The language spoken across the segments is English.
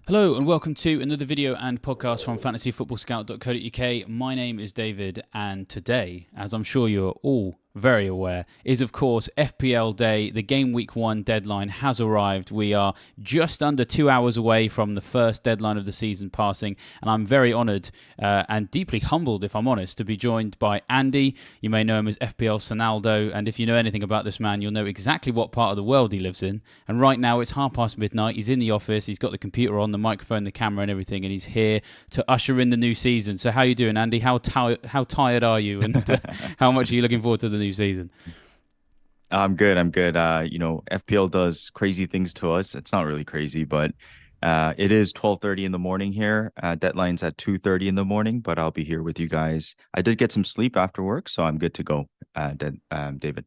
Hello and welcome to another video and podcast from fantasyfootballscout.co.uk. My name is David, and today, as I'm sure you're all very aware, is of course FPL Day. The Game Week 1 deadline has arrived. We are just under 2 hours away from the first deadline of the season passing, and I'm very honoured and deeply humbled, if I'm honest, to be joined by Andy. You may know him as FPL Sonaldo, and if you know anything about this man, you'll know exactly what part of the world he lives in. And right now it's midnight. He's in the office. He's got the computer on, the microphone, the camera, and everything, and he's here to usher in the new season. So how you doing, Andy? How tired are you, and how much are you looking forward to the new season? I'm good. I'm good. FPL does crazy things to us. It's not really crazy, but it is 12:30 in the morning here. Deadline's at 2:30 in the morning, but I'll be here with you guys. I did get some sleep after work, so I'm good to go, David.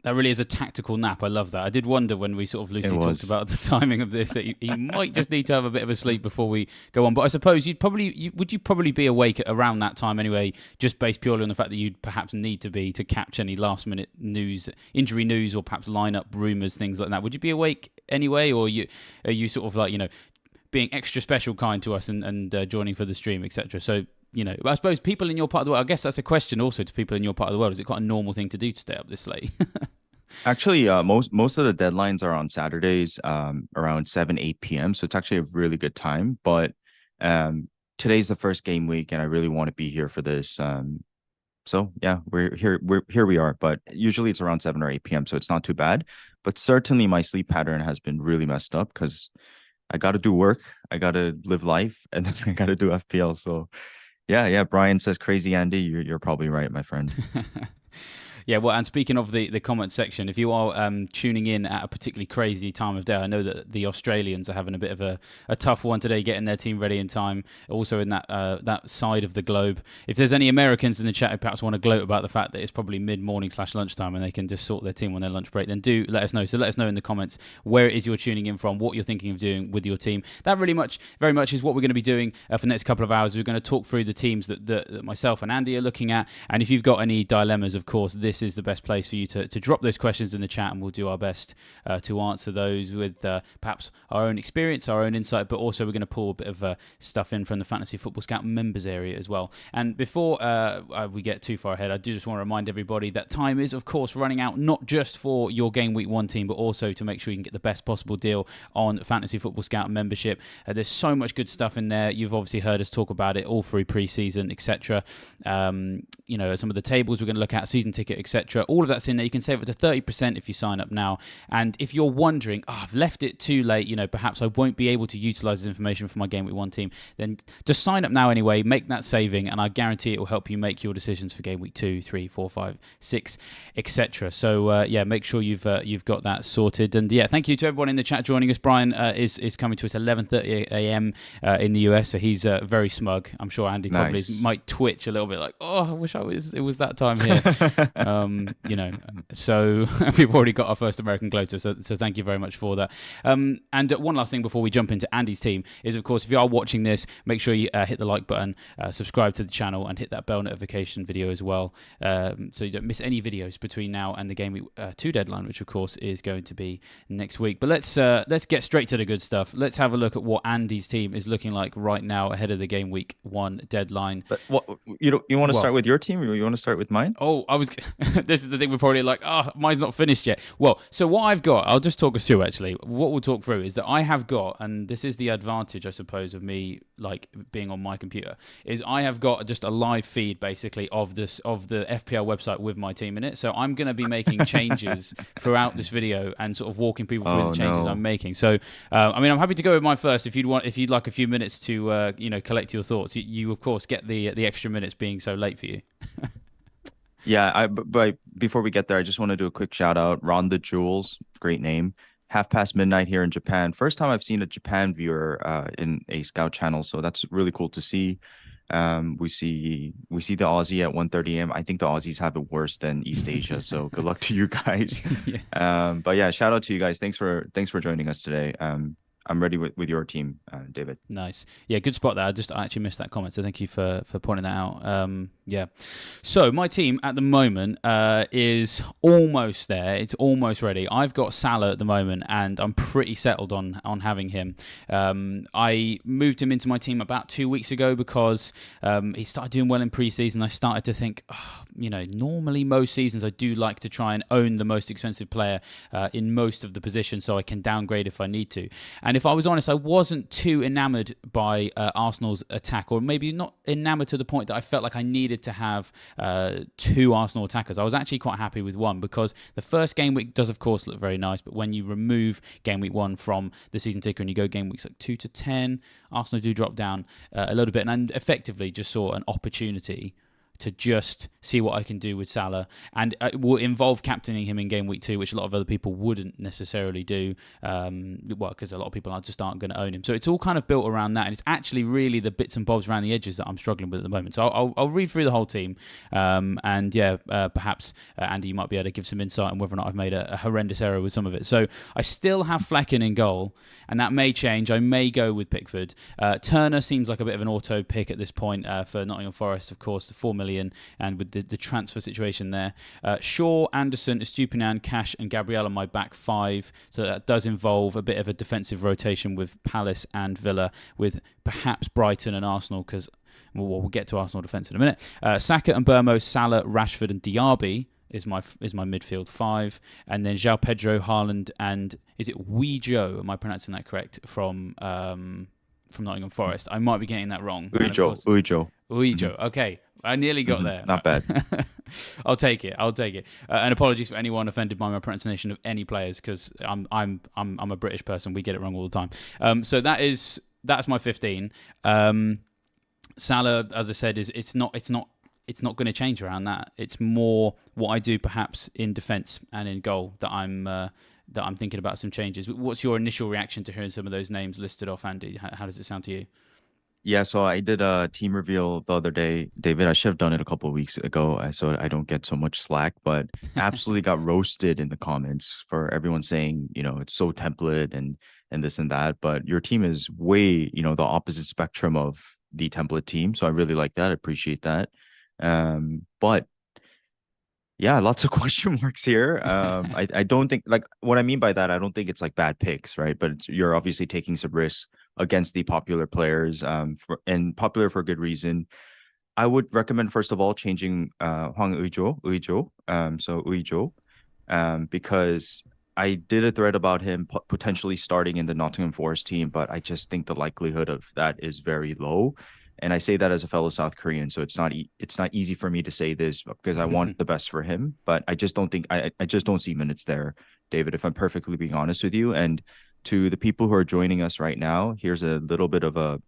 That really is a tactical nap. I love that. I did wonder when we sort of It loosely talked was. about the timing of this that you might just need to have a bit of a sleep before we go on. But I suppose would you probably be awake at around that time anyway, just based purely on the fact that you'd perhaps need to be to catch any last minute news, injury news, or perhaps lineup rumors, things like that. Would you be awake anyway, or are you sort of like being extra special kind to us and joining for the stream, etc. So I suppose people in your part of the world, I guess that's a question also to people in your part of the world. Is it quite a normal thing to do to stay up this late? Actually, most of the deadlines are on Saturdays, around 7, 8 p.m. So it's actually a really good time. But today's the first game week, and I really want to be here for this. So yeah, we're here. We are. But usually it's around 7 or 8 p.m. So it's not too bad. But certainly my sleep pattern has been really messed up because I got to do work, I got to live life, and then I got to do FPL. So yeah. Brian says crazy, Andy. You're probably right, my friend. Yeah, well, and speaking of the comment section, if you are tuning in at a particularly crazy time of day, I know that the Australians are having a bit of a tough one today, getting their team ready in time, also in that side of the globe. If there's any Americans in the chat who perhaps want to gloat about the fact that it's probably mid-morning/lunchtime and they can just sort their team on their lunch break, then do let us know. So let us know in the comments where it is you're tuning in from, what you're thinking of doing with your team. That very much is what we're going to be doing for the next couple of hours. We're going to talk through the teams that myself and Andy are looking at, and if you've got any dilemmas, of course, this is the best place for you to drop those questions in the chat, and we'll do our best to answer those with perhaps our own experience, our own insight, but also we're going to pull a bit of stuff in from the Fantasy Football Scout members area as well. And before we get too far ahead, I do just want to remind everybody that time is, of course, running out, not just for your Game Week 1 team, but also to make sure you can get the best possible deal on Fantasy Football Scout membership. There's so much good stuff in there. You've obviously heard us talk about it all through pre-season, etc. Some of the tables we're going to look at, season ticket, etc. All of that's in there. You can save up to 30% if you sign up now. And if you're wondering, I've left it too late, perhaps I won't be able to utilize this information for my Game Week 1 team, then just sign up now anyway, make that saving, and I guarantee it will help you make your decisions for Game Week 2, 3, 4, 5, 6, etc. So, make sure you've got that sorted. And yeah, thank you to everyone in the chat joining us. Brian is coming to us at 11:30 a.m. In the US, so he's very smug. I'm sure Andy probably Nice. might twitch a little bit like, I wish it was that time here. So we've already got our first American gloater, so thank you very much for that. And one last thing before we jump into Andy's team is, of course, if you are watching this, make sure you hit the like button, subscribe to the channel, and hit that bell notification video as well, so you don't miss any videos between now and the Game Week 2 deadline, which of course is going to be next week. But let's get straight to the good stuff. Let's have a look at what Andy's team is looking like right now ahead of the Game Week 1 deadline. But what you want to Well, start with your team, or you want to start with mine? oh, I was. This is the thing. We're probably like, mine's not finished yet. Well, so what I've got, I'll just talk us through. Actually, what we'll talk through is that I have got, and this is the advantage, I suppose, of me like being on my computer, is I have got just a live feed basically of the FPL website with my team in it. So I'm going to be making changes throughout this video and sort of walking people through Oh the changes I'm no. making. So, I'm happy to go with mine first. If you'd like a few minutes to, collect your thoughts, you of course get the extra minutes being so late for you. Yeah, but before we get there, I just want to do a quick shout out. Ron the Jewels, great name. Half past midnight here in Japan. First time I've seen a Japan viewer in a Scout channel, so that's really cool to see. We see the Aussie at 1:30 a.m. I think the Aussies have it worse than East Asia, so good luck to you guys. Yeah. But yeah, shout out to you guys. Thanks for joining us today. I'm ready with your team, David. Nice. Yeah, good spot there. I actually missed that comment, so thank you for pointing that out. Yeah. So my team at the moment is almost there. It's almost ready. I've got Salah at the moment, and I'm pretty settled on having him. I moved him into my team about 2 weeks ago because he started doing well in pre-season. I started to think, normally most seasons I do like to try and own the most expensive player in most of the positions so I can downgrade if I need to. And if I was honest, I wasn't too enamoured by Arsenal's attack, or maybe not enamoured to the point that I felt like I needed to have two Arsenal attackers. I was actually quite happy with one because the first game week does, of course, look very nice, but when you remove game week 1 from the season ticker and you go game weeks like 2 to 10, Arsenal do drop down a little bit, and I effectively just saw an opportunity to just see what I can do with Salah. And it will involve captaining him in game week 2, which a lot of other people wouldn't necessarily do, because a lot of people just aren't going to own him. So it's all kind of built around that, and it's actually really the bits and bobs around the edges that I'm struggling with at the moment. So I'll read through the whole team, and perhaps, Andy, you might be able to give some insight on whether or not I've made a horrendous error with some of it. So I still have Flecken in goal, and that may change. I may go with Pickford. Turner seems like a bit of an auto pick at this point for Nottingham Forest, of course, the 4 million, and with the transfer situation there. Shaw, Anderson, Estupiñán, Cash, and Gabriel are my back 5. So that does involve a bit of a defensive rotation with Palace and Villa, with perhaps Brighton and Arsenal, because we'll get to Arsenal defence in a minute. Saka and Burmo, Salah, Rashford, and Diaby is my midfield 5, and then João Pedro, Haaland, and is it Joe? Am I pronouncing that correct? From Nottingham Forest. I might be getting that wrong. Uijo. Okay, I nearly got there. Not bad. I'll take it. And apologies for anyone offended by my pronunciation of any players, because I'm a British person. We get it wrong all the time. So that's my 15. Salah, as I said, it's not going to change around that. It's more what I do perhaps in defence and in goal that I'm thinking about some changes. What's your initial reaction to hearing some of those names listed off, Andy? How does it sound to you? Yeah, so I did a team reveal the other day, David. I should have done it a couple of weeks ago, so I don't get so much slack, but absolutely got roasted in the comments for everyone saying, it's so template and this and that. But your team is way, the opposite spectrum of the template team. So I really like that. I appreciate that. But yeah, lots of question marks here. I don't think, like, what I mean by that, I don't think it's like bad picks, right? But you're obviously taking some risks against the popular players, and popular for good reason. I would recommend, first of all, changing Hwang Uijo, so Uijo, because I did a thread about him potentially starting in the Nottingham Forest team, but I just think the likelihood of that is very low. And I say that as a fellow South Korean, so it's not easy for me to say this because I want the best for him, but I just don't think I just don't see minutes there, David, if I'm perfectly being honest with you. And to the people who are joining us right now, here's a little bit of a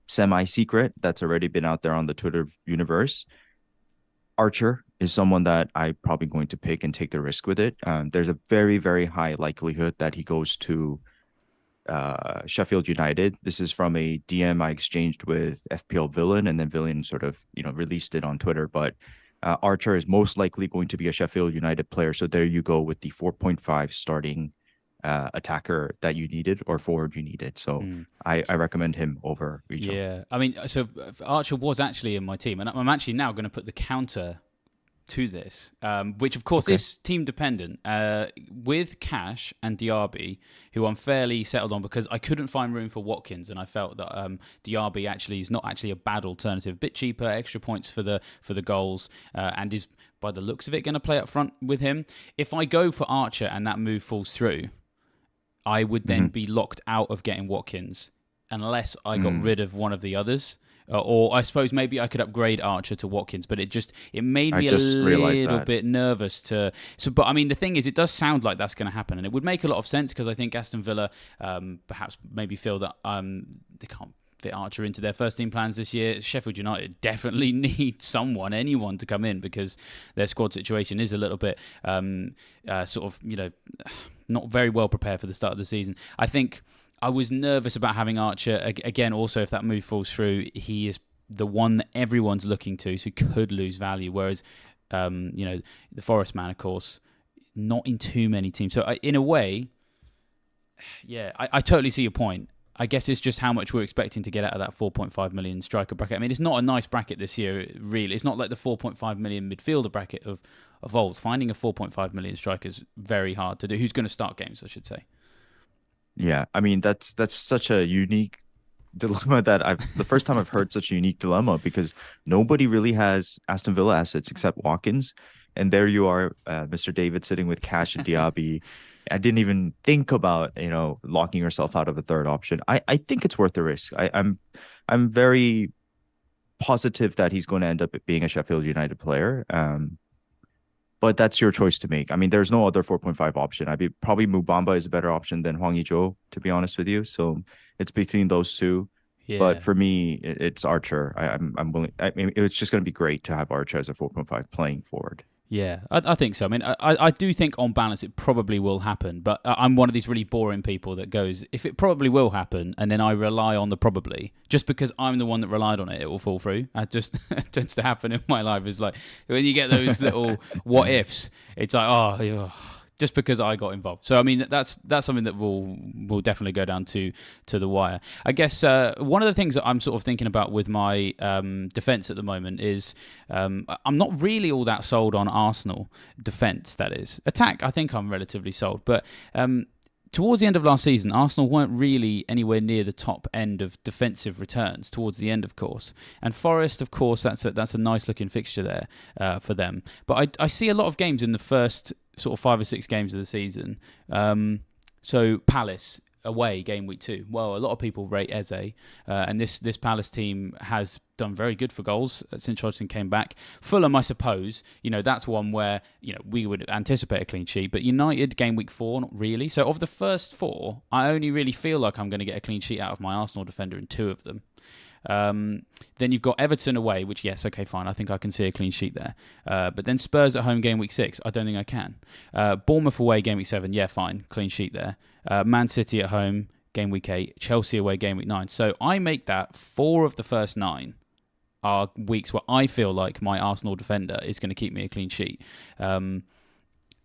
semi-secret that's already been out there on the Twitter universe. Archer is someone that I'm probably going to pick and take the risk with it. There's a very, very high likelihood that he goes to Sheffield United. This is from a DM I exchanged with FPL Villain, and then Villain sort of released it on Twitter. But Archer is most likely going to be a Sheffield United player. So there you go with the 4.5 starting attacker that you needed, or forward you needed. So I recommend him over Richo. Yeah, I mean, so Archer was actually in my team, and I'm actually now going to put the counter to this, which of course is team dependent, with Cash and Diaby, who I'm fairly settled on because I couldn't find room for Watkins, and I felt that Diaby actually is not actually a bad alternative, a bit cheaper, extra points for the goals, and is, by the looks of it, going to play up front with him. If I go for Archer and that move falls through, I would then be locked out of getting Watkins unless I got rid of one of the others. Or I suppose maybe I could upgrade Archer to Watkins, but it made me a little bit nervous to. So, but I mean, the thing is, it does sound like that's going to happen, and it would make a lot of sense because I think Aston Villa perhaps maybe feel that they can't fit Archer into their first team plans this year. Sheffield United definitely need anyone to come in because their squad situation is a little bit sort of not very well prepared for the start of the season. I think I was nervous about having Archer. Again, also, if that move falls through, he is the one that everyone's looking to, so could lose value. Whereas, the Forest man, of course, not in too many teams. So in a way, Yeah, I totally see your point. I guess it's just how much we're expecting to get out of that 4.5 million striker bracket. I mean, it's not a nice bracket this year, really. It's not like the 4.5 million midfielder bracket of old. Finding a 4.5 million striker is very hard to do. Who's going to start games, I should say. Yeah, I mean that's such a unique dilemma that I've the first time I've heard such a unique dilemma because nobody really has Aston Villa assets except Watkins, and there you are, Mr. David sitting with Cash and Diaby. I didn't even think about locking yourself out of a third option. I think it's worth the risk. I'm very positive that he's going to end up being a Sheffield United player. But that's your choice to make. I mean, there's no other 4.5 option. I'd be probably Mubamba is a better option than Hwang Hee-jo, to be honest with you. So it's between those two. But Yeah. for me, it's Archer. I'm willing. I mean, it's just going to be great to have Archer as a 4.5 playing forward. Yeah, I think so. I mean, I do think on balance it probably will happen, but I'm one of these really boring people that goes, if it probably will happen, and then I rely on the probably, just because I'm the one that relied on it, it will fall through. That just tends to happen in my life. Is like when you get those little what ifs, it's like, oh, just because I got involved. So I mean, that's something that will definitely go down to the wire. I guess one of the things that I'm sort of thinking about with my defence at the moment is I'm not really all that sold on Arsenal defence. That is attack. I think I'm relatively sold, but towards the end of last season, Arsenal weren't really anywhere near the top end of defensive returns towards the end, of course. And Forest, of course, that's a nice looking fixture there for them. But I see a lot of games in the first sort of 5 or 6 games of the season. So Palace away, game week 2. Well, a lot of people rate Eze, and this Palace team has done very good for goals since Hodgson came back. Fulham, I suppose, that's one where we would anticipate a clean sheet, but United game week 4, not really. So of the first 4, I only really feel like I'm going to get a clean sheet out of my Arsenal defender in 2 of them. Then you've got Everton away, which, yes, okay, fine. I think I can see a clean sheet there. But then Spurs at home, game week 6. I don't think I can. Bournemouth away, game week 7. Yeah, fine. Clean sheet there. Man City at home, game week 8. Chelsea away, game week 9. So I make that 4 of the first 9 are weeks where I feel like my Arsenal defender is going to keep me a clean sheet. And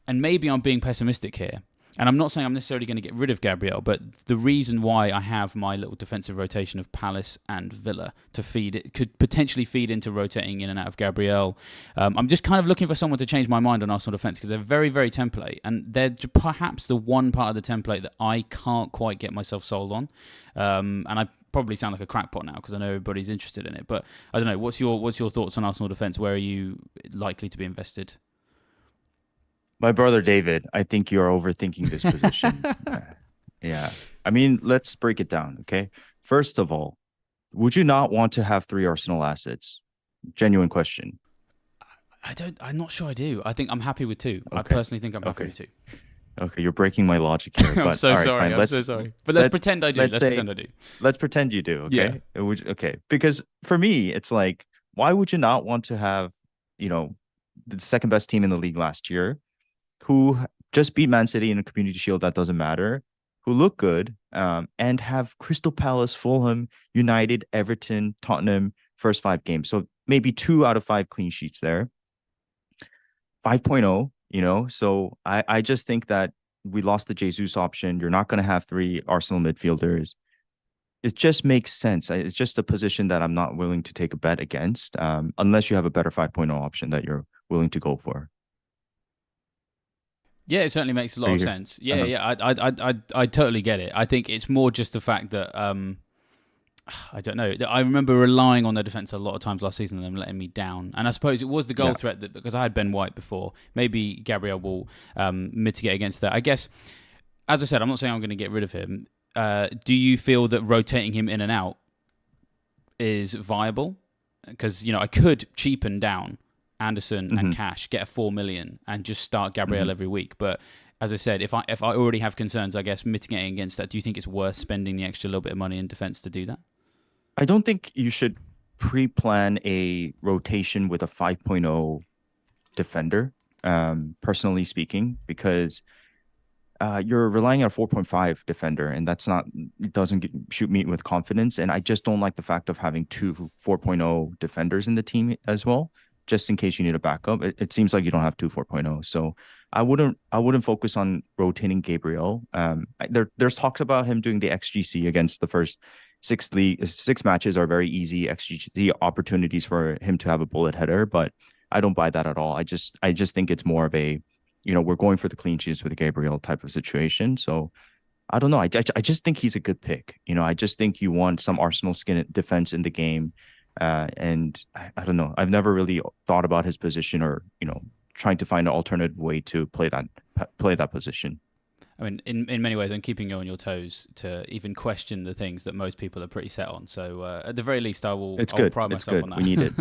maybe I'm being pessimistic here. And I'm not saying I'm necessarily going to get rid of Gabriel, but the reason why I have my little defensive rotation of Palace and Villa to feed it could potentially feed into rotating in and out of Gabriel. I'm just kind of looking for someone to change my mind on Arsenal defence because they're very, very template. And they're perhaps the one part of the template that I can't quite get myself sold on. And I probably sound like a crackpot now because I know everybody's interested in it. But I don't know. What's your thoughts on Arsenal defence? Where are you likely to be invested? My brother David, I think you're overthinking this position. Yeah. I mean, let's break it down, okay? First of all, would you not want to have 3 Arsenal assets? Genuine question. I'm not sure I do. I think I'm happy with 2. Okay. I personally think I'm happy with 2. Okay, you're breaking my logic here. I'm But so all right, sorry. fine. I'm so sorry. But let's pretend I do. Let's pretend I do. Let's pretend you do, okay? Yeah. Okay. Because for me, it's like, why would you not want to have, the second best team in the league last year, who just beat Man City in a Community Shield, that doesn't matter, who look good, and have Crystal Palace, Fulham, United, Everton, Tottenham, first 5 games. So maybe 2 out of 5 clean sheets there. 5.0, so I just think that we lost the Jesus option. You're not going to have 3 Arsenal midfielders. It just makes sense. It's just a position that I'm not willing to take a bet against, unless you have a better 5.0 option that you're willing to go for. Yeah, it certainly makes a lot Are you of here? sense. Yeah, Uh-huh. yeah, I totally get it. I think it's more just the fact that I don't know. I remember relying on their defense a lot of times last season and them letting me down. And I suppose it was the goal Yeah. threat that because I had Ben White before. Maybe Gabriel will mitigate against that. I guess, as I said, I'm not saying I'm going to get rid of him. Do you feel that rotating him in and out is viable? Because I could cheapen down Anderson and Mhm. Cash, get a 4 million, and just start Gabriel Mhm. every week. But as I said, if I already have concerns, I guess mitigating against that, do you think it's worth spending the extra little bit of money in defense to do that? I don't think you should pre-plan a rotation with a 5.0 defender, personally speaking, because you're relying on a 4.5 defender, and it doesn't shoot me with confidence. And I just don't like the fact of having 2 4.0 defenders in the team as well. just in case you need a backup. It seems like you don't have two 4.0. So I wouldn't focus on rotating Gabriel. There's talks about him doing the XGC against the first six matches are very easy XGC opportunities for him to have a bullet header, but I don't buy that at all. I just think it's more of a, we're going for the clean sheets with Gabriel type of situation. So I don't know. I just think he's a good pick. I just think you want some Arsenal skin defense in the game. And I don't know. I've never really thought about his position or, trying to find an alternative way to play that position. I mean, in many ways, I'm keeping you on your toes to even question the things that most people are pretty set on. So at the very least, It's I'll good. pride It's myself on good. that. We need it.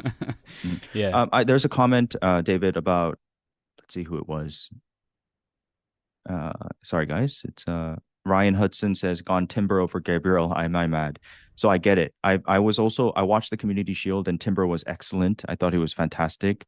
Yeah. There's a comment, David, about, let's see who it was. Sorry guys, it's Ryan Hudson says gone Timber over Gabriel. Am I mad? So I get it. I watched the Community Shield and Timber was excellent. I thought he was fantastic,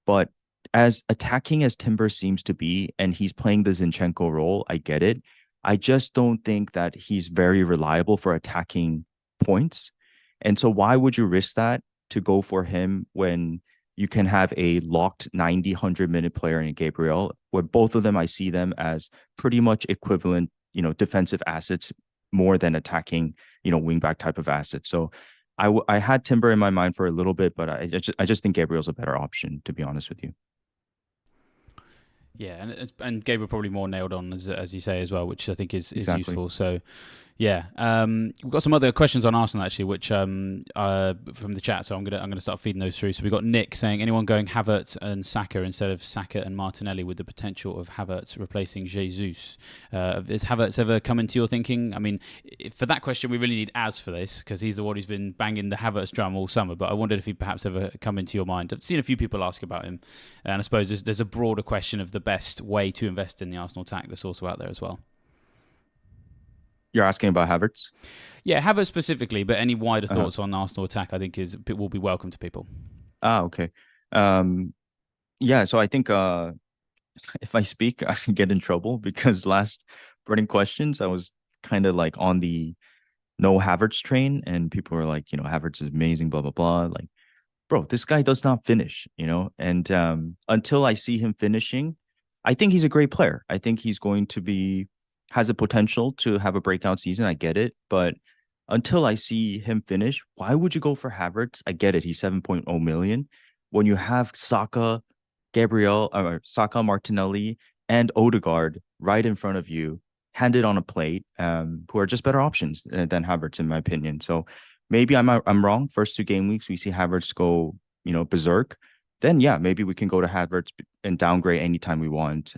but as attacking as Timber seems to be, and he's playing the Zinchenko role, I get it. I just don't think that he's very reliable for attacking points, and so why would you risk that to go for him when you can have a locked 90, 100-minute player in Gabriel, where both of them, I see them as pretty much equivalent, defensive assets more than attacking, wingback type of assets. So I had Timber in my mind for a little bit, but I just think Gabriel's a better option, to be honest with you. Yeah, and Gabriel probably more nailed on as you say as well, which I think is Exactly. useful. So yeah, we've got some other questions on Arsenal actually, which from the chat. So I'm gonna start feeding those through. So we got Nick saying anyone going Havertz and Saka instead of Saka and Martinelli with the potential of Havertz replacing Jesus. Has Havertz ever come into your thinking? I mean, for that question, we really need Az for this because he's the one who's been banging the Havertz drum all summer. But I wondered if he perhaps ever come into your mind. I've seen a few people ask about him, and I suppose there's a broader question of the best way to invest in the Arsenal attack that's also out there as well. You're asking about Havertz? Yeah, Havertz specifically, but any wider Uh-huh. thoughts on Arsenal attack, I think will be welcome to people. Okay. Yeah, so I think if I speak, I can get in trouble because last burning questions, I was kind of like on the no Havertz train, and people were like, Havertz is amazing, blah blah blah. Like, bro, this guy does not finish, and until I see him finishing, I think he's a great player. I think he's going to be has a potential to have a breakout season. I get it, but until I see him finish, why would you go for Havertz? I get it. He's 7.0 million. When you have Saka, Martinelli, and Odegaard right in front of you, handed on a plate, who are just better options than Havertz, in my opinion. So maybe I'm wrong. First two game weeks, we see Havertz go, berserk. Then yeah, maybe we can go to Havertz and downgrade anytime we want.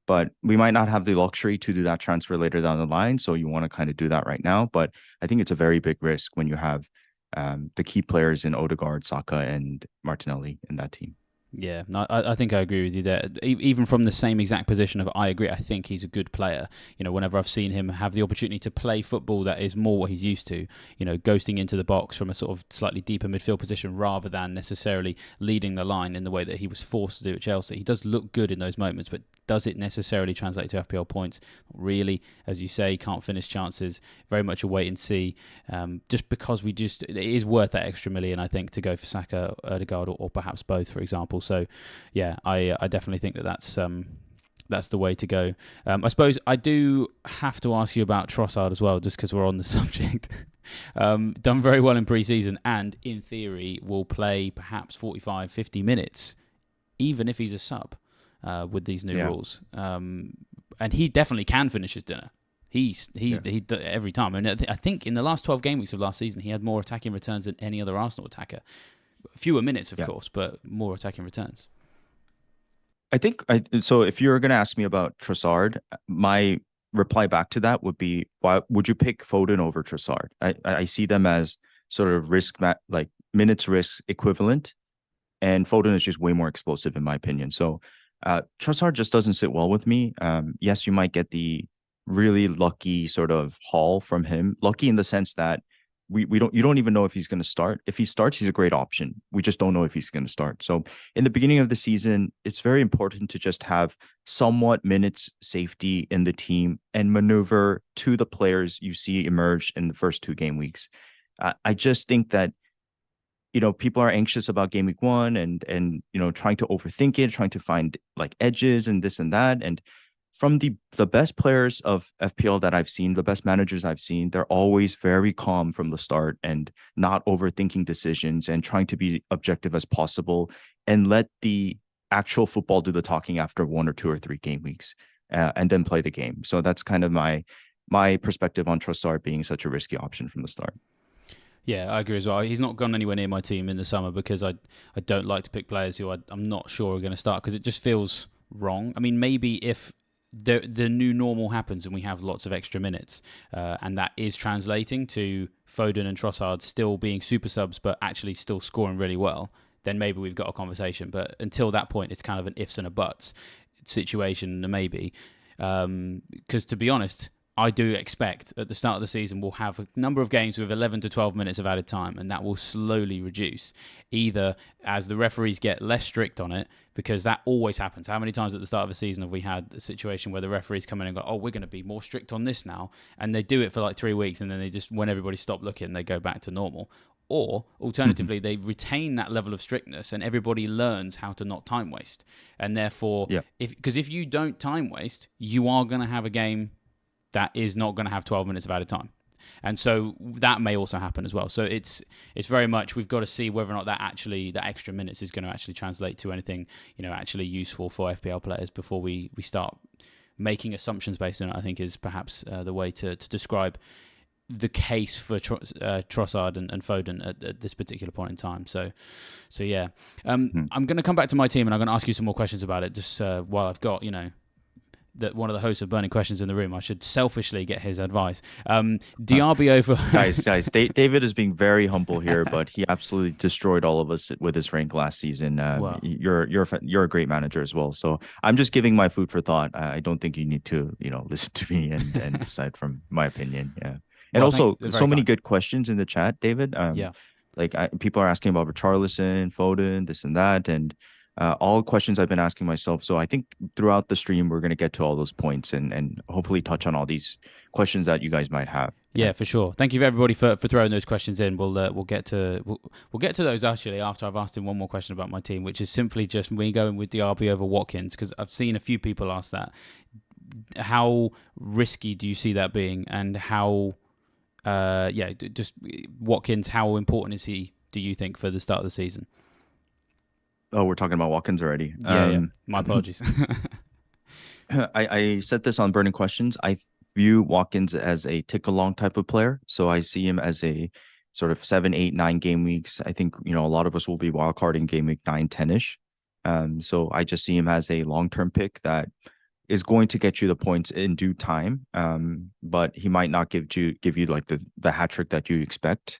But we might not have the luxury to do that transfer later down the line. So you want to kind of do that right now. But I think it's a very big risk when you have the key players in Odegaard, Saka, and Martinelli in that team. Yeah, no, I think I agree with you there. Even from the same exact position of I agree, I think he's a good player. Whenever I've seen him have the opportunity to play football that is more what he's used to, ghosting into the box from a sort of slightly deeper midfield position rather than necessarily leading the line in the way that he was forced to do at Chelsea. He does look good in those moments, but does it necessarily translate to FPL points? Not really. As you say, can't finish chances. Very much a wait and see. Just because it is worth that extra million, I think, to go for Saka, Odegaard, or perhaps both, for example. So, yeah, I definitely think that's the way to go. I suppose I do have to ask you about Trossard as well, just because we're on the subject. Done very well in pre-season and, in theory, will play perhaps 45, 50 minutes, even if he's a sub. With these new rules, and he definitely can finish his dinner. He every time. I think in the last 12 game weeks of last season, he had more attacking returns than any other Arsenal attacker. Fewer minutes, of course, but more attacking returns. I think so. If you're going to ask me about Trossard, my reply back to that would be, why would you pick Foden over Trossard? I see them as sort of like minutes risk equivalent, and Foden is just way more explosive in my opinion. So Trossard just doesn't sit well with me. Yes, you might get the really lucky sort of haul from him. Lucky in the sense that you don't even know if he's going to start. If he starts, he's a great option. We just don't know if he's going to start. So in the beginning of the season, it's very important to just have somewhat minutes safety in the team and maneuver to the players you see emerge in the first two game weeks. I just think that people are anxious about game week 1 and trying to overthink it, trying to find like edges and this and that. And from the best players of FPL that I've seen, the best managers I've seen, they're always very calm from the start and not overthinking decisions and trying to be objective as possible and let the actual football do the talking after 1 or 2 or 3 game weeks, and then play the game. So that's kind of my perspective on Trossard being such a risky option from the start. Yeah, I agree as well. He's not gone anywhere near my team in the summer because I don't like to pick players who I'm not sure are going to start because it just feels wrong. I mean, maybe if the new normal happens and we have lots of extra minutes, and that is translating to Foden and Trossard still being super subs but actually still scoring really well, then maybe we've got a conversation. But until that point, it's kind of an ifs and a buts situation, maybe. Because to be honest, I do expect at the start of the season we'll have a number of games with 11 to 12 minutes of added time, and that will slowly reduce, either as the referees get less strict on it, because that always happens. How many times at the start of a season have we had a situation where the referees come in and go, oh, we're going to be more strict on this now, and they do it for like 3 weeks, and then they just, when everybody stopped looking, they go back to normal. Or alternatively, they retain that level of strictness and everybody learns how to not time waste. And therefore, because if you don't time waste, you are going to have a game that is not going to have 12 minutes of added time. And so that may also happen as well. So it's very much, we've got to see whether or not that extra minutes is going to actually translate to anything, actually useful for FPL players before we start making assumptions based on it, I think is perhaps the way to describe the case for Trossard and Foden at this particular point in time. So yeah. I'm going to come back to my team and I'm going to ask you some more questions about it just while I've got, that one of the hosts of Burning Questions in the room. I should selfishly get his advice. Diaby over... guys, David is being very humble here, but he absolutely destroyed all of us with his rank last season. Wow. You're a great manager as well. So I'm just giving my food for thought. I don't think you need to, listen to me and decide from my opinion. Yeah. And well, also, so many good questions in the chat, David. People are asking about Richarlison, Foden, this and that, and all questions I've been asking myself. So I think throughout the stream, we're going to get to all those points and hopefully touch on all these questions that you guys might have. Yeah, for sure. Thank you everybody for throwing those questions in. We'll get to those actually after I've asked him one more question about my team, which is simply just me going with Diaby over Watkins, because I've seen a few people ask that. How risky do you see that being, and how? Just Watkins, how important is he, do you think, for the start of the season? Oh, we're talking about Watkins already. Yeah. My apologies. I said this on Burning Questions. I view Watkins as a tick-along type of player. So I see him as a sort of 7, 8, 9 game weeks. I think, a lot of us will be wildcarding game week 9, 10-ish. So I just see him as a long-term pick that is going to get you the points in due time, but he might not give you like the hat trick that you expect.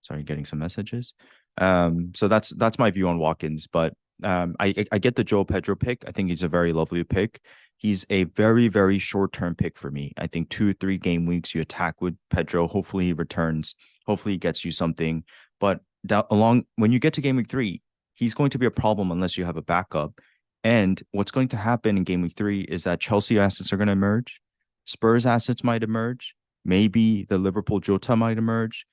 Sorry, getting some messages. So that's my view on Watkins. But I get the Joe Pedro pick. I think he's a very lovely pick. He's a very, very short-term pick for me. I think 2-3 game weeks you attack with Pedro. Hopefully he returns. Hopefully he gets you something. But when you get to game week 3, he's going to be a problem unless you have a backup. And what's going to happen in game week 3 is that Chelsea assets are going to emerge. Spurs assets might emerge. Maybe the Liverpool Jota might emerge.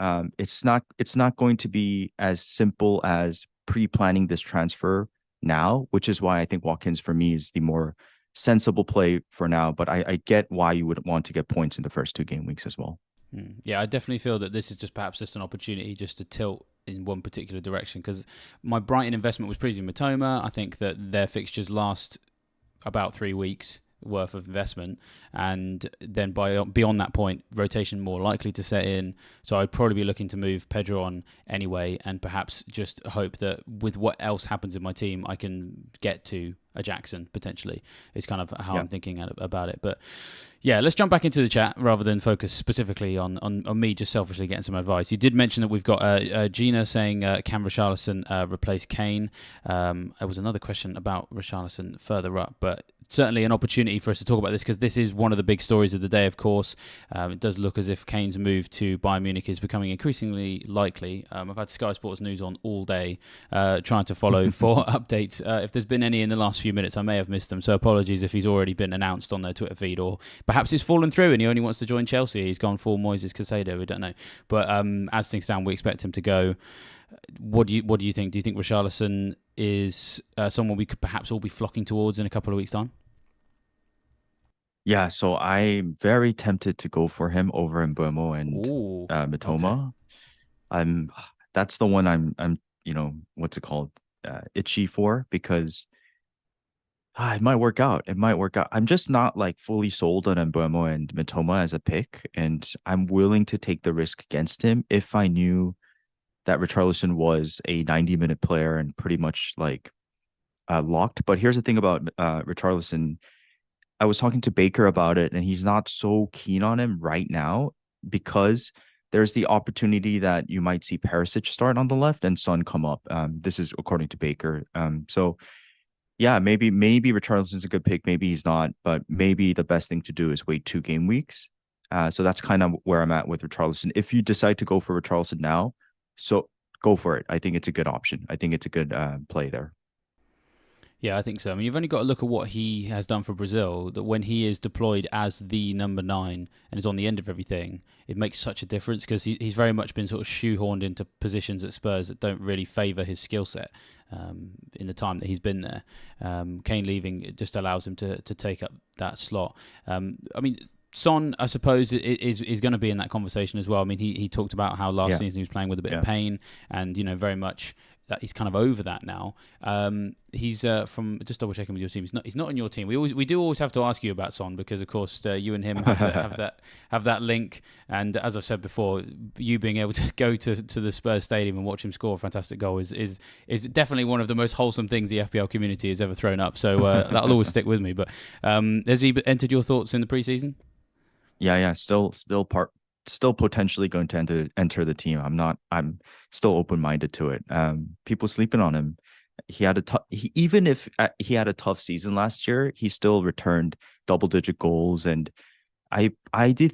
It's not going to be as simple as pre-planning this transfer now, which is why I think Watkins for me is the more sensible play for now. But I get why you would want to get points in the first 2 game weeks as well. Yeah, I definitely feel that this is perhaps just an opportunity just to tilt in one particular direction, because my Brighton investment was Prezi Matoma. I think that their fixtures last about 3 weeks worth of investment, and then beyond that point, rotation more likely to set in. So I'd probably be looking to move Pedro on anyway, and perhaps just hope that with what else happens in my team, I can get to a Jackson potentially. Is kind of how I'm thinking about it. But yeah, let's jump back into the chat rather than focus specifically on me just selfishly getting some advice. You did mention that we've got Gina saying, can Richarlison replace Kane? There was another question about Richarlison further up, but certainly an opportunity for us to talk about this, because this is one of the big stories of the day, of course. It does look as if Kane's move to Bayern Munich is becoming increasingly likely. I've had Sky Sports News on all day trying to follow for updates. If there's been any in the last few minutes, I may have missed them, so apologies if he's already been announced on their Twitter feed, or perhaps it's fallen through and he only wants to join Chelsea. He's gone full Moises Caicedo, we don't know. But as things stand, we expect him to go. What do you think? Do you think Richarlison is someone we could perhaps all be flocking towards in a couple of weeks' time? Yeah, so I'm very tempted to go for him over Mbuemo and Ooh, okay. Mitoma. I'm that's the one I'm what's it called? Itchy for because it might work out. It might work out. I'm just not like fully sold on Mbuemo and Mitoma as a pick, and I'm willing to take the risk against him if I knew that Richarlison was a 90-minute player and pretty much like locked. But here's the thing about Richarlison. I was talking to Baker about it, and he's not so keen on him right now because there's the opportunity that you might see Perisic start on the left and Son come up. This is according to Baker. So yeah, maybe Richarlison's a good pick, maybe he's not, but maybe the best thing to do is wait 2 game weeks. So that's kind of where I'm at with Richarlison. If you decide to go for Richarlison now, so go for it. I think it's a good option. I think it's a good play there. Yeah, I think so. I mean, you've only got to look at what he has done for Brazil. That when he is deployed as the number nine and is on the end of everything, it makes such a difference because he's very much been sort of shoehorned into positions at Spurs that don't really favour his skill set in the time that he's been there. Kane leaving it just allows him to take up that slot. I mean, Son, I suppose, is going to be in that conversation as well. I mean, he talked about how last Yeah, season he was playing with a bit of yeah. pain, and very much that he's kind of over that now. He's from just double checking with your team. He's not on your team. We do always have to ask you about Son because of course you and him have that link. And as I've said before, you being able to go to the Spurs stadium and watch him score a fantastic goal is definitely one of the most wholesome things the FPL community has ever thrown up. So that'll always stick with me. But has he entered your thoughts in the preseason? Yeah. Still potentially going to enter the team. I'm still open minded to it. People sleeping on him. He had a tough. Even if he had a tough season last year, he still returned double-digit goals, and I do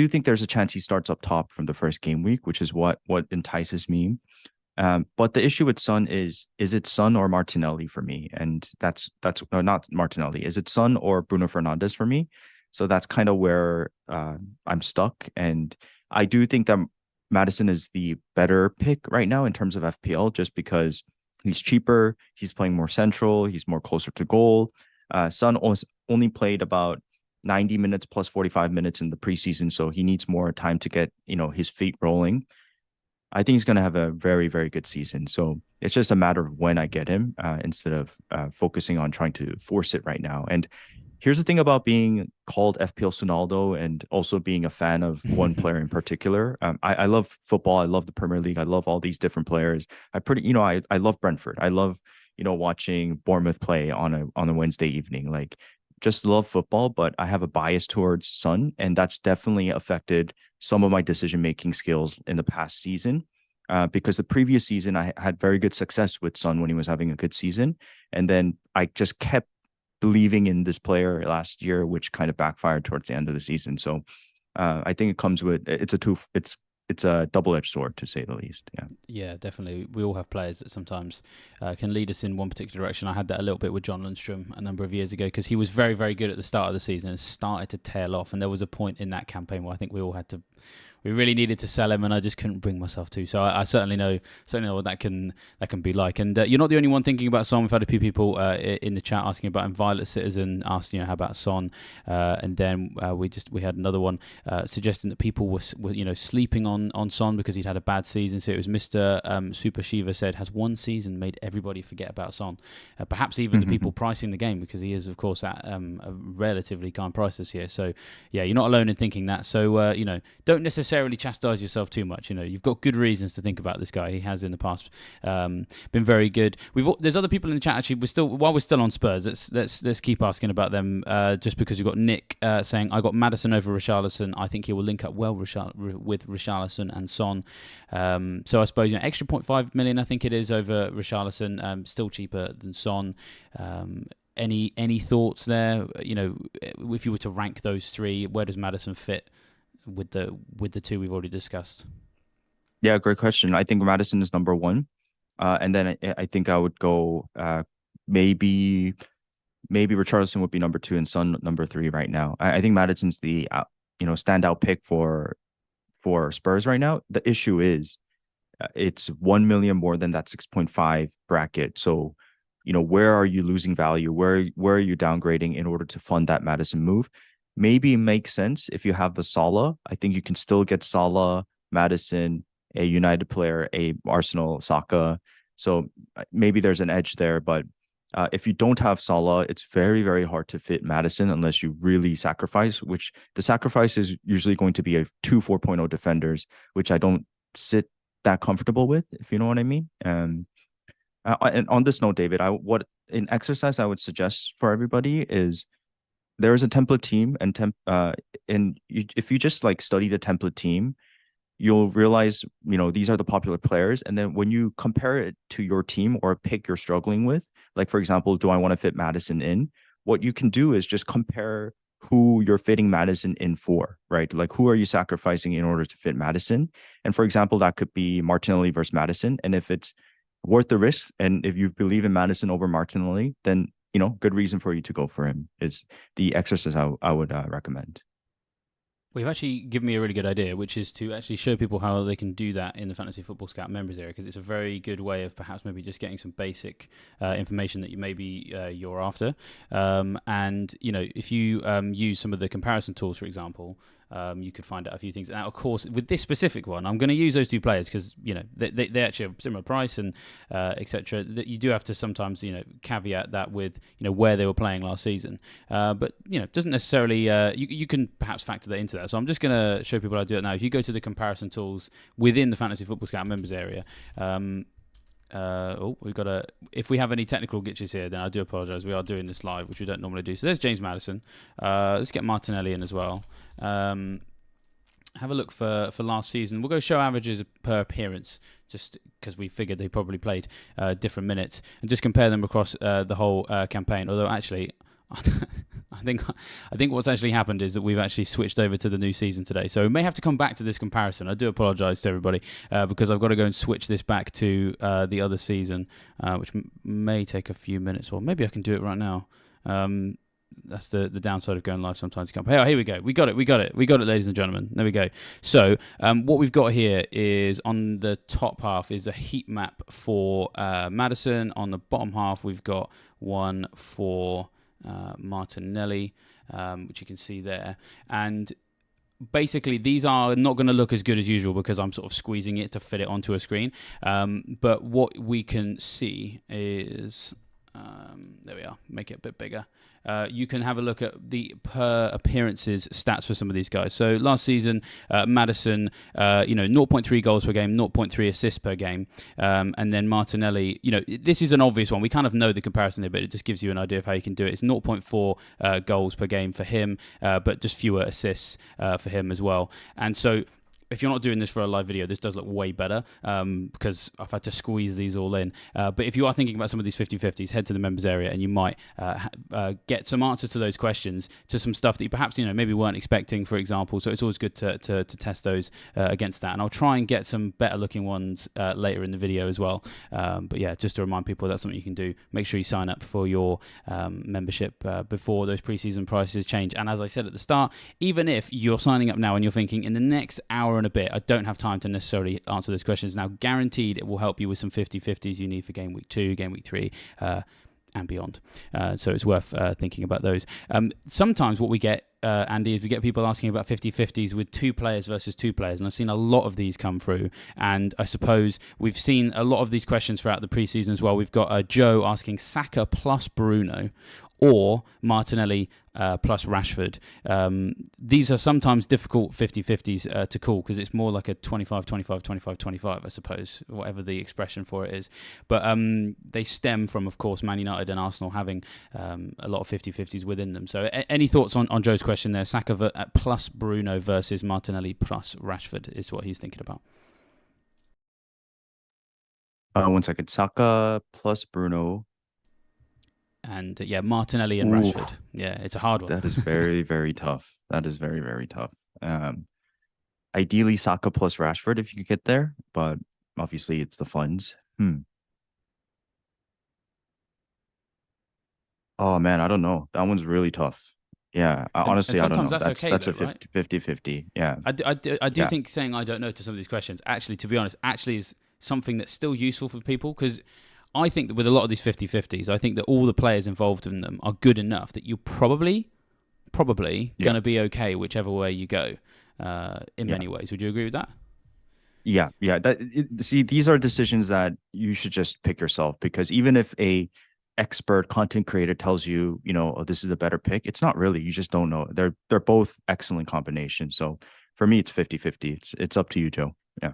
think there's a chance he starts up top from the first game week, which is what entices me. But the issue with Son is it Son or Martinelli for me? And that's no, not Martinelli. Is it Son or Bruno Fernandes for me? So that's kind of where I'm stuck. And I do think that Madison is the better pick right now in terms of FPL, just because he's cheaper, he's playing more central, he's more closer to goal. Son only played about 90 minutes plus 45 minutes in the preseason, so he needs more time to get his feet rolling. I think he's going to have a very, very good season. So it's just a matter of when I get him instead of focusing on trying to force it right now. And here's the thing about being called FPL Sonaldo and also being a fan of one player in particular. I love football. I love the Premier League. I love all these different players. I love Brentford. I love, watching Bournemouth play on a Wednesday evening. Like, just love football, but I have a bias towards Son, and that's definitely affected some of my decision making skills in the past season. Because the previous season I had very good success with Son when he was having a good season, and then I just kept believing in this player last year, which kind of backfired towards the end of the season. So I think it comes with it's a double-edged sword to say the least. Yeah. Yeah, definitely. We all have players that sometimes can lead us in one particular direction. I had that a little bit with John Lundstrom a number of years ago because he was very, very good at the start of the season and started to tail off. And there was a point in that campaign where I think we really needed to sell him, and I just couldn't bring myself to. So I certainly know what that can be like. And you're not the only one thinking about Son. We've had a few people in the chat asking about him. Violet Citizen asked, how about Son? And then we had another one suggesting that people were sleeping on Son because he'd had a bad season. So it was Mr. Super Shiva said, has one season made everybody forget about Son? Perhaps even the people pricing the game, because he is of course at a relatively kind price this year. So yeah, you're not alone in thinking that. So don't necessarily chastise yourself too much. You've got good reasons to think about this guy. He has in the past been very good. There's other people in the chat actually. While we're still on Spurs, let's keep asking about them. Just because we've got Nick saying, I got Maddison over Richarlison. I think he will link up well with Richarlison and Son. So I suppose extra 0.5 million I think it is over Richarlison. Still cheaper than Son. Any thoughts there? If you were to rank those three, where does Maddison fit with the two we've already discussed? Yeah, great question. I think Madison is number one. And then I think I would go maybe Richarlison would be number two and Son number three right now. I think Madison's the standout pick for Spurs right now. The issue is It's 1 million more than that 6.5 bracket. So, where are you losing value? Where are you downgrading in order to fund that Madison move? Maybe it makes sense if you have the Salah. I think you can still get Salah, Madison, a United player, a Arsenal, Saka. So maybe there's an edge there, but if you don't have Salah, it's very, very hard to fit Madison unless you really sacrifice, which the sacrifice is usually going to be a two 4.0 defenders, which I don't sit that comfortable with, if you know what I mean. And on this note, David, what an exercise I would suggest for everybody is there is a template team, and if you just like study the template team, you'll realize, these are the popular players. And then when you compare it to your team or a pick you're struggling with, like, for example, do I want to fit Madison in? What you can do is just compare who you're fitting Madison in for, right? Like, who are you sacrificing in order to fit Madison? And for example, that could be Martinelli versus Madison. And if it's worth the risk, and if you believe in Madison over Martinelli, then, good reason for you to go for him is the exercise I would recommend. Well, you've actually given me a really good idea, which is to actually show people how they can do that in the Fantasy Football Scout members area, because it's a very good way of perhaps maybe just getting some basic information that you're after. And if you use some of the comparison tools, for example, you could find out a few things. Now, of course, with this specific one, I'm going to use those two players because they actually have similar price and etc. That you do have to sometimes caveat that with where they were playing last season. But it doesn't necessarily. You can perhaps factor that into that. So I'm just going to show people how to do it now. If you go to the comparison tools within the Fantasy Football Scout members area. We've got a. If we have any technical glitches here, then I do apologise. We are doing this live, which we don't normally do. So there's James Maddison. Let's get Martinelli in as well. Have a look for last season. We'll go show averages per appearance, just because we figured they probably played different minutes, and just compare them across the whole campaign. Although actually, I think what's actually happened is that we've actually switched over to the new season today. So we may have to come back to this comparison. I do apologise to everybody because I've got to go and switch this back to the other season, which may take a few minutes, or maybe I can do it right now. That's the downside of going live sometimes. Here we go. We got it, ladies and gentlemen. There we go. So what we've got here is on the top half is a heat map for Madison. On the bottom half, we've got one for Martinelli, which you can see there. And basically, these are not going to look as good as usual because I'm sort of squeezing it to fit it onto a screen. But what we can see is... there we are. Make it a bit bigger. You can have a look at the per appearances stats for some of these guys. So last season, Madison, 0.3 goals per game, 0.3 assists per game. And then Martinelli, this is an obvious one. We kind of know the comparison there, but it just gives you an idea of how you can do it. It's 0.4 goals per game for him, but just fewer assists for him as well. And so if you're not doing this for a live video, this does look way better because I've had to squeeze these all in. But if you are thinking about some of these 50-50s, head to the members area and you might get some answers to those questions, to some stuff that you perhaps maybe weren't expecting, for example. So it's always good to test those against that. And I'll try and get some better looking ones later in the video as well. But yeah, just to remind people, that's something you can do. Make sure you sign up for your membership before those preseason prices change. And as I said at the start, even if you're signing up now and you're thinking in the next hour and a bit, I don't have time to necessarily answer those questions now, guaranteed it will help you with some 50-50s you need for game week 2, game week 3, and beyond. So it's worth thinking about those. Sometimes what we get, Andy, is we get people asking about 50-50s with 2 players versus 2 players, and I've seen a lot of these come through, and I suppose we've seen a lot of these questions throughout the preseason as well. We've got Joe asking Saka plus Bruno or Martinelli plus Rashford. These are sometimes difficult 50-50s to call because it's more like a 25-25-25-25, I suppose, whatever the expression for it is. But they stem from, of course, Man United and Arsenal having a lot of 50-50s within them. So any thoughts on Joe's question there? Saka plus Bruno versus Martinelli plus Rashford is what he's thinking about. 1 second. Saka plus Bruno. And Martinelli and Rashford. Yeah, it's a hard one. That is very, very tough. That is very, very tough. Ideally, Saka plus Rashford if you could get there, but obviously it's the funds. Oh man, I don't know. That one's really tough. Yeah, honestly, I don't know. That's okay, that's though, a 50-50. Yeah. I do think saying I don't know to some of these questions, actually, to be honest, is something that's still useful for people? Because I think that with a lot of these 50-50s, I think that all the players involved in them are good enough that you're probably going to be okay whichever way you go in many ways. Would you agree with that? Yeah, yeah. See, these are decisions that you should just pick yourself, because even if a expert content creator tells you, oh, this is a better pick, it's not really. You just don't know. They're both excellent combinations. So for me, it's 50-50. It's up to you, Joe. Yeah.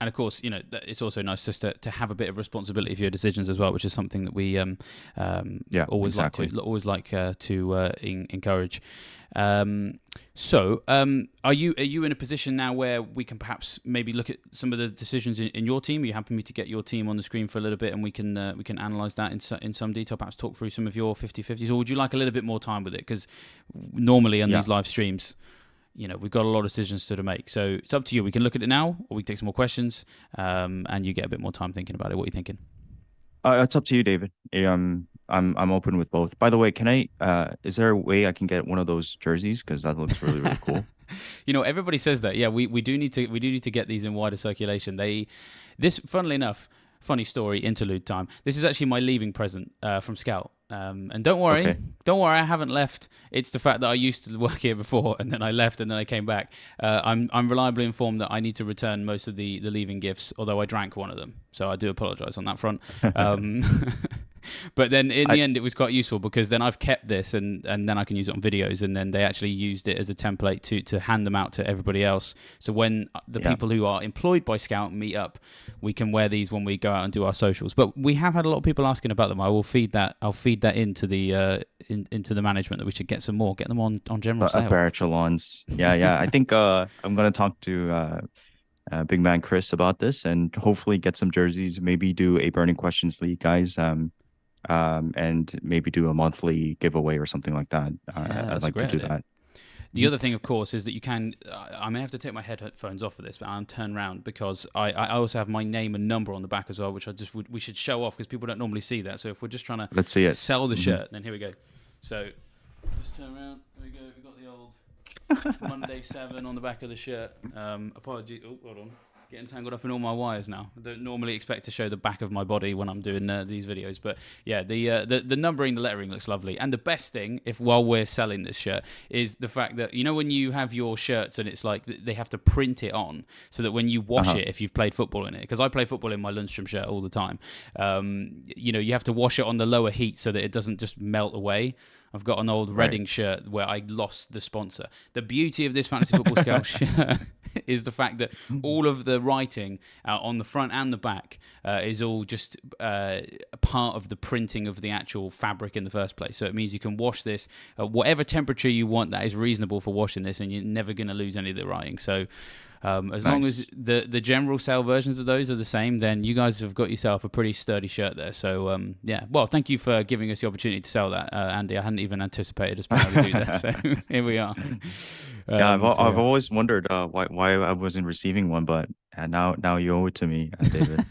And of course, it's also nice just to have a bit of responsibility for your decisions as well, which is something that we always like to encourage. Are you in a position now where we can perhaps maybe look at some of the decisions in your team? Are you happy for me to get your team on the screen for a little bit, and we can analyse that in some detail, perhaps talk through some of your 50-50s, or would you like a little bit more time with it? Because normally on these live streams, we've got a lot of decisions to make. So it's up to you. We can look at it now, or we can take some more questions, and you get a bit more time thinking about it. What are you thinking? It's up to you, David. I'm open with both. By the way, can I? Is there a way I can get one of those jerseys? Because that looks really, really cool. Everybody says that. Yeah, we do need to get these in wider circulation. Funnily enough, funny story, interlude time. This is actually my leaving present from Scout. And don't worry, I haven't left. It's the fact that I used to work here before, and then I left, and then I came back. I'm reliably informed that I need to return most of the leaving gifts, although I drank one of them, so I do apologise on that front. But then in the end, it was quite useful, because then I've kept this, and then I can use it on videos, and then they actually used it as a template to hand them out to everybody else. So when the people who are employed by Scout meet up, we can wear these when we go out and do our socials. But we have had a lot of people asking about them. I'll feed that into the into the management that we should get some more, get them on general sale. Upper echelons. Yeah. I think I'm going to talk to Big Man Chris about this, and hopefully get some jerseys. Maybe do a Burning Questions League, guys. And maybe do a monthly giveaway or something like that. I'd like to do that. The other thing, of course, is that you can. I may have to take my headphones off for this, but I'll turn around, because I also have my name and number on the back as well, which we should show off, because people don't normally see that. So if we're just trying to sell the shirt, then here we go. So just turn around. There we go. We've got the old Monday 7 on the back of the shirt. Apologies. Oh, hold on. Getting tangled up in all my wires now. I don't normally expect to show the back of my body when I'm doing these videos, but yeah, the numbering, the lettering looks lovely. And the best thing, while we're selling this shirt, is the fact that when you have your shirts and it's like they have to print it on, so that when you wash it, if you've played football in it, because I play football in my Lundstrom shirt all the time, you have to wash it on the lower heat so that it doesn't just melt away. I've got an old Reading shirt where I lost the sponsor. The beauty of this Fantasy Football Scout shirt is the fact that all of the writing on the front and the back is all just a part of the printing of the actual fabric in the first place. So it means you can wash this at whatever temperature you want that is reasonable for washing this, and you're never going to lose any of the writing. So as long as the general sale versions of those are the same, then you guys have got yourself a pretty sturdy shirt there. So well, thank you for giving us the opportunity to sell that, Andy. I hadn't even anticipated us being able to do that. So here we are. I've always wondered why I wasn't receiving one, but now you owe it to me, David.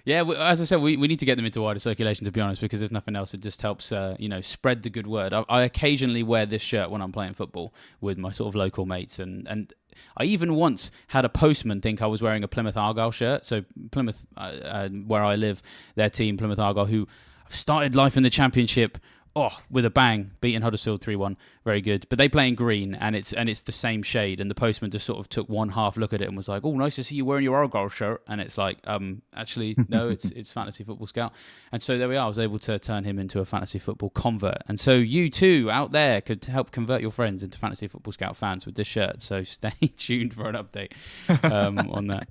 Yeah, as I said, we need to get them into wider circulation, to be honest, because if nothing else, it just helps spread the good word. I occasionally wear this shirt when I'm playing football with my sort of local mates, and I even once had a postman think I was wearing a Plymouth Argyle shirt. So Plymouth, where I live, their team, Plymouth Argyle, who started life in the Championship with a bang, beating Huddersfield 3-1, very good. But they play in green, and it's the same shade. And the postman just sort of took one half look at it and was like, "Oh, nice to see you wearing your Argyle shirt." And it's like, actually, no, it's Fantasy Football Scout. And so there we are. I was able to turn him into a fantasy football convert. And so you too out there could help convert your friends into Fantasy Football Scout fans with this shirt. So stay tuned for an update on that.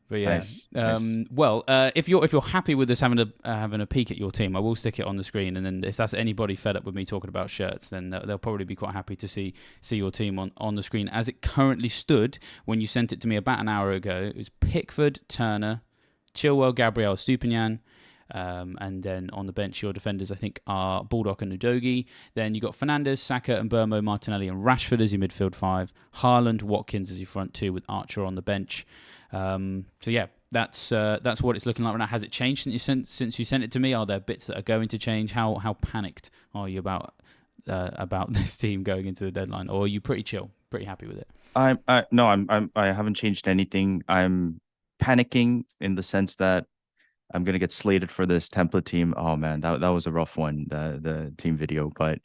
But yeah, nice. Well, if you're happy with us having a peek at your team, I will stick it on the screen, and then if that's anybody fed up with me talking about shirts, then they'll probably be quite happy to see your team on the screen as it currently stood when you sent it to me about an hour ago. It was Pickford, Turner, Chilwell, Gabriel, Stupinian. And then on the bench, your defenders, I think, are Baldock and Udogie. Then you got Fernandes, Saka, and Burmo, Martinelli, and Rashford as your midfield 5. Haaland, Watkins as your front 2, with Archer on the bench. So yeah, that's what it's looking like right now. Has it changed since you sent it to me? Are there bits that are going to change? How panicked are you about this team going into the deadline, or are you pretty chill? pretty happy with it. I haven't changed anything. I'm panicking in the sense that I'm gonna get slated for this template team. Oh man, that was a rough one, the team video, but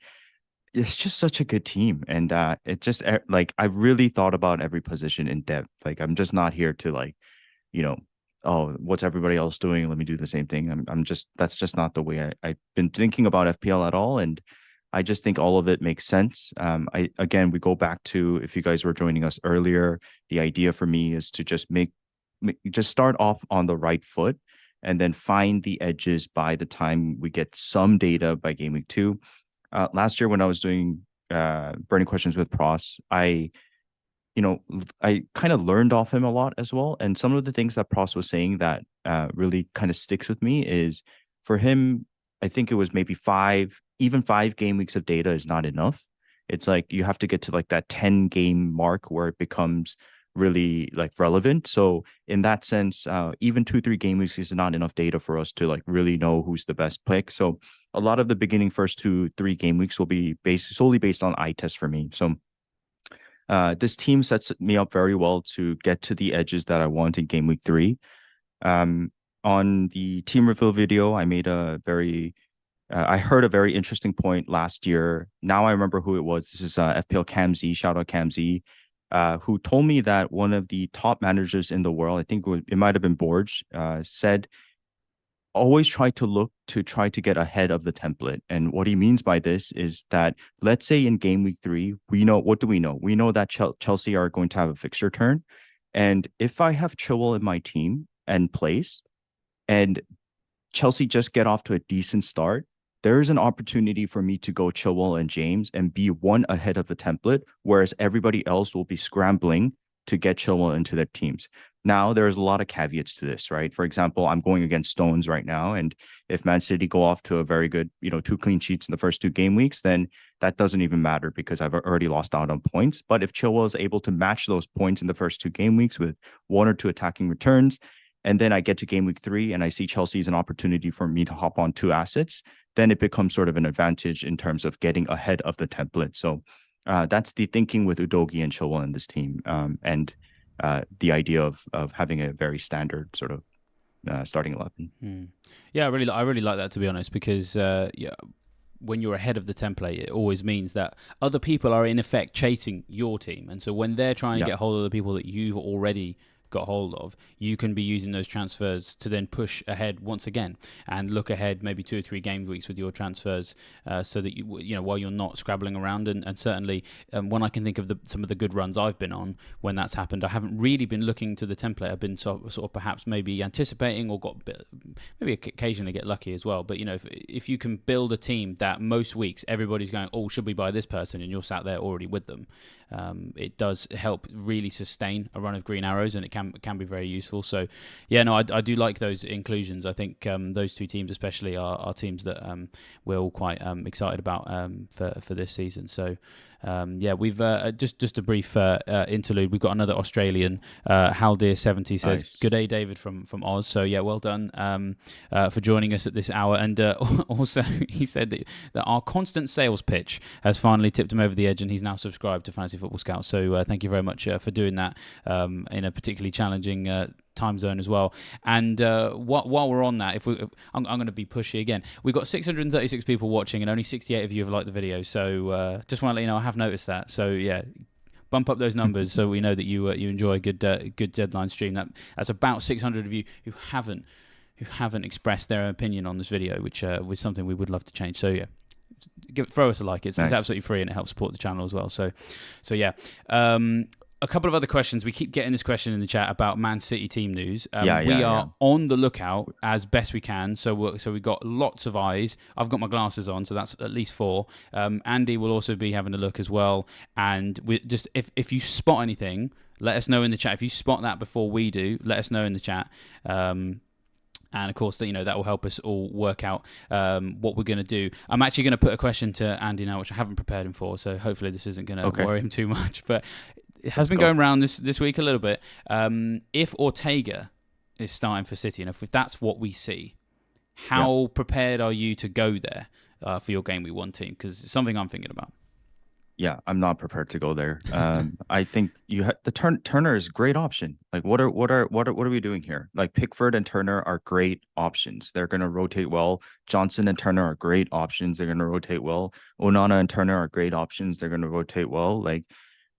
it's just such a good team, and it just like I really thought about every position in depth. Like I'm just not here to like, you know, oh, what's everybody else doing? Let me do the same thing. I'm just that's just not the way I've been thinking about FPL at all, and I just think all of it makes sense. I again we go back to if you guys were joining us earlier, the idea for me is to just just start off on the right foot and then find the edges by the time we get some data by game week 2. Last year when I was doing burning questions with Pros, I kind of learned off him a lot as well. And some of the things that Pros was saying that really kind of sticks with me is for him, I think it was maybe even 5 game weeks of data is not enough. It's like you have to get to like that 10 game mark where it becomes really like relevant. So in that sense, even 2-3 game weeks is not enough data for us to like really know who's the best pick. So a lot of the beginning first 2-3 game weeks will be solely based on eye test for me. So this team sets me up very well to get to the edges that I want in game week 3. On the team reveal video, I heard a very interesting point last year. Now I remember who it was. This is FPL Cam Z, shout out Cam Z, who told me that one of the top managers in the world, I think it might have been Borge, said always try to get ahead of the template. And what he means by this is that let's say in game week 3, we know, what do we know? We know that Chelsea are going to have a fixture turn. And if I have Chilwell in my team and place and Chelsea just get off to a decent start, there is an opportunity for me to go Chilwell and James and be one ahead of the template, whereas everybody else will be scrambling to get Chilwell into their teams. Now, there's a lot of caveats to this, right? For example, I'm going against Stones right now, and if Man City go off to a very good, 2 clean sheets in the first 2 game weeks, then that doesn't even matter because I've already lost out on points. But if Chilwell is able to match those points in the first 2 game weeks with 1 or 2 attacking returns, and then I get to game week 3 and I see Chelsea as an opportunity for me to hop on 2 assets, then it becomes sort of an advantage in terms of getting ahead of the template. So that's the thinking with Udogie and Chilwell in this team, and the idea of having a very standard sort of starting 11. Yeah, I really like that, to be honest, because when you're ahead of the template, it always means that other people are in effect chasing your team, and so when they're trying to get hold of the people that you've already got hold of, you can be using those transfers to then push ahead once again and look ahead maybe 2 or 3 game weeks with your transfers, so that while you're not scrabbling around. And certainly when I can think of some of the good runs I've been on when that's happened, I haven't really been looking to the template. I've been sort of perhaps maybe anticipating or maybe occasionally get lucky as well. But if you can build a team that most weeks everybody's going, oh, should we buy this person, and you're sat there already with them, it does help really sustain a run of green arrows, and it can be very useful. So yeah, no, I do like those inclusions. I think those 2 teams especially are teams that we're all quite excited about for this season. So yeah, we've just a brief interlude. We've got another Australian, Haldir70 says, nice. Good day, David from Oz. So yeah, well done for joining us at this hour. And also he said that our constant sales pitch has finally tipped him over the edge, and he's now subscribed to Fantasy Football Scout. So thank you very much for doing that in a particularly challenging time zone as well. And while we're on that, I'm going to be pushy again. We've got 636 people watching, and only 68 of you have liked the video. So just want to let you know, I have noticed that. So yeah, bump up those numbers so we know that you enjoy a good deadline stream. That's about 600 of you who haven't expressed their opinion on this video, which was something we would love to change. So yeah, throw us a like. It's absolutely free, and it helps support the channel as well. So yeah. A couple of other questions. We keep getting this question in the chat about Man City team news. We are on the lookout as best we can. So we've got lots of eyes. I've got my glasses on, so that's at least 4. Andy will also be having a look as well. And we just if you spot anything, let us know in the chat. If you spot that before we do, let us know in the chat. And of course, that will help us all work out what we're going to do. I'm actually going to put a question to Andy now, which I haven't prepared him for. So hopefully this isn't going to worry him too much. But it has been going around this week a little bit. If Ortega is starting for City, and if that's what we see, how prepared are you to go there for your game week 1 team? Because it's something I'm thinking about. Yeah, I'm not prepared to go there. I think the Turner is a great option. Like, what are we doing here? Like, Pickford and Turner are great options. They're going to rotate well. Johnson and Turner are great options. They're going to rotate well. Onana and Turner are great options. They're going to rotate well. Like,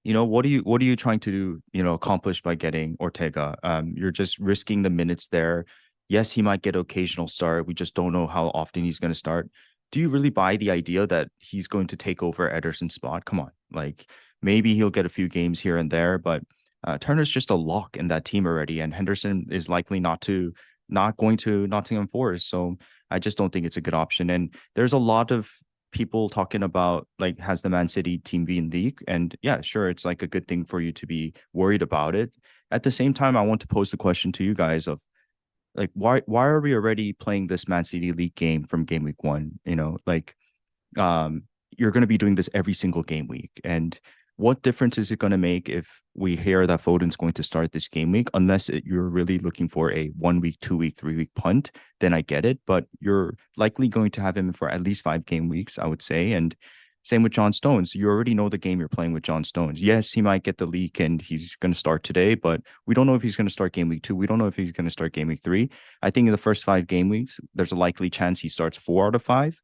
what are you trying to do? Accomplish by getting Ortega? You're just risking the minutes there. Yes, he might get occasional start. We just don't know how often he's going to start. Do you really buy the idea that he's going to take over Ederson's spot? Come on. Like, maybe he'll get a few games here and there, but Turner's just a lock in that team already, and Henderson is likely not going to Nottingham Forest. So I just don't think it's a good option. And there's a lot of people talking about, like, has the Man City team been league? And yeah, sure, it's like a good thing for you to be worried about it. At the same time, I want to pose the question to you guys of, like, why are we already playing this Man City League game from game week 1? Like, um you're going to be doing this every single game week, and what difference is it going to make if we hear that Foden's going to start this game week? Unless you're really looking for a 1 week, 2 week, 3 week punt, then I get it, but you're likely going to have him for at least 5 game weeks, I would say. And same with John Stones. You already know the game you're playing with John Stones. Yes, he might get the leak and he's going to start today, but we don't know if he's going to start game week 2. We don't know if he's going to start game week 3. I think in the first 5 game weeks, there's a likely chance he starts 4 out of 5.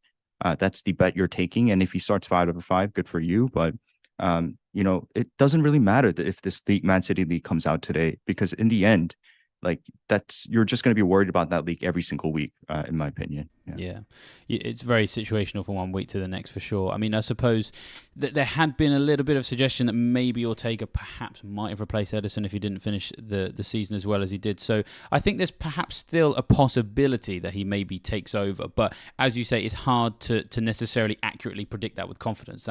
That's the bet you're taking. And if he starts 5 out of 5, good for you. But, it doesn't really matter if this league, Man City league, comes out today, because in the end, like, you're just going to be worried about that league every single week, in my opinion. Yeah, it's very situational from one week to the next for sure. I mean, I suppose that there had been a little bit of suggestion that maybe Ortega perhaps might have replaced Ederson if he didn't finish the season as well as he did. So I think there's perhaps still a possibility that he maybe takes over. But as you say, it's hard to necessarily accurately predict that with confidence.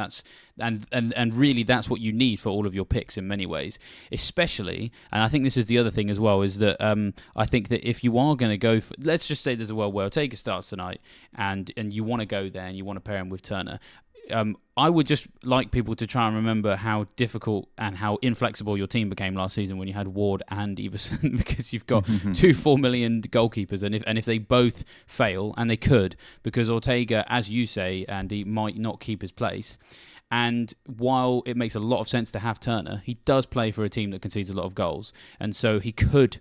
And really that's what you need for all of your picks in many ways, especially. And I think this is the other thing as well, is that I think that if you are going to go for, let's just say there's a world where Ortega starts tonight, and you want to go there and you want to pair him with Turner, I would just like people to try and remember how difficult and how inflexible your team became last season when you had Ward and Everson, because you've got 4 million goalkeepers, and if they both fail, and they could, because Ortega, as you say, Andy, might not keep his place. And while it makes a lot of sense to have Turner, he does play for a team that concedes a lot of goals, and so he could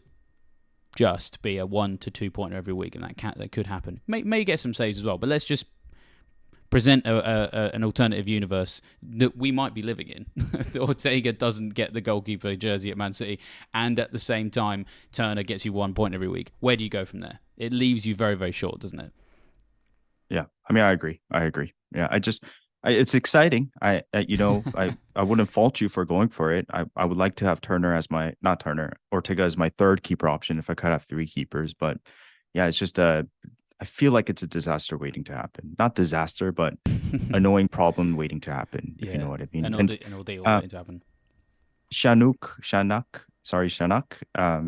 just be a 1 to 2 pointer every week, and that could happen. May get some saves as well, but let's just present an alternative universe that we might be living in. Ortega doesn't get the goalkeeper jersey at Man City, and at the same time, Turner gets you 1 point every week. Where do you go from there? It leaves you very, very short, doesn't it? Yeah, I mean, I agree. Yeah, it's exciting. I wouldn't fault you for going for it. I would like to have not Turner, Ortega as my third keeper option if I could have 3 keepers. But yeah, it's just I feel like it's a disaster waiting to happen. Not disaster, but annoying problem waiting to happen, if you know what I mean. An ordeal waiting to happen. Shanak,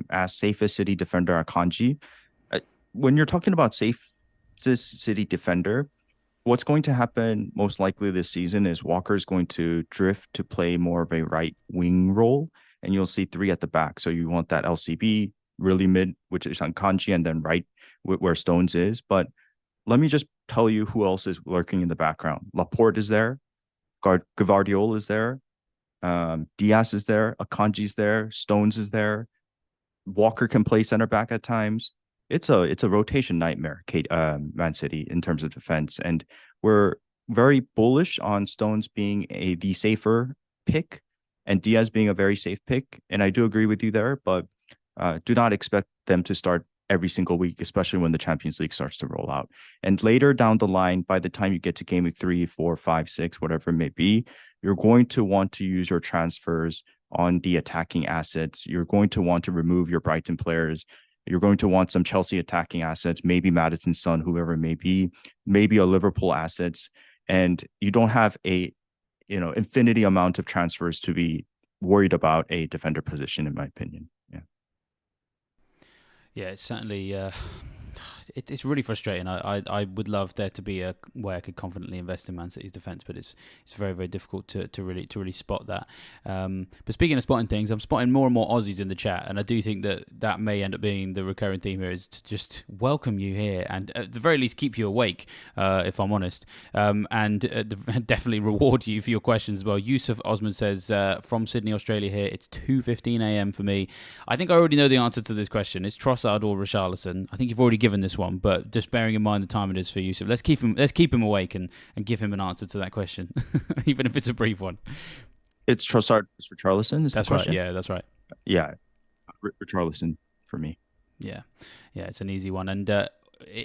as safest City defender Akanji. When you're talking about safest City defender, what's going to happen most likely this season is Walker's going to drift to play more of a right wing role, and you'll see 3 at the back. So you want that LCB, really mid, which is on Kanji, and then right where Stones is. But let me just tell you who else is lurking in the background. Laporte is there. Gvardiol is there. Diaz is there. Akanji's there. Stones is there. Walker can play center back at times. It's a rotation nightmare, Man City, in terms of defense, and we're very bullish on Stones being the safer pick and Diaz being a very safe pick. And I do agree with you there, but do not expect them to start every single week, especially when the Champions League starts to roll out. And later down the line, by the time you get to game week 3, 4, 5, 6, whatever it may be, you're going to want to use your transfers on the attacking assets. You're going to want to remove your Brighton players. You're going to want some Chelsea attacking assets, maybe Maddison's son, whoever it may be, maybe a Liverpool assets. And you don't have a, infinity amount of transfers to be worried about a defender position, in my opinion. Yeah. Yeah, it's certainly it's really frustrating. I would love there to be a way I could confidently invest in Man City's defense, but it's very, very difficult to really spot that. But speaking of spotting things, I'm spotting more and more Aussies in the chat, and I do think that may end up being the recurring theme here, is to just welcome you here and at the very least keep you awake, if I'm honest, and definitely reward you for your questions as well. Yusuf Osman says, from Sydney, Australia here, it's 2:15 a.m. for me. I think I already know the answer to this question. It's Trossard or Richarlison. I think you've already given this one, but just bearing in mind the time it is for Yusuf, let's keep him awake and give him an answer to that question, even if it's a brief one. It's Trossard for Richarlison. That's right. Yeah, that's right. Yeah, Richarlison for me. Yeah, it's an easy one. And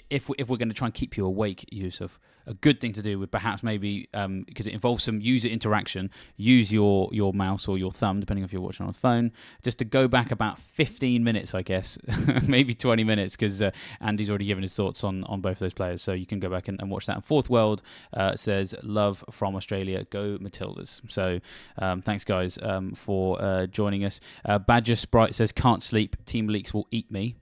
if we're going to try and keep you awake, Yusuf, a good thing to do would perhaps maybe, because it involves some user interaction, use your mouse or your thumb, depending if you're watching on a phone, just to go back about 15 minutes, I guess, maybe 20 minutes, because Andy's already given his thoughts on both those players, so you can go back and watch that. And Fourth World says, love from Australia, go Matildas. So thanks, guys, for joining us. Badger Sprite says, can't sleep, team leaks will eat me.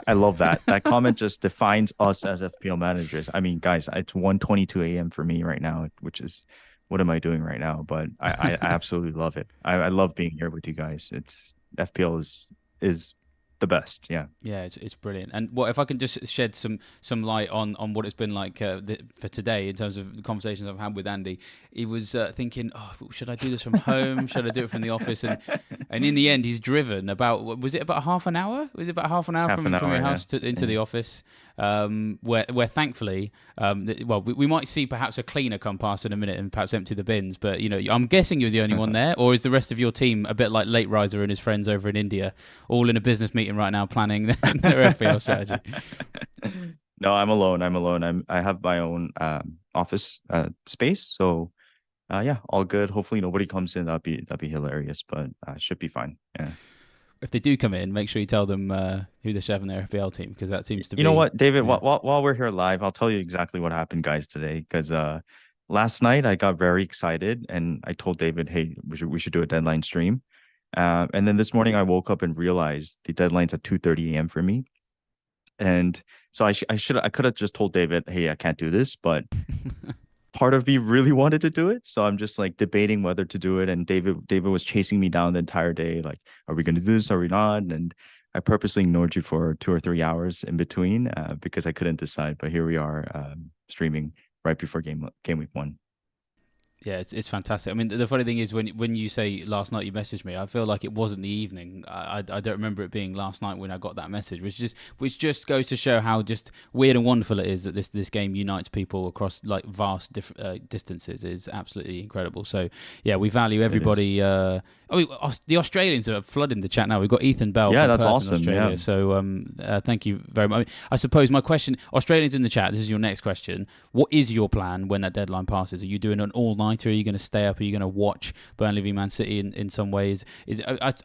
I love that. That comment just defines us as FPL managers. I mean, guys, it's 1:22 a.m. for me right now, which is, what am I doing right now? But I absolutely love it. I love being here with you guys. It's FPL is the best. Yeah. Yeah, it's brilliant. And what if I can just shed some light on what it's been like for today in terms of the conversations I've had with Andy. He was thinking, should I do this from home? Should I do it from the office? And in the end, he's driven about, was it about half an hour? Was it about half an hour from your house into the office? Where thankfully, we might see perhaps a cleaner come past in a minute and perhaps empty the bins. But I'm guessing you're the only one there, or is the rest of your team a bit like Late Riser and his friends over in India, all in a business meeting right now planning their FPL strategy? No, I'm alone. I have my own office space, so yeah, all good. Hopefully nobody comes in. That'd be hilarious, but should be fine. Yeah. If they do come in, make sure you tell them who they should have in their FPL team, because that seems to be... You know what, David? Yeah. While we're here live, I'll tell you exactly what happened, guys, today. Because last night I got very excited and I told David, "Hey, we should do a deadline stream." And then this morning I woke up and realized the deadline's at 2:30 a.m. for me. And so I could have just told David, "Hey, I can't do this," but part of me really wanted to do it, so I'm just like debating whether to do it. And David was chasing me down the entire day, like, "Are we going to do this? Are we not?" And I purposely ignored you for 2 or 3 hours in between because I couldn't decide. But here we are, streaming right before game week 1. Yeah, it's fantastic. I mean, the funny thing is when you say last night you messaged me, I feel like it wasn't the evening. I don't remember it being last night when I got that message, which just goes to show how just weird and wonderful it is that this game unites people across like vast distances. Is absolutely incredible. So yeah, we value everybody. The Australians are flooding the chat now. We've got Ethan Bell. Yeah, from that's Perth in awesome. Australia. Yeah. So thank you very much. I suppose my question, Australians in the chat, this is your next question. What is your plan when that deadline passes? Are you doing an all-nighter? Are you going to stay up? Are you going to watch Burnley v Man City in some ways?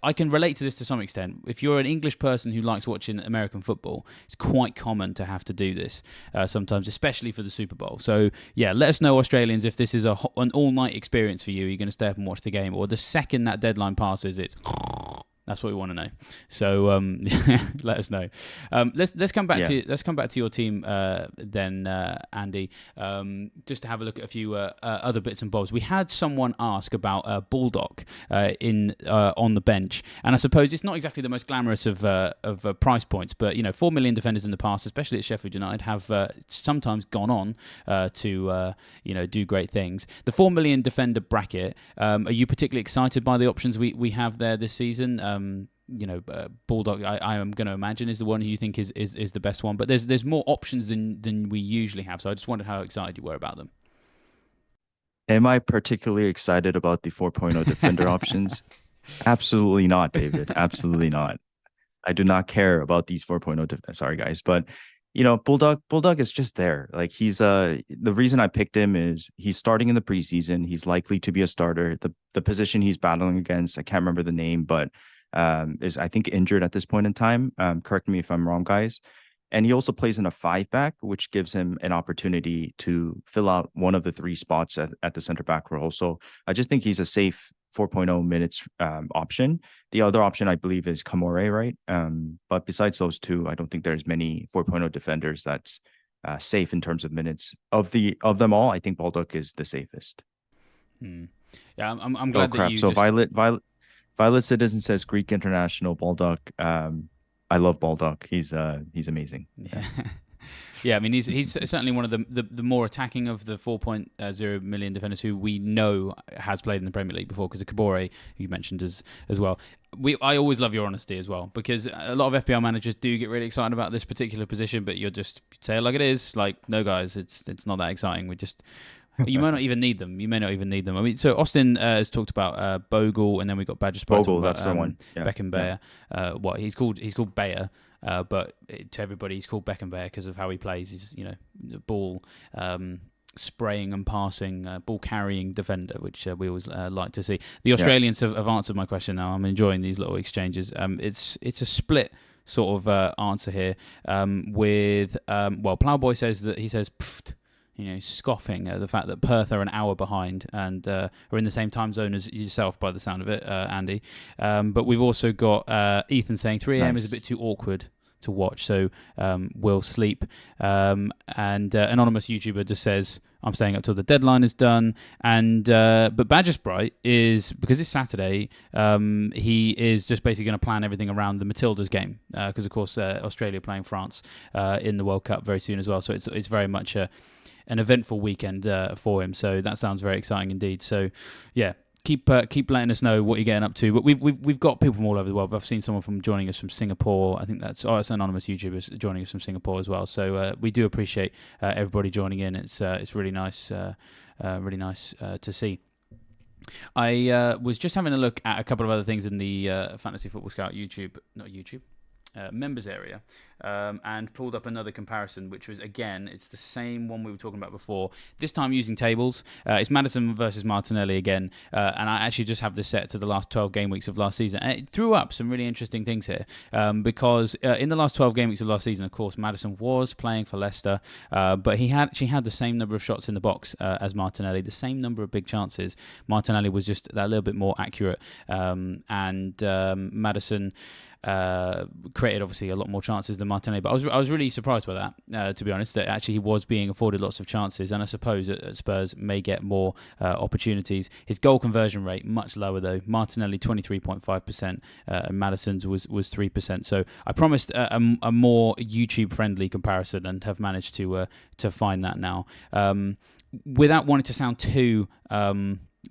I can relate to this to some extent. If you're an English person who likes watching American football, it's quite common to have to do this sometimes, especially for the Super Bowl. So yeah, let us know, Australians, if this is an all-night experience for you. Are you going to stay up and watch the game? Or the second that deadline passes, it's... That's what we want to know. So let us know. Let's come back to your team then, Andy. Just to have a look at a few other bits and bobs. We had someone ask about Bulldog on the bench, and I suppose it's not exactly the most glamorous of price points, but 4 million defenders in the past, especially at Sheffield United, have sometimes gone on to do great things. The 4 million defender bracket. Are you particularly excited by the options we have there this season? Bulldog, I am going to imagine, is the one who you think is the best one. But there's more options than we usually have. So I just wondered how excited you were about them. Am I particularly excited about the 4.0 defender options? Absolutely not, David. Absolutely not. I do not care about these 4.0. Sorry, guys, but Bulldog is just there. Like he's the reason I picked him is he's starting in the preseason. He's likely to be a starter. The position he's battling against, I can't remember the name, but is I think injured at this point in time. Correct me if I'm wrong, guys. And he also plays in a 5-back, which gives him an opportunity to fill out one of the 3 spots at the center back role. So I just think he's a safe 4.0 minutes option. The other option, I believe, is Kamore, right? But besides those two, I don't think there's many 4.0 defenders that's safe in terms of minutes. Of them all, I think Baldock is the safest. Yeah, I'm glad that you So just... Violet Citizen says Greek international Baldock. I love Baldock. He's amazing. Yeah. Yeah, I mean, he's certainly one of the more attacking of the 4.0 million defenders who we know has played in the Premier League before, because of Kabore, you mentioned as well. I always love your honesty as well, because a lot of FPL managers do get really excited about this particular position, but you'll just say it like it is. Like, no, guys, it's not that exciting. You might not even need them. I mean, so Austin has talked about Bogle, and then we got Badger Sprite. Bogle, that's the one. Yeah. Beckenbauer. Yeah. He's called Bayer. But to everybody, he's called Beckenbauer because of how he plays. He's, ball spraying and passing, ball carrying defender, which we always like to see. The Australians have answered my question now. I'm enjoying these little exchanges. It's a split sort of answer here with, Plowboy says that he says, pfft, scoffing at the fact that Perth are an hour behind and are in the same time zone as yourself, by the sound of it, Andy. But we've also got Ethan saying 3 a.m. is a bit too awkward to watch, so we'll sleep. And anonymous YouTuber just says, I'm staying up till the deadline is done. And but Badger Sprite is, because it's Saturday, he is just basically going to plan everything around the Matildas game, because of course Australia playing France in the World Cup very soon as well. So it's very much an eventful weekend for him. So that sounds very exciting indeed. So yeah, keep letting us know what you're getting up to. But we've got people from all over the world. I've seen someone joining us from Singapore. I think that's anonymous YouTubers joining us from Singapore as well. So we do appreciate everybody joining in. It's really nice, to see. I was just having a look at a couple of other things in the Fantasy Football Scout members area, and pulled up another comparison, which was, again, it's the same one we were talking about before, this time using tables. It's Maddison versus Martinelli again, and I actually just have this set to the last 12 game weeks of last season, and it threw up some really interesting things here, because in the last 12 game weeks of last season, of course, Maddison was playing for Leicester, but he had the same number of shots in the box as Martinelli, the same number of big chances. Martinelli was just a little bit more accurate, and Maddison created obviously a lot more chances than Martinelli, but I was really surprised by that, to be honest, that actually he was being afforded lots of chances, and I suppose at Spurs may get more opportunities. His goal conversion rate much lower though. Martinelli 23.5%, and Maddison's was 3%. So I promised a more YouTube friendly comparison, and have managed to find that now, without wanting to sound too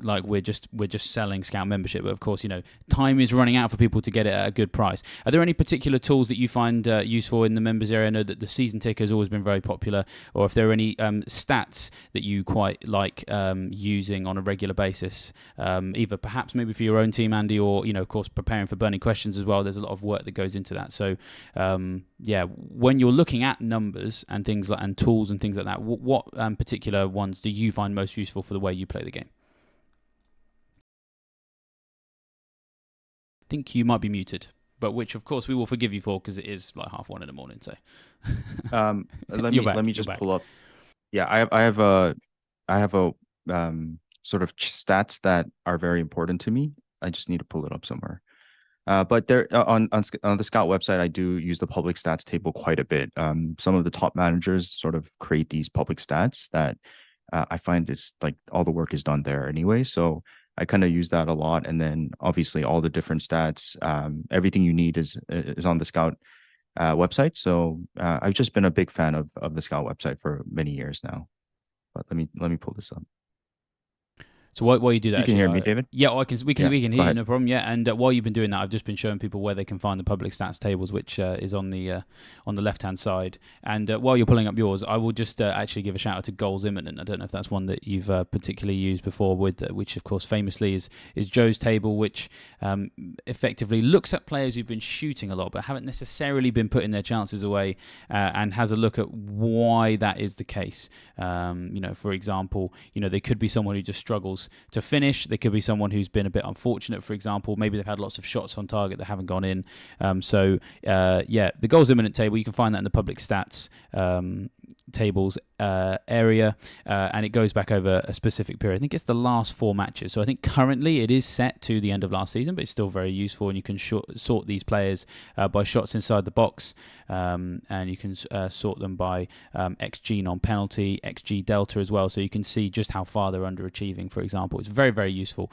like we're just selling Scout membership, but of course, time is running out for people to get it at a good price. Are there any particular tools that you find useful in the members area? I know that the season ticker has always been very popular, or if there are any stats that you quite like using on a regular basis, either perhaps maybe for your own team, Andy, or of course preparing for burning questions as well. There's a lot of work that goes into that. So when you're looking at numbers and things and tools and things like that, what particular ones do you find most useful for the way you play the game? Think you might be muted, but which of course we will forgive you for, because it is like 1:30 in the morning. So let me just pull up. Yeah, I have a sort of stats that are very important to me. I just need to pull it up somewhere. But there on the Scout website, I do use the public stats table quite a bit. Some of the top managers sort of create these public stats that I find it's like all the work is done there anyway. So I kind of use that a lot. And then obviously all the different stats, everything you need is on the Scout website. So I've just been a big fan of the Scout website for many years now. But let me pull this up. So while you do that, you can hear me, David? Yeah, we can hear you, no problem. Yeah, and while you've been doing that, I've just been showing people where they can find the public stats tables, which is on the left-hand side. And while you're pulling up yours, I will just actually give a shout out to Goals Imminent. I don't know if that's one that you've particularly used before, which of course famously is Joe's table, which effectively looks at players who've been shooting a lot but haven't necessarily been putting their chances away, and has a look at why that is the case. For example, they could be someone who just struggles to finish. They could be someone who's been a bit unfortunate, for example. Maybe they've had lots of shots on target that haven't gone in. The Goals Imminent table, you can find that in the public stats tables area, and it goes back over a specific period. I think it's the last 4 matches. So I think currently it is set to the end of last season, but it's still very useful, and you can sort these players by shots inside the box, and you can sort them by XG non-penalty, XG delta as well, so you can see just how far they're underachieving, for example. It's a very, very useful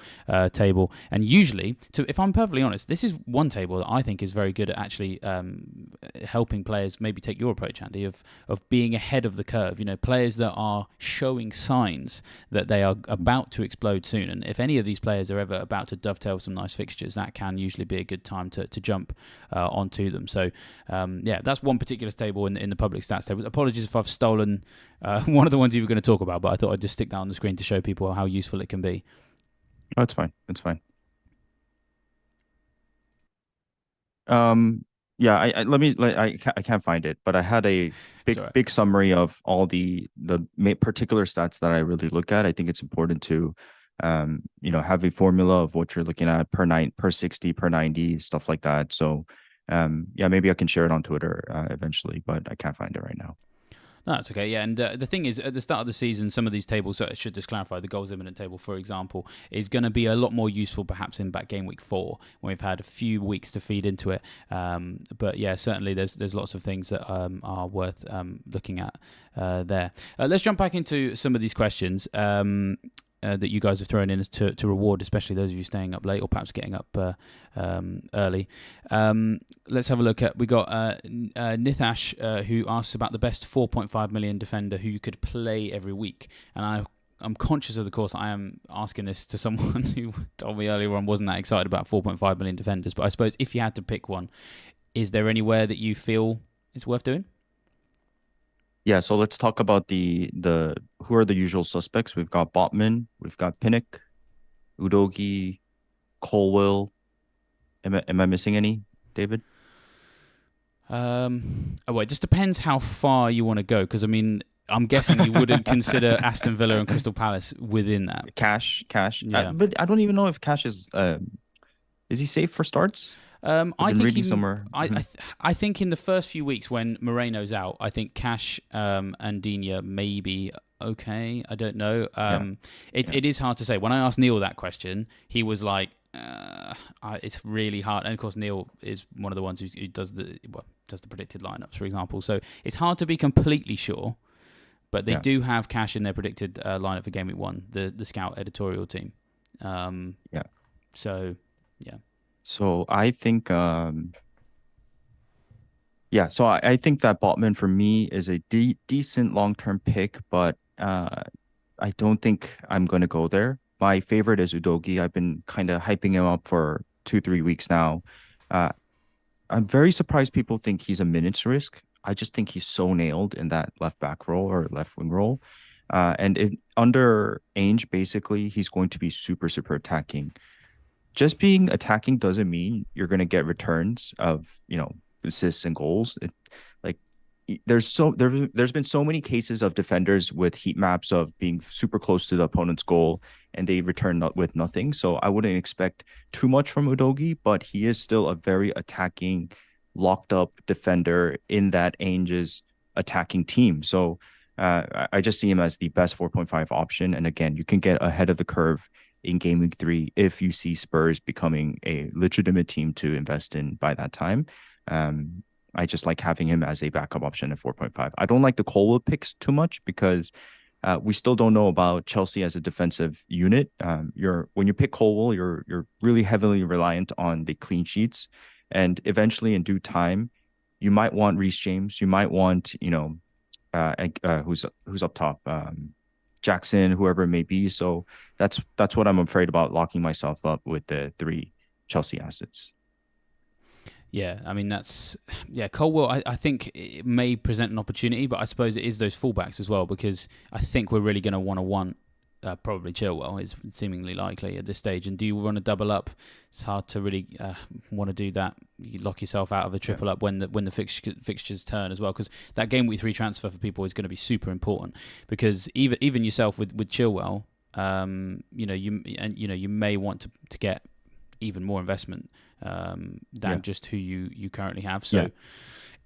table, and usually, if I'm perfectly honest, this is one table that I think is very good at actually helping players maybe take your approach, Andy, of being ahead of the curve. Players that are showing signs that they are about to explode soon, and if any of these players are ever about to dovetail some nice fixtures, that can usually be a good time to jump onto them. So that's one particular table in the public stats table. Apologies if I've stolen one of the ones you were going to talk about, but I thought I'd just stick that on the screen to show people how useful it can be. Oh, it's fine. It's fine. Yeah, I can't find it, but I had a big summary of all the particular stats that I really look at. I think it's important to have a formula of what you're looking at per 60, per 90, stuff like that. So maybe I can share it on Twitter eventually, but I can't find it right now. No, that's okay. Yeah, and the thing is, at the start of the season, some of these tables, so I should just clarify, the goals imminent table, for example, is going to be a lot more useful perhaps in back game week 4, when we've had a few weeks to feed into it. But yeah, certainly there's lots of things that are worth looking at there. Let's jump back into some of these questions that you guys have thrown in to reward, especially those of you staying up late or perhaps getting up early. Let's have a look at, we got Nithash who asks about the best 4.5 million defender who you could play every week. And I'm conscious of the course I am asking this to someone who told me earlier on wasn't that excited about 4.5 million defenders. But I suppose if you had to pick one, is there anywhere that you feel it's worth doing? Yeah, so let's talk about the who are the usual suspects. We've got Botman, we've got Pinnock, Udogi, Colwill. Am I missing any, David? It just depends how far you want to go, because I mean, I'm guessing you wouldn't consider Aston Villa and Crystal Palace within that. Cash. Yeah. But I don't even know if Cash is he safe for starts? I think somewhere. I think in the first few weeks when Moreno's out, I think Cash and Digne may be okay. I don't know. It is hard to say. When I asked Neil that question, he was like, "It's really hard." And of course, Neil is one of the ones who does the predicted lineups, for example. So it's hard to be completely sure. But they do have Cash in their predicted lineup for Game Week 1, the Scout editorial team. So, yeah. So I think, I think that Botman for me is a decent long-term pick, but I don't think I'm going to go there. My favorite is Udogi. I've been kind of hyping him up for 2-3 weeks now. I'm very surprised people think he's a minutes risk. I just think he's so nailed in that left back role or left wing role. And under Ainge, basically, he's going to be super, super attacking. Just being attacking doesn't mean you're going to get returns of, assists and goals. There's been so many cases of defenders with heat maps of being super close to the opponent's goal and they return with nothing. So I wouldn't expect too much from Udogi, but he is still a very attacking, locked up defender in that Ainge's attacking team. So I just see him as the best 4.5 option. And again, you can get ahead of the curve in Game Week 3 if you see Spurs becoming a legitimate team to invest in by that time. I just like having him as a backup option at 4.5. I don't like the Colwill picks too much because we still don't know about Chelsea as a defensive unit. When you pick Colwill, you're really heavily reliant on the clean sheets, and eventually in due time, you might want Reece James, you might want who's up top. Jackson, whoever it may be. So that's what I'm afraid about, locking myself up with the 3 Chelsea assets. Yeah, I mean, Colwill, I think it may present an opportunity, but I suppose it is those fullbacks as well, because I think we're really going to want probably Chilwell is seemingly likely at this stage. And do you want to double up? It's hard to really want to do that. You lock yourself out of a triple up when the fixtures turn as well, because that Game Week 3 transfer for people is going to be super important, because even yourself with Chilwell, you may want to get even more investment than just who you currently have. So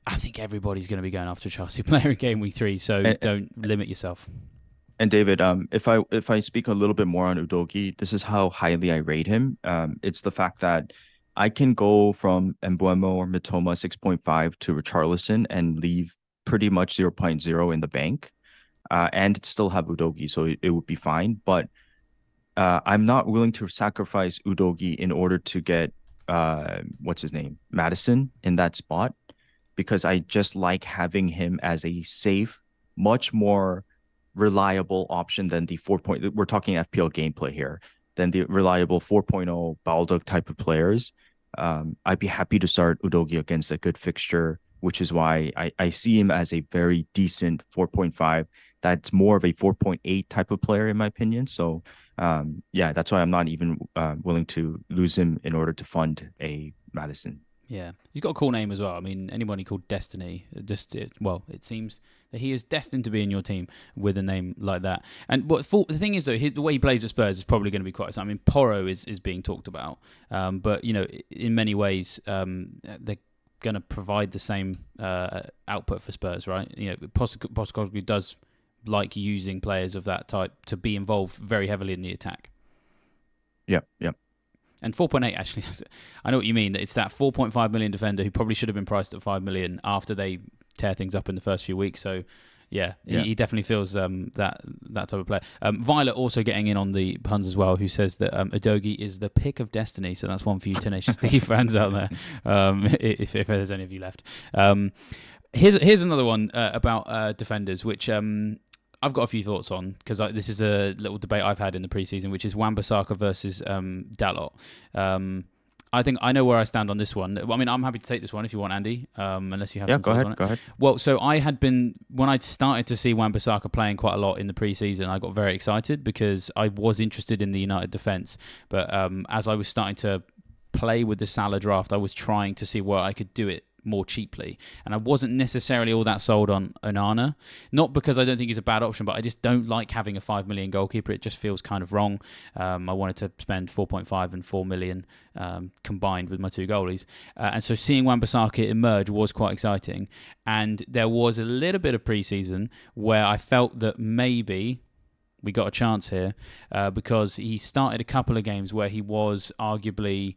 I think everybody's going to be going after a Chelsea player in game week 3, so And, don't limit yourself. and David, if I speak a little bit more on Udogi, this is how highly I rate him. It's the fact that I can go from Embuemo or Mitoma 6.5 to Richarlison and leave pretty much zero point zero in the bank, and still have Udogi, so it would be fine. But I'm not willing to sacrifice Udogi in order to get what's his name, Madison in that spot, because I just like having him as a safe, much more reliable option than the 4. We're talking FPL gameplay here, than the reliable 4.0 Baldock type of players. I'd be happy to start Udogi against a good fixture, which is why I see him as a very decent 4.5. That's more of a 4.8 type of player, in my opinion. So, yeah, that's why I'm not even willing to lose him in order to fund a Madison. Yeah, he's got a cool name as well. I mean, anybody called Destiny, it seems that he is destined to be in your team with a name like that. And the thing is, though, the way he plays at Spurs is probably going to be quite. I mean, Porro is being talked about, but in many ways, they're going to provide the same output for Spurs, right? Postecoglou does like using players of that type to be involved very heavily in the attack. Yeah, yeah. And 4.8, actually, I know what you mean. It's that 4.5 million defender who probably should have been priced at 5 million after they tear things up in the first few weeks. So, yeah. He definitely feels that type of player. Violet also getting in on the puns as well, who says that Udogi is the pick of destiny. So that's one for you Tenacious D fans out there, if there's any of you left. Here's another one about defenders, which I've got a few thoughts on, because this is a little debate I've had in the preseason, which is Wan-Bissaka versus Dalot. I think I know where I stand on this one. I mean, I'm happy to take this one if you want, Andy, unless you have some thoughts on it. Go ahead. Well, so I had been, when I started to see Wan-Bissaka playing quite a lot in the preseason, I got very excited because I was interested in the United defence. But as I was starting to play with the Salah draft, I was trying to see where I could do it more cheaply, and I wasn't necessarily all that sold on Onana, not because I don't think he's a bad option, but I just don't like having a 5 million goalkeeper. It just feels kind of wrong. I wanted to spend 4.5 and 4 million combined with my two goalies, and so seeing Wan-Bissaka emerge was quite exciting. And there was a little bit of pre-season where I felt that maybe we got a chance here, because he started a couple of games where he was arguably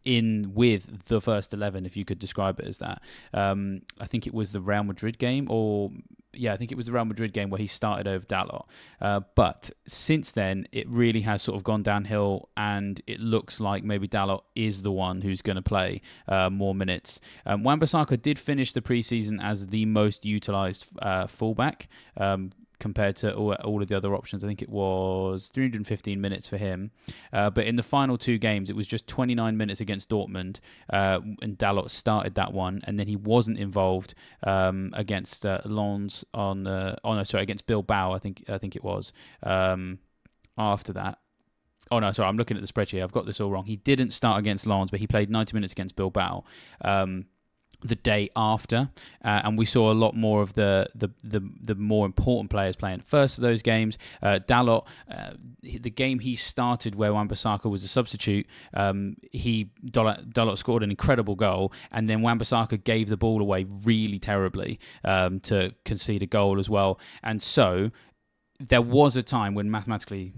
in with the first 11, if you could describe it as that. I think it was the Real Madrid game, I think it was the Real Madrid game where he started over Dalot. But since then, it really has sort of gone downhill, and it looks like maybe Dalot is the one who's going to play more minutes. Wan-Bissaka did finish the preseason as the most utilised fullback, compared to all of the other options. I think it was 315 minutes for him. But in the final two games, it was just 29 minutes against Dortmund, and Dalot started that one, and then he wasn't involved against Lens against Bilbao, I think it was, after that. Oh, no, sorry, I'm looking at the spreadsheet. I've got this all wrong. He didn't start against Lens, but he played 90 minutes against Bilbao the day after, and we saw a lot more of the more important players playing at first of those games. Dalot, the game he started where Wan-Bissaka was a substitute, Dalot scored an incredible goal, and then Wan-Bissaka gave the ball away really terribly to concede a goal as well. And so there was a time when mathematically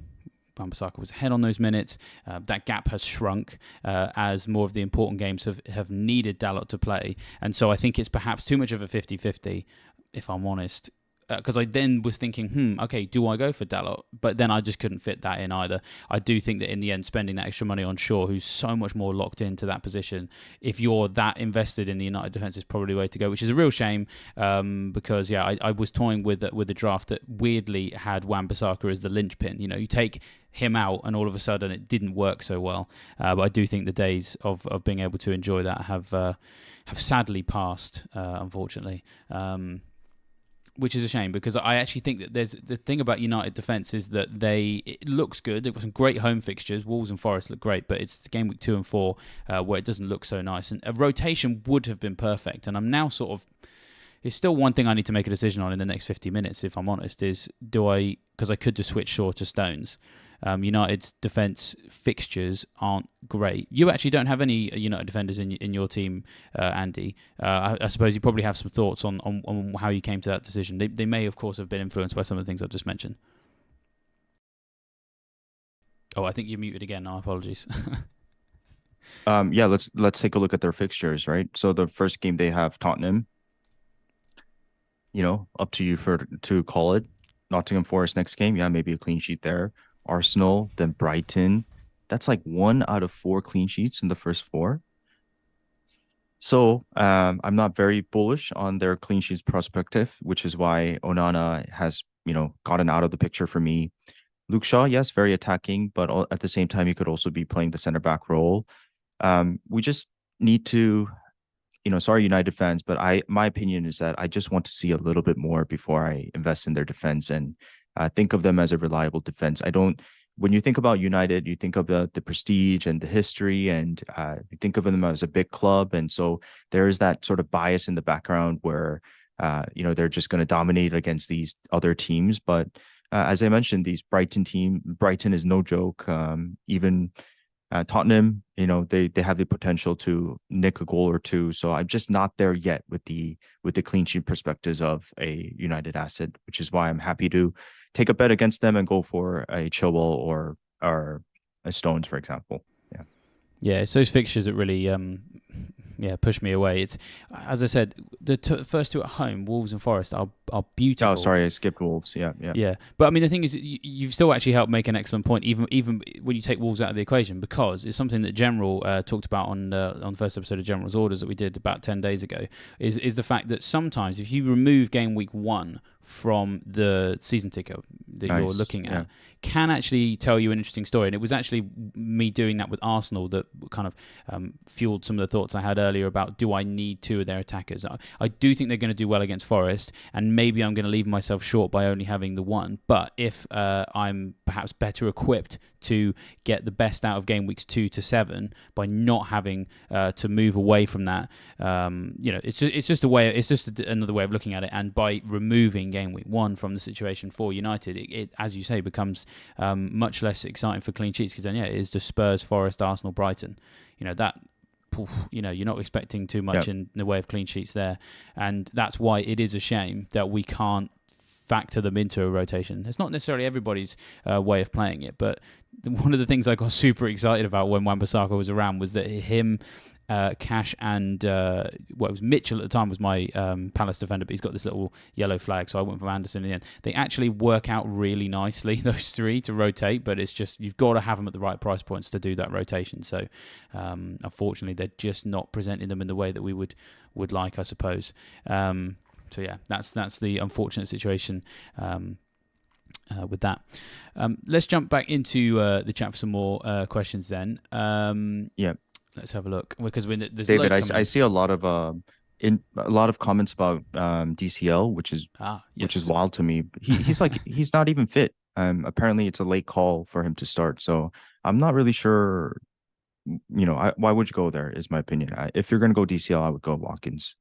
Wan-Bissaka was ahead on those minutes. That gap has shrunk as more of the important games have needed Dalot to play. And so I think it's perhaps too much of a 50-50, if I'm honest. Because I then was thinking, okay, do I go for Dalot? But then I just couldn't fit that in either. I do think that in the end, spending that extra money on Shaw, who's so much more locked into that position, if you're that invested in the United defence, is probably the way to go, which is a real shame, because, I was toying with a draft that weirdly had Wan-Bissaka as the linchpin. You take him out and all of a sudden it didn't work so well. But I do think the days of being able to enjoy that have sadly passed, unfortunately. Which is a shame, because I actually think that there's the thing about United defence is that it looks good. They've got some great home fixtures. Wolves and Forest look great, but it's game week 2 and 4 where it doesn't look so nice. And a rotation would have been perfect. And I'm now it's still one thing I need to make a decision on in the next 50 minutes, if I'm honest, is because I could just switch Shaw to Stones. United's defence fixtures aren't great. You actually don't have any United defenders in your team, Andy. I suppose you probably have some thoughts on how you came to that decision. They may, of course, have been influenced by some of the things I've just mentioned. Oh, I think you're muted again. No, apologies. Yeah, let's take a look at their fixtures, right? So the first game they have Tottenham. Up to you to call it. Nottingham Forest next game, yeah, maybe a clean sheet there. Arsenal, then Brighton. That's like 1 out of 4 clean sheets in the first 4. So I'm not very bullish on their clean sheets perspective, which is why Onana has, gotten out of the picture for me. Luke Shaw, yes, very attacking, but at the same time, he could also be playing the center back role. We just need to, sorry, United fans, but my opinion is that I just want to see a little bit more before I invest in their defense and think of them as a reliable defense. When you think about United, you think of the prestige and the history, and you think of them as a big club. And so there is that sort of bias in the background where, they're just going to dominate against these other teams. But as I mentioned, Brighton is no joke. Even Tottenham, they have the potential to nick a goal or two. So I'm just not there yet with the clean sheet perspectives of a United asset, which is why I'm happy to take a bet against them and go for a Chilwell or a Stones, for example. Yeah, it's those fixtures that really push me away. It's, as I said, the first 2 at home, Wolves and Forest, are beautiful. Oh, sorry, I skipped Wolves. Yeah. But I mean, the thing is, you've still actually helped make an excellent point, even when you take Wolves out of the equation, because it's something that General talked about on the first episode of General's Orders that we did about 10 days ago, is the fact that sometimes if you remove game week 1 from the season ticker that you're looking at, can actually tell you an interesting story. And it was actually me doing that with Arsenal that kind of fueled some of the thoughts I had earlier about, do I need 2 of their attackers? I do think they're going to do well against Forest, and maybe I'm going to leave myself short by only having the 1. But if I'm perhaps better equipped to get the best out of game weeks 2 to 7 by not having to move away from that, it's just another way of looking at it. And by removing game week 1 from the situation for United, it as you say, becomes much less exciting for clean sheets, because then it is the Spurs, Forest, Arsenal, Brighton. You're not expecting too much in the way of clean sheets there, and that's why it is a shame that we can't factor them into a rotation. It's not necessarily everybody's way of playing it, but one of the things I got super excited about when Wan-Bissaka was around was that him, Cash, and it was Mitchell at the time was my Palace defender, but he's got this little yellow flag, so I went for Anderson in the end. They actually work out really nicely, those 3, to rotate, but it's just you've got to have them at the right price points to do that rotation. So unfortunately, they're just not presenting them in the way that we would like, I suppose. So yeah, that's the unfortunate situation with that. Let's jump back into the chat for some more questions then. Let's have a look, because there's David, I see a lot of comments about DCL, which is wild to me. He's not even fit. Apparently it's a late call for him to start, so I'm not really sure. Why would you go there? Is my opinion. If you're going to go DCL, I would go Watkins.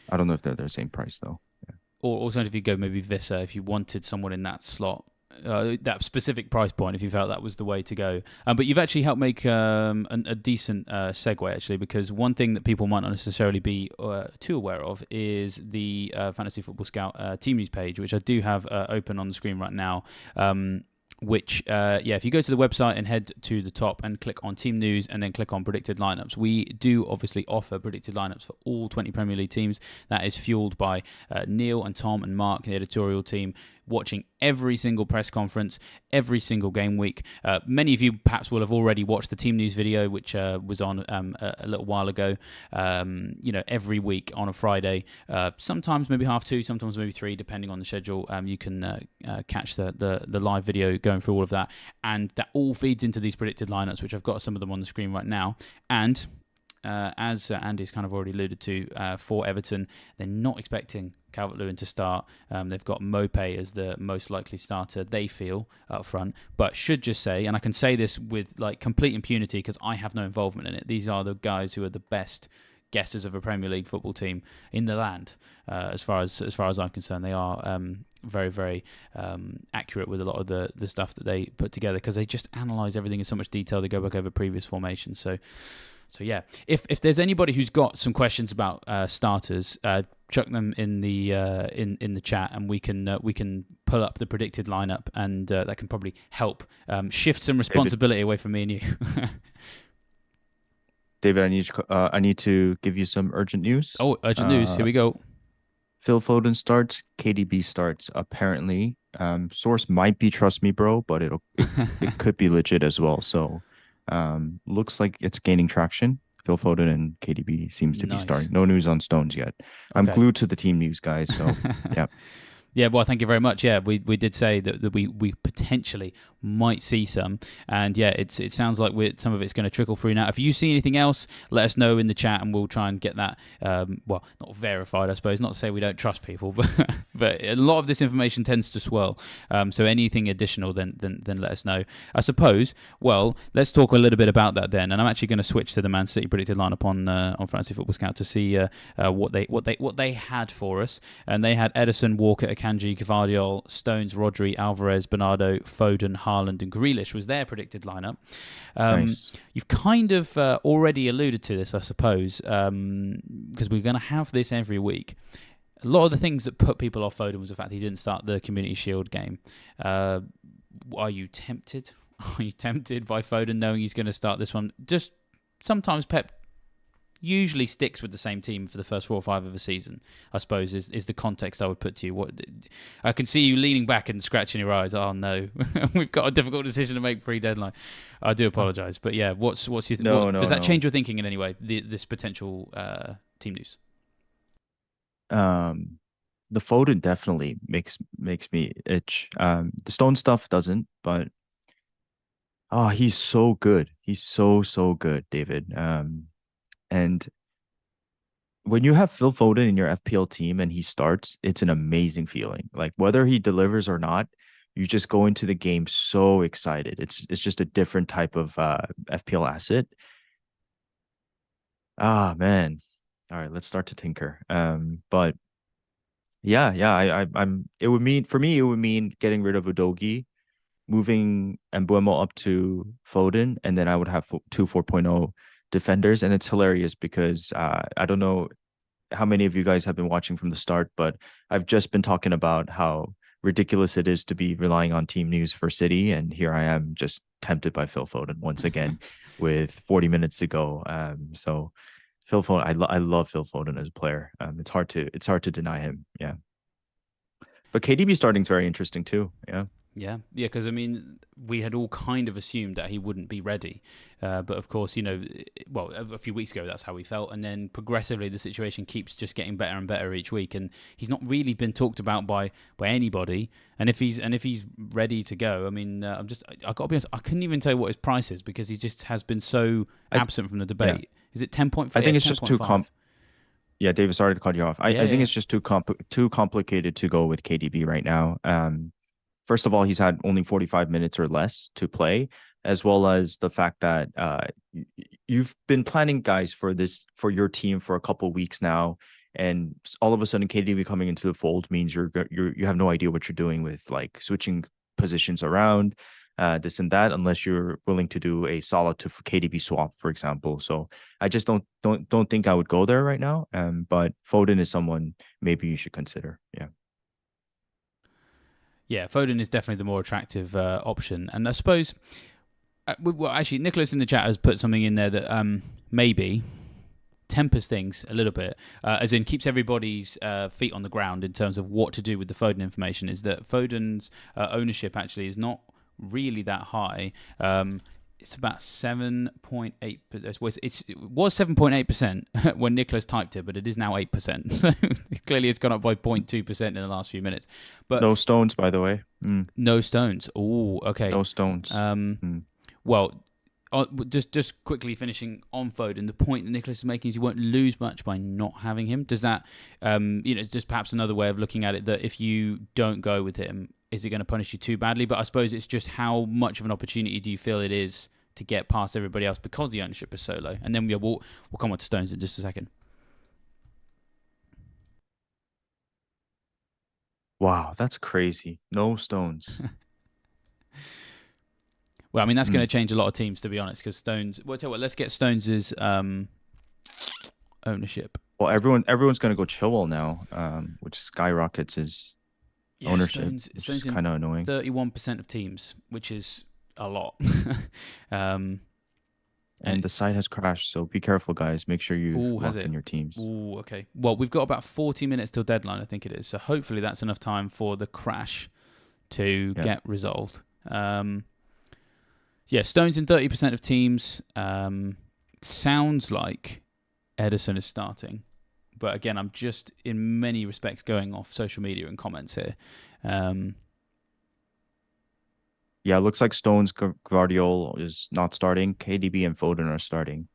I don't know if they're the same price though. Yeah. Or alternatively, go maybe Visser if you wanted someone in that slot. That specific price point, if you felt that was the way to go. But you've actually helped make a decent segue, actually, because one thing that people might not necessarily be too aware of is the Fantasy Football Scout team news page, which I do have open on the screen right now. Which, if you go to the website and head to the top and click on team news and then click on predicted lineups, we do obviously offer predicted lineups for all 20 Premier League teams. That is fueled by Neil and Tom and Mark, the editorial team, watching every single press conference, every single game week. Many of you perhaps will have already watched the team news video, which was on a little while ago. Every week on a Friday, sometimes maybe 2:30, sometimes maybe 3, depending on the schedule. You can catch the live video going through all of that, and that all feeds into these predicted lineups, which I've got some of them on the screen right now. And as Andy's kind of already alluded to, for Everton, they're not expecting Calvert-Lewin to start. They've got Mopé as the most likely starter, they feel, up front. But should just say, and I can say this with complete impunity because I have no involvement in it, these are the guys who are the best guessers of a Premier League football team in the land, as far as I'm concerned. They are very, very accurate with a lot of the stuff that they put together, because they just analyze everything in so much detail. They go back over previous formations. So yeah, if there's anybody who's got some questions about starters, chuck them in the in the chat, and we can pull up the predicted lineup, and that can probably help shift some responsibility away from me and you. David, I need to give you some urgent news. Oh, urgent news! Here we go. Phil Foden starts. KDB starts. Apparently, source might be trust me, bro, but it could be legit as well. So, looks like it's gaining traction. Phil Foden and KDB seems to be starting. No news on Stones yet. I'm glued to the team news, guys. So, yeah. Yeah, well, thank you very much. Yeah, we did say that we potentially might see some, and yeah, it sounds like some of it's going to trickle through now. If you see anything else, let us know in the chat, and we'll try and get that well, not verified, I suppose. Not to say we don't trust people, but a lot of this information tends to swirl. So anything additional, then let us know. I suppose. Well, let's talk a little bit about that then, and I'm actually going to switch to the Man City predicted lineup on Fantasy Football Scout to see what they had for us, and they had Ederson, Walker, Akanji, Gvardiol, Stones, Rodri, Alvarez, Bernardo, Foden, Haaland, and Grealish was their predicted lineup. Nice. You've kind of already alluded to this, I suppose, because we're going to have this every week. A lot of the things that put people off Foden was the fact he didn't start the Community Shield game. Are you tempted? Are you tempted by Foden knowing he's going to start this one? Just sometimes Pep usually sticks with the same team for the first 4 or 5 of a season, I suppose, is the context I would put to you. What I can see you leaning back and scratching your eyes. Oh no, we've got a difficult decision to make pre-deadline. I do apologise, but yeah, what's your does that change your thinking in any way? This potential team news. The Foden definitely makes me itch. The Stone stuff doesn't, but he's so good. He's so good, David. And when you have Phil Foden in your FPL team and he starts, it's an amazing feeling. Like whether he delivers or not, you just go into the game so excited. It's just a different type of FPL asset. Ah, man. All right, let's start to tinker. But yeah, I'm. It would mean for me, it would mean getting rid of Udogi, moving Mbuemo up to Foden, and then I would have 2 4.0 defenders. And it's hilarious because I don't know how many of you guys have been watching from the start, but I've just been talking about how ridiculous it is to be relying on team news for City, and here I am just tempted by Phil Foden once again with 40 minutes to go. So Phil Foden, I love Phil Foden as a player. It's hard to deny him. Yeah, but KDB starting is very interesting too. Yeah, because I mean, we had all kind of assumed that he wouldn't be ready, but of course, well, a few weeks ago that's how we felt, and then progressively the situation keeps just getting better and better each week, and he's not really been talked about by anybody. And if he's ready to go, I mean, I got to be honest, I couldn't even tell you what his price is because he just has been so absent from the debate. Yeah. Is it 10.5? I think it's just too Yeah, David, sorry to cut you off. I think it's just too complicated to go with KDB right now. First of all, he's had only 45 minutes or less to play, as well as the fact that you've been planning, guys, for your team for a couple of weeks now, and all of a sudden KDB coming into the fold means you have no idea what you're doing with like switching positions around, this and that, unless you're willing to do a Salah to KDB swap, for example. So I just don't think I would go there right now. But Foden is someone maybe you should consider. Yeah. Yeah, Foden is definitely the more attractive option. And I suppose, well, actually, Nicholas in the chat has put something in there that maybe tempers things a little bit, as in keeps everybody's feet on the ground in terms of what to do with the Foden information, is that Foden's ownership actually is not really that high. It's about 7.8%. It was 7.8% when Nicholas typed it, but it is now 8%. So clearly it's gone up by 0.2% in the last few minutes. But no Stones, by the way. No Stones. Oh, okay. No Stones. Well, just quickly finishing on Foden, the point that Nicholas is making is you won't lose much by not having him. Does that, just perhaps another way of looking at it, that if you don't go with him, is it going to punish you too badly? But I suppose it's just how much of an opportunity do you feel it is to get past everybody else because the ownership is so low? And then we'll come on to Stones in just a second. Wow, that's crazy. No Stones. Well, I mean, that's going Mm. to change a lot of teams, to be honest, because Stones. Well, tell you what, let's get Stones' ownership. Well, everyone's gonna go Chilwell now, which skyrockets his Yeah, ownership, which is Stones in kind of annoying. 31% of teams, which is a lot. um, and And the site it's has crashed, so be careful, guys. Make sure you've has locked it? in your teams. Oh, okay. Well, we've got about 40 minutes till deadline, I think it is. So hopefully that's enough time for the crash to Yeah. get resolved. Yeah, Stones in 30% of teams. Sounds like Edison is starting. But again, I'm just in many respects going off social media and comments here. Um, Yeah, it looks like Stones Guardiola is not starting. KDB and Foden are starting.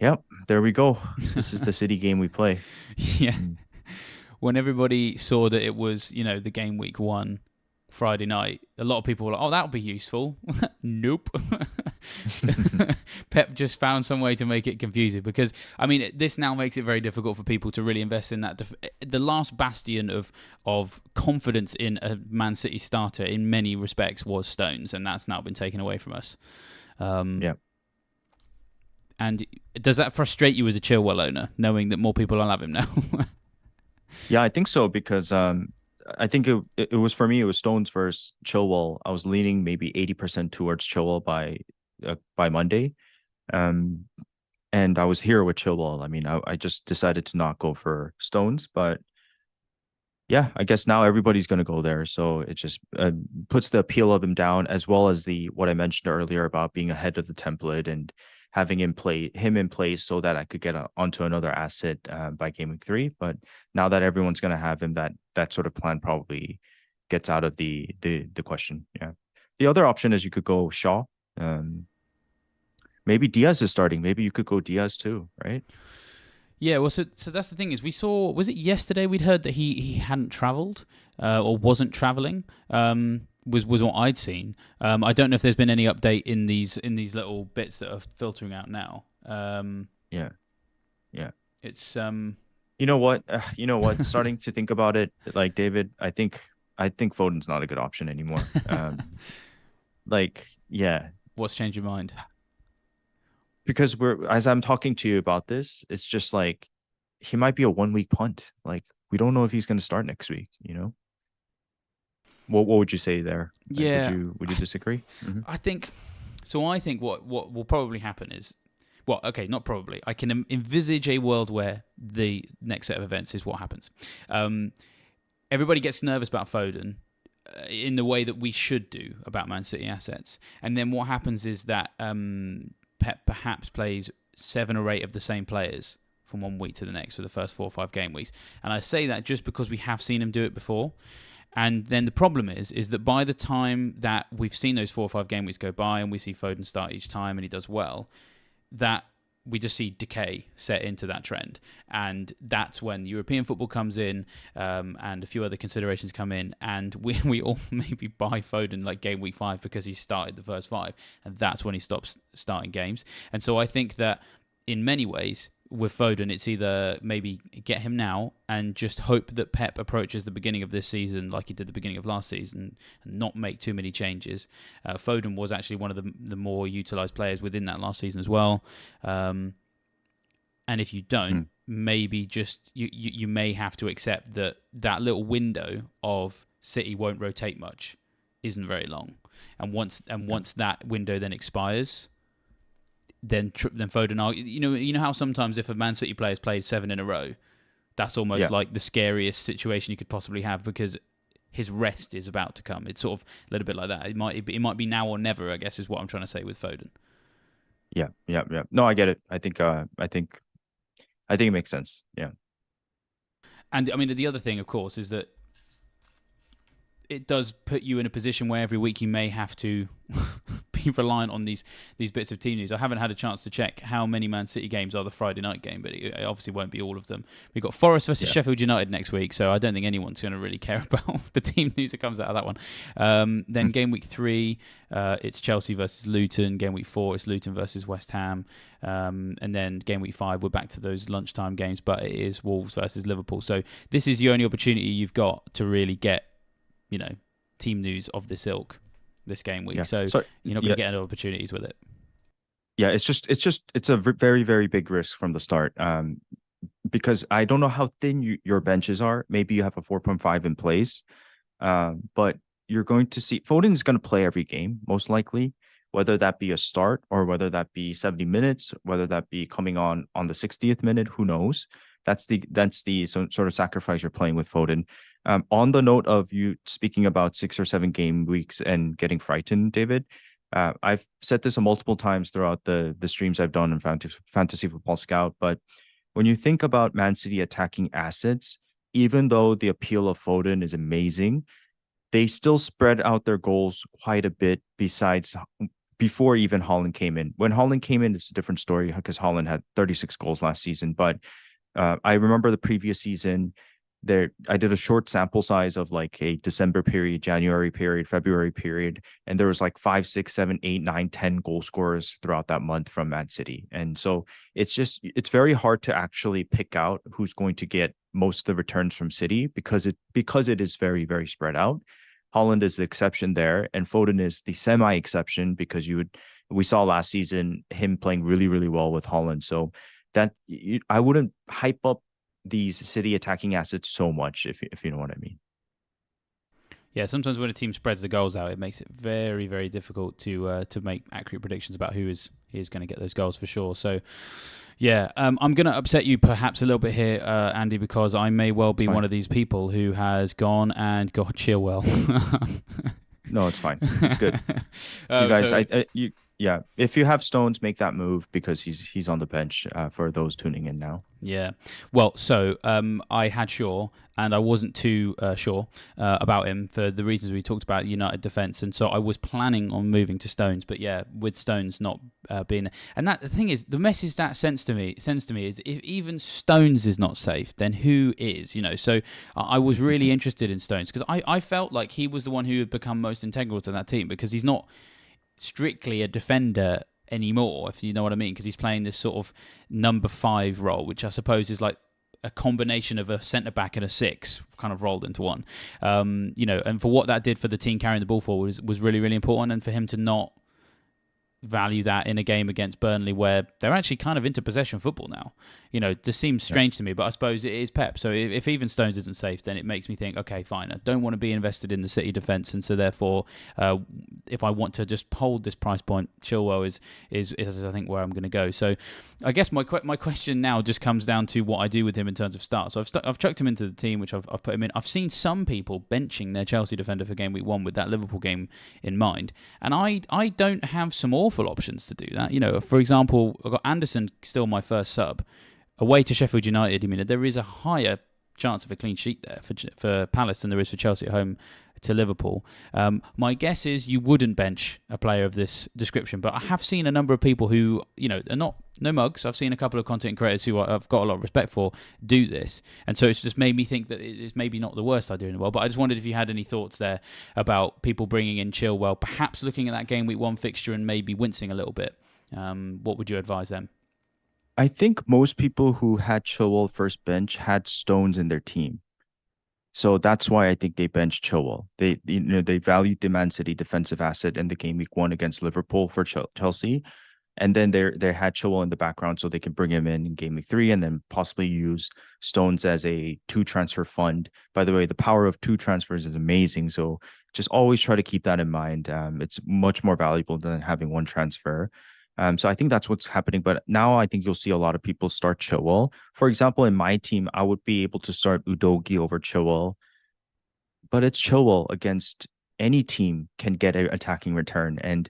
Yep, there we go. This is the City game we play. yeah, Mm. when everybody saw that it was, the game week 1 Friday night, a lot of people were like, "Oh, that'll be useful." Nope. Pep just found some way to make it confusing because, I mean, this now makes it very difficult for people to really invest in that. The last bastion of confidence in a Man City starter in many respects was Stones, and that's now been taken away from us. Yeah. And does that frustrate you as a Chilwell owner, knowing that more people will have him now? Yeah, I think so because I think it was for me it was Stones versus Chilwell. I was leaning maybe 80% towards Chilwell by Monday. Um and I was here with Chilwell. I mean, I just decided to not go for Stones, but yeah, I guess now everybody's going to go there. So it just puts the appeal of him down, as well as the what I mentioned earlier about being ahead of the template and having him in place so that I could get onto another asset by game week 3. But now that everyone's going to have him, that sort of plan probably gets out of the question. Yeah, the other option is you could go Shaw. Um, Maybe Diaz is starting. Maybe you could go Diaz too, right? Yeah, well, so that's the thing is we saw. Was it yesterday we'd heard that he hadn't travelled or wasn't travelling? Was what I'd seen. I don't know if there's been any update in these little bits that are filtering out now. Yeah, yeah. It's You know what? You know what? Starting to think about it, like David, I think Foden's not a good option anymore. Like, yeah, What's changed your mind? because we're as I'm talking to you about this, it's just like he might be a 1 week punt. Like, we don't know if he's going to start next week. What would you say there? Like, would Yeah, you I, disagree? Hmm. I think so. I think what will probably happen is, well, okay, not probably. I can envisage a world where the next set of events is what happens. Everybody gets nervous about Foden in the way that we should do about Man City assets. And then what happens is that Pep perhaps plays 7 or 8 of the same players from 1 week to the next for the first 4 or 5 game weeks. And I say that just because we have seen him do it before. And then the problem is that by the time that we've seen those 4 or 5 game weeks go by and we see Foden start each time and he does well, that we just see decay set into that trend. And that's when European football comes in and a few other considerations come in. And we all maybe buy Foden like game week 5 because he started the first 5. And that's when he stops starting games. And so I think that in many ways, with Foden, it's either maybe get him now and just hope that Pep approaches the beginning of this season like he did the beginning of last season and not make too many changes. Foden was actually one of the more utilised players within that last season as well. And if you don't, maybe just you may have to accept that little window of City won't rotate much isn't very long. And once that window then expires, then Foden, you know how sometimes if a Man City player's played 7 in a row, that's almost Yeah, like the scariest situation you could possibly have because his rest is about to come. It's sort of a little bit like that. It might be now or never, I guess, is what I'm trying to say with Foden. yeah, yeah, yeah. No, I get it. I think it makes sense. Yeah, And I mean, the other thing, of course, is that it does put you in a position where every week you may have to be reliant on these bits of team news. I haven't had a chance to check how many Man City games are the Friday night game, but it obviously won't be all of them. We've got Forest versus Sheffield United next week, so I don't think anyone's going to really care about the team news that comes out of that one. Then game week 3, it's Chelsea versus Luton. Game week 4, it's Luton versus West Ham. And then game week 5, we're back to those lunchtime games, but it is Wolves versus Liverpool. So this is the only opportunity you've got to really get, team news of this ilk this game week. So you're not going to get any opportunities with it. Yeah, it's a very, very big risk from the start. Because I don't know how thin your benches are. Maybe you have a 4.5 in place, but you're going to see Foden is going to play every game, most likely, whether that be a start or whether that be 70 minutes, whether that be coming on the 60th minute, who knows? That's the sort of sacrifice you're playing with Foden. On the note of you speaking about 6 or 7 game weeks and getting frightened, David, I've said this multiple times throughout the streams I've done in Fantasy Football Scout, but when you think about Man City attacking assets, even though the appeal of Foden is amazing, they still spread out their goals quite a bit before even Haaland came in. When Haaland came in, it's a different story because Haaland had 36 goals last season. But I remember the previous season, I did a short sample size of like a December period, January period, February period, and there was like 5, 6, 7, 8, 9, 10 goal scorers throughout that month from Man City. And so it's very hard to actually pick out who's going to get most of the returns from City because it is very, very spread out. Haaland is the exception there, and Foden is the semi-exception because we saw last season him playing really, really well with Haaland. So I wouldn't hype up these City attacking assets so much, if you know what I mean. Yeah, sometimes when a team spreads the goals out, it makes it very, very difficult to make accurate predictions about who is going to get those goals for sure. So, yeah, I'm going to upset you perhaps a little bit here, Andy, because I may well be one of these people who has gone and got Chilwell. No, it's fine. It's good. You guys, yeah, if you have Stones, make that move because he's on the bench for those tuning in now. Yeah. Well, so I had Shaw, and I wasn't too sure about him for the reasons we talked about United defence, and so I was planning on moving to Stones, but yeah, with Stones not being, and the thing is, the message that sends to me is if even Stones is not safe, then who is? So I was really interested in Stones because I felt like he was the one who had become most integral to that team because he's not strictly a defender anymore, if you know what I mean, because he's playing this sort of number 5 role, which I suppose is like a combination of a centre-back and a 6 kind of rolled into one. And for what that did for the team carrying the ball forward was really, really important, and for him to not value that in a game against Burnley where they're actually kind of into possession football now. It just seems strange to me, but I suppose it is Pep. So if even Stones isn't safe, then it makes me think, okay, fine, I don't want to be invested in the City defence, and so therefore, if I want to just hold this price point, Chilwell is I think where I'm going to go. So I guess my question now just comes down to what I do with him in terms of starts. So I've chucked him into the team, which I've put him in. I've seen some people benching their Chelsea defender for game week 1 with that Liverpool game in mind, and I don't have some awful options to do that. For example, I've got Anderson still my first sub. Away to Sheffield United, there is a higher chance of a clean sheet there for Palace than there is for Chelsea at home to Liverpool. My guess is you wouldn't bench a player of this description, but I have seen a number of people who, are no mugs. I've seen a couple of content creators who I've got a lot of respect for do this. And so it's just made me think that it's maybe not the worst idea in the world. But I just wondered if you had any thoughts there about people bringing in Chilwell, perhaps looking at that game week 1 fixture and maybe wincing a little bit. What would you advise them? I think most people who had Chilwell first bench had Stones in their team. So that's why I think they benched Chilwell. They valued the Man City defensive asset in the game week 1 against Liverpool for Chelsea. And then they had Chilwell in the background so they can bring him in game week 3 and then possibly use Stones as a 2 transfer fund. By the way, the power of 2 transfers is amazing. So just always try to keep that in mind. It's much more valuable than having 1 transfer. So I think that's what's happening. But now I think you'll see a lot of people start Chilwell. For example, in my team, I would be able to start Udogie over Chilwell. But it's Chilwell against any team can get an attacking return. And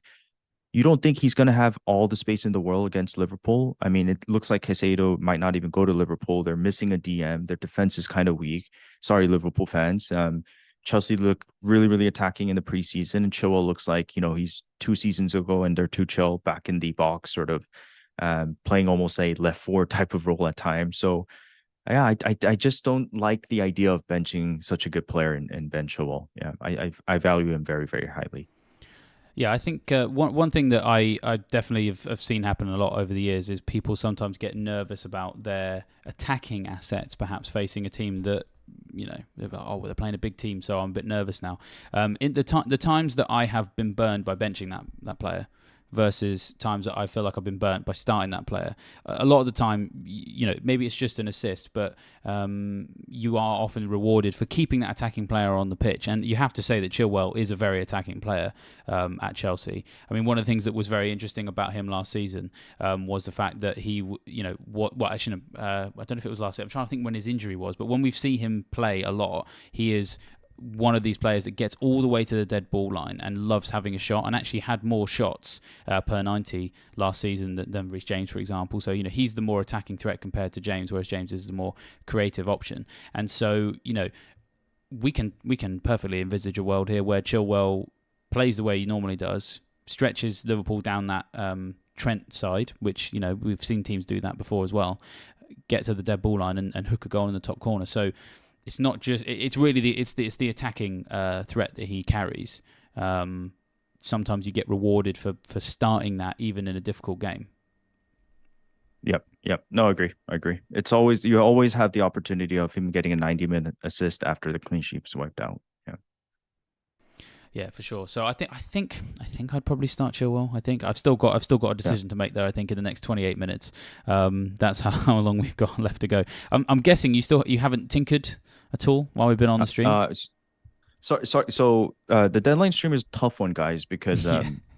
you don't think he's going to have all the space in the world against Liverpool? I mean, it looks like Caicedo might not even go to Liverpool. They're missing a DM. Their defense is kind of weak. Sorry, Liverpool fans. Chelsea look really, really attacking in the preseason, and Chilwell looks like, he's 2 seasons ago and they're too chill back in the box, sort of playing almost a left forward type of role at times. So yeah, I just don't like the idea of benching such a good player in Ben Chilwell. Yeah, I value him very, very highly. Yeah, I think one thing that I definitely have seen happen a lot over the years is people sometimes get nervous about their attacking assets, perhaps facing a team that, they're playing a big team, so I'm a bit nervous now. In the times that I have been burned by benching that player versus times that I feel like I've been burnt by starting that player. A lot of the time, maybe it's just an assist, but you are often rewarded for keeping that attacking player on the pitch. And you have to say that Chilwell is a very attacking player at Chelsea. I mean, one of the things that was very interesting about him last season was the fact that he, I shouldn't I don't know if it was last season. I'm trying to think when his injury was, but when we've seen him play a lot, he is one of these players that gets all the way to the dead ball line and loves having a shot, and actually had more shots per 90 last season than Reece James, for example. So, he's the more attacking threat compared to James, whereas James is the more creative option. And so, we can perfectly envisage a world here where Chilwell plays the way he normally does, stretches Liverpool down that Trent side, which, we've seen teams do that before as well, get to the dead ball line and hook a goal in the top corner. So it's not just. It's really the attacking threat that he carries. Sometimes you get rewarded for starting that even in a difficult game. Yep. No, I agree. You always have the opportunity of him getting a 90-minute assist after the clean sheet's wiped out. Yeah. Yeah, for sure. So I think I'd probably start Chilwell. I think I've still got a decision to make there. I think in the next 28 minutes. That's how long we've got left to go. I'm guessing you haven't tinkered at all while we've been on the stream. Sorry. So the deadline stream is a tough one, guys, because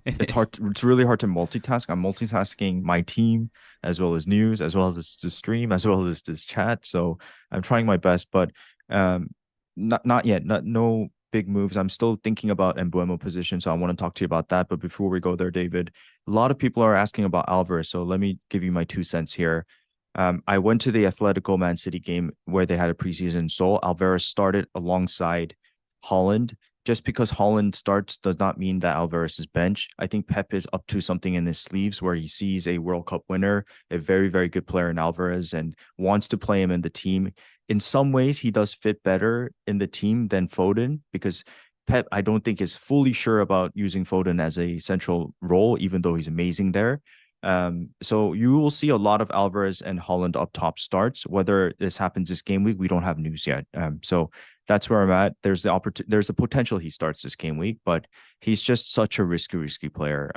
it's hard. It's really hard to multitask. I'm multitasking my team as well as news, as well as the stream, as well as this chat. So I'm trying my best, but not yet. No big moves. I'm still thinking about Embuemo position, so I want to talk to you about that. But before we go there, David, a lot of people are asking about Alvarez, so let me give you my 2 cents here. I went to the Atletico Man City game where they had a preseason. So Alvarez started alongside Holland. Just because Holland starts does not mean that Alvarez is bench. I think Pep is up to something in his sleeves where he sees a World Cup winner, a very, very good player in Alvarez, and wants to play him in the team. In some ways, he does fit better in the team than Foden because Pep, I don't think, is fully sure about using Foden as a central role, even though he's amazing there. So you will see a lot of Alvarez and Holland up top starts. Whether this happens this game week, we don't have news yet. So that's where I'm at. There's the potential he starts this game week, but he's just such a risky player.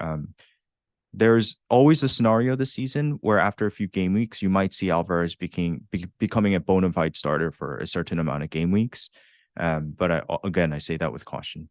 There's always a scenario this season where after a few game weeks, you might see Alvarez becoming a bona fide starter for a certain amount of game weeks. But I say that with caution.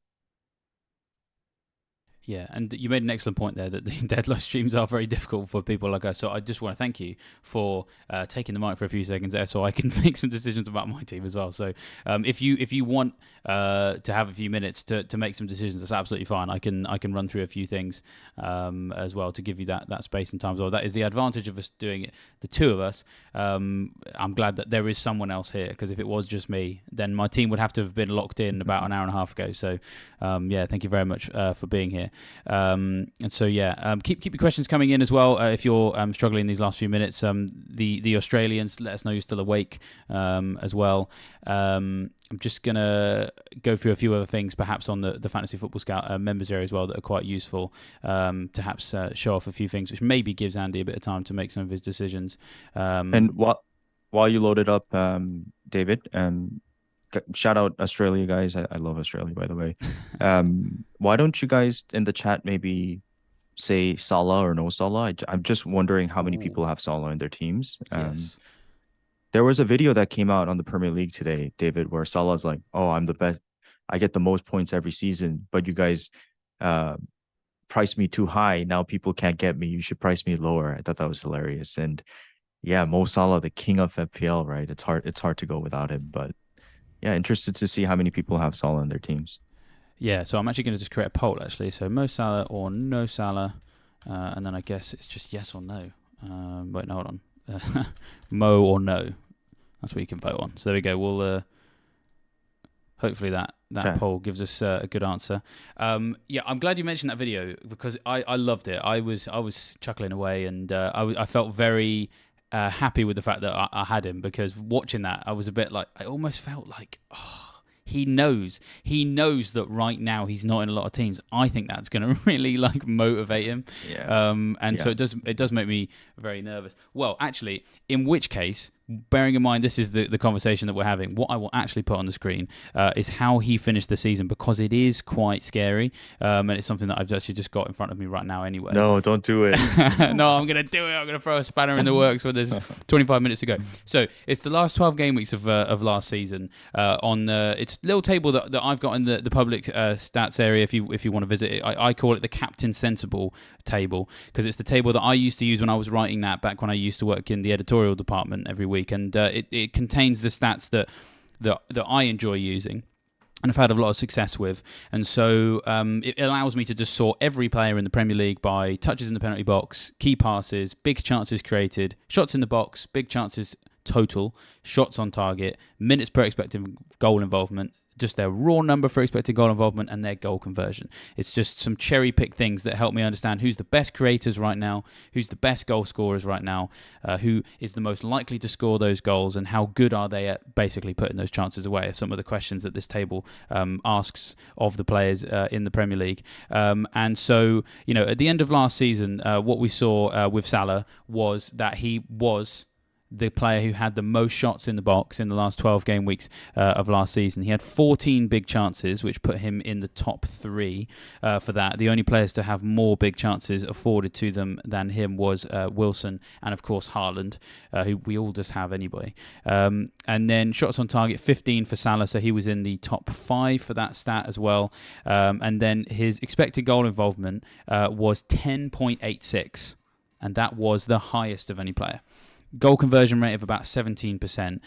Yeah, and you made an excellent point there that the deadline streams are very difficult for people like us. So I just want to thank you for taking the mic for a few seconds there, so I can make some decisions about my team as well. So if you want to have a few minutes to make some decisions, that's absolutely fine. I can run through a few things as well to give you that space and time as well. That is the advantage of us doing it, the two of us. I'm glad that there is someone else here, because if it was just me, then my team would have to have been locked in about an hour and a half ago. So thank you very much for being here. Keep your questions coming in as well if you're struggling these last few minutes. The Australians, let us know you're still awake as well. I'm just going to go through a few other things perhaps on the Fantasy Football Scout members area as well that are quite useful to perhaps show off a few things, which maybe gives Andy a bit of time to make some of his decisions. And while you load it up, David, shout out Australia, guys. I love Australia, by the way. Why don't you guys in the chat maybe say Salah or no Salah? I'm just wondering how many people have Salah in their teams. Yes. There was a video that came out on the Premier League today, David, where Salah's like, "Oh, I'm the best. I get the most points every season, but you guys price me too high. Now people can't get me. You should price me lower." I thought that was hilarious. And yeah, Mo Salah, the king of FPL, right? It's hard to go without him, but yeah, interested to see how many people have Salah in their teams. Yeah, so I'm actually going to just create a poll, actually. So Mo Salah or no Salah, and then I guess it's just yes or no. Wait, no, hold on. Mo or no. That's what you can vote on. So there we go. We'll hopefully that Chat. poll gives us a good answer. Yeah, I'm glad you mentioned that video because I loved it. I was chuckling away, and I felt very happy with the fact that I had him, because watching that, I was a bit like, I almost felt like, he knows that right now he's not in a lot of teams. I think that's going to really like motivate him. So it does make me very nervous. Well, actually, in which case, bearing in mind this is the conversation that we're having, what I will actually put on the screen is how he finished the season, because it is quite scary, and it's something that I've actually just got in front of me right now anyway. No, don't do it. No, I'm going to do it. I'm going to throw a spanner in the works when there's 25 minutes to go. So it's the last 12 game weeks of last season. It's a little table that I've got in the public stats area. If you want to visit it, I call it the Captain Sensible table, because it's the table that I used to use when I was writing that back when I used to work in the editorial department every week, and it contains the stats that I enjoy using and I've had a lot of success with. And so it allows me to just sort every player in the Premier League by touches in the penalty box, key passes, big chances created, shots in the box, big chances total, shots on target, minutes per expected goal involvement, just their raw number for expected goal involvement, and their goal conversion. It's just some cherry-picked things that help me understand who's the best creators right now, who's the best goal scorers right now, who is the most likely to score those goals, and how good are they at basically putting those chances away, are some of the questions that this table asks of the players in the Premier League. And so, at the end of last season, what we saw with Salah was that he was the player who had the most shots in the box in the last 12 game weeks of last season. He had 14 big chances, which put him in the top 3 for that. The only players to have more big chances afforded to them than him was Wilson and, of course, Haaland, who we all just have anyway. And then shots on target, 15 for Salah, so he was in the top 5 for that stat as well. And then his expected goal involvement was 10.86, and that was the highest of any player. Goal conversion rate of about 17%,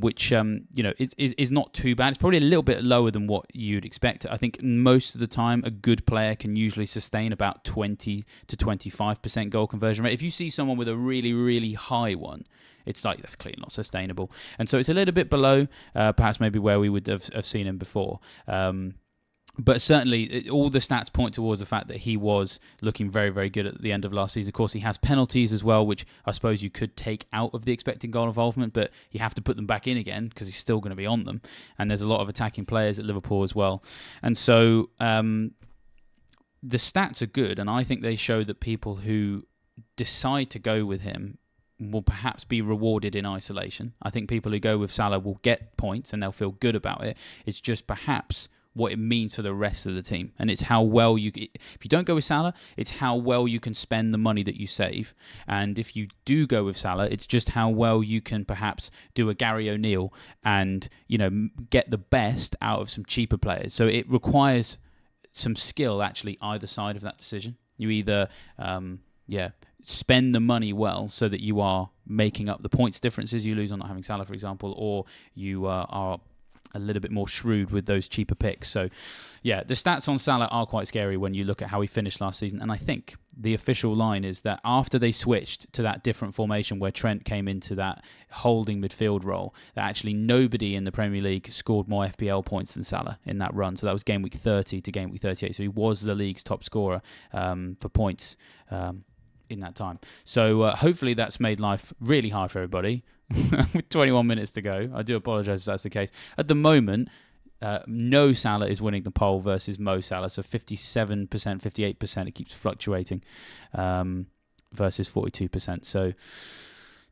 which is not too bad. It's probably a little bit lower than what you'd expect. I think most of the time a good player can usually sustain about 20 to 25% goal conversion rate. If you see someone with a really, really high one, it's like, that's clearly not sustainable. And so it's a little bit below perhaps maybe where we would have seen him before. But certainly, all the stats point towards the fact that he was looking very, very good at the end of last season. Of course, he has penalties as well, which I suppose you could take out of the expected goal involvement, but you have to put them back in again because he's still going to be on them. And there's a lot of attacking players at Liverpool as well. And so the stats are good, and I think they show that people who decide to go with him will perhaps be rewarded in isolation. I think people who go with Salah will get points and they'll feel good about it. It's just perhaps what it means for the rest of the team. And it's how well if you don't go with Salah, it's how well you can spend the money that you save. And if you do go with Salah, it's just how well you can perhaps do a Gary O'Neill and, get the best out of some cheaper players. So it requires some skill, actually, either side of that decision. You either, spend the money well so that you are making up the points differences you lose on not having Salah, for example, or you are a little bit more shrewd with those cheaper picks. So, yeah, the stats on Salah are quite scary when you look at how he finished last season. And I think the official line is that after they switched to that different formation where Trent came into that holding midfield role, that actually nobody in the Premier League scored more FPL points than Salah in that run. So that was game week 30 to game week 38. So he was the league's top scorer for points in that time. So hopefully that's made life really hard for everybody. With 21 minutes to go. I do apologise if that's the case. At the moment, no Salah is winning the poll versus Mo Salah. So 57%, 58%. It keeps fluctuating versus 42%. So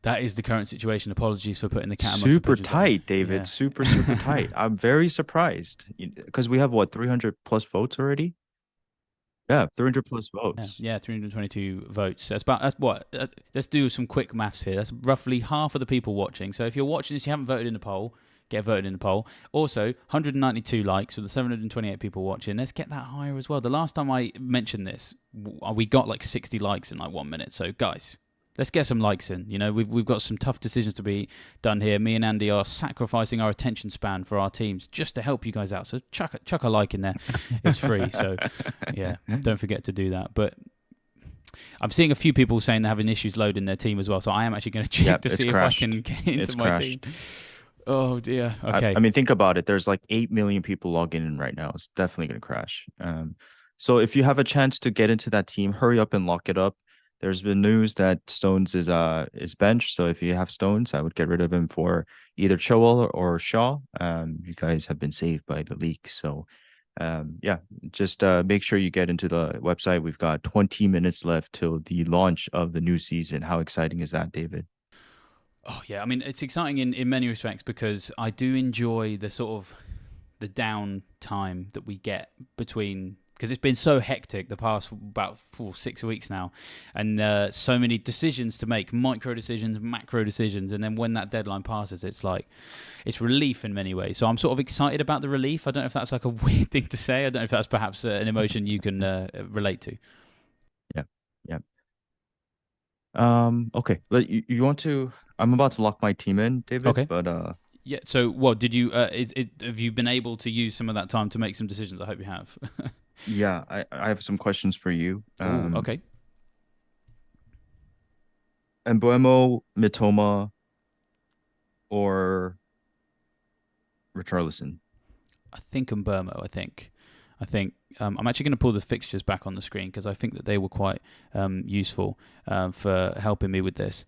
that is the current situation. Apologies for putting the cat amongst super tight, David. Yeah. Super tight. I'm very surprised because we have 300 plus votes already. Yeah, 300 plus votes. Yeah, 322 votes. That's what. Let's do some quick maths here. That's roughly half of the people watching. So if you're watching this, you haven't voted in the poll, get voted in the poll. Also, 192 likes with the 728 people watching. Let's get that higher as well. The last time I mentioned this, we got like 60 likes in like 1 minute. So guys, let's get some likes in. We've got some tough decisions to be done here. Me and Andy are sacrificing our attention span for our teams just to help you guys out. So chuck a like in there. It's free. So, yeah, don't forget to do that. But I'm seeing a few people saying they're having issues loading their team as well. So I am actually going to check to see if I can get into my team. Oh dear. I Okay. mean, think about it. There's like 8 million people logging in right now. It's definitely going to crash. So if you have a chance to get into that team, hurry up and lock it up. There's been news that Stones is benched. So if you have Stones, I would get rid of him for either Chilwell or Shaw. You guys have been saved by the leak. So yeah, just make sure you get into the website. We've got 20 minutes left till the launch of the new season. How exciting is that, David? Oh yeah. I mean, it's exciting in many respects because I do enjoy the sort of the down time that we get between, because it's been so hectic the past about 6 weeks now, and so many decisions to make, micro decisions, macro decisions, and then when that deadline passes, it's like it's relief in many ways. So I'm sort of excited about the relief. I don't know if that's like a weird thing to say. I don't know if that's perhaps an emotion you can relate to. Yeah. Yeah. Okay. You want to? I'm about to lock my team in, David, Okay. but Yeah. So, what did you? Have you been able to use some of that time to make some decisions? I hope you have. yeah, I have some questions for you. Oh, okay. Embuemo, Mitoma, or Richarlison? I think Burmo. I think I'm actually going to pull the fixtures back on the screen because I think that they were quite useful for helping me with this.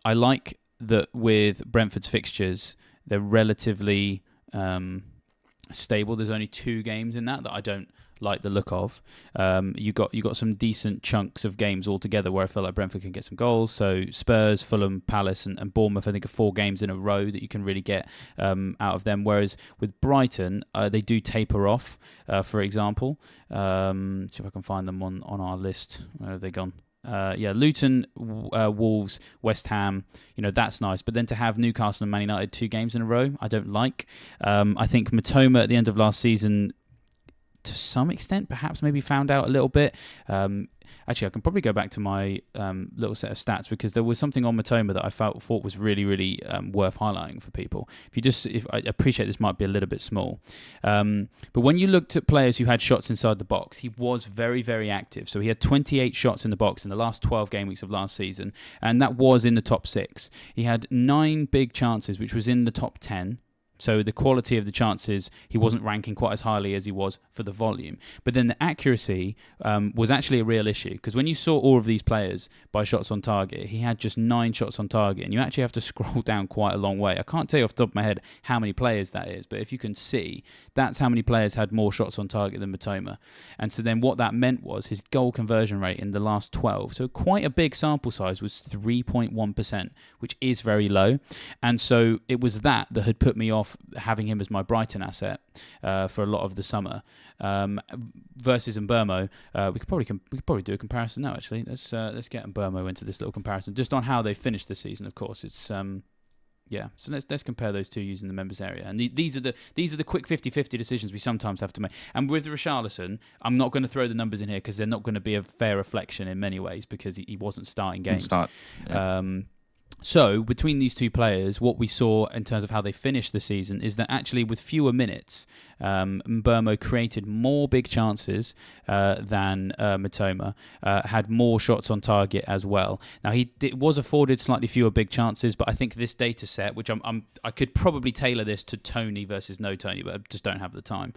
I like that with Brentford's fixtures, they're relatively stable. There's only 2 games in that I don't like the look of. You got some decent chunks of games altogether where I feel like Brentford can get some goals. So Spurs, Fulham, Palace, and Bournemouth, I think, are 4 games in a row that you can really get out of them. Whereas with Brighton, they do taper off. For example, see if I can find them on our list. Where have they gone? Yeah, Luton, Wolves, West Ham, that's nice. But then to have Newcastle and Man United 2 games in a row, I don't like. I think Matoma at the end of last season, to some extent, perhaps maybe found out a little bit. Actually, I can probably go back to my little set of stats because there was something on Matoma that I thought was really, really worth highlighting for people. If I appreciate this might be a little bit small, but when you looked at players who had shots inside the box, he was very, very active. So he had 28 shots in the box in the last 12 game weeks of last season, and that was in the top 6. He had 9 big chances, which was in the top 10. So the quality of the chances, he wasn't ranking quite as highly as he was for the volume. But then the accuracy was actually a real issue because when you saw all of these players by shots on target, he had just 9 shots on target, and you actually have to scroll down quite a long way. I can't tell you off the top of my head how many players that is, but if you can see, that's how many players had more shots on target than Matoma. And so then what that meant was his goal conversion rate in the last 12, so quite a big sample size, was 3.1%, which is very low. And so it was that had put me off having him as my Brighton asset for a lot of the summer. Versus Mbermo, we could probably do a comparison now. Actually, let's get Mbermo into this little comparison just on how they finished the season. Of course, it's yeah. So let's compare those two using the members area. And these are the quick 50-50 decisions we sometimes have to make. And with Richarlison, I'm not going to throw the numbers in here because they're not going to be a fair reflection in many ways because he wasn't starting games. Yeah. So between these two players, what we saw in terms of how they finished the season is that actually with fewer minutes, Mbermo created more big chances than Matoma, had more shots on target as well. Now he was afforded slightly fewer big chances, but I think this data set, which I could probably tailor this to Tony versus no Tony, but I just don't have the time.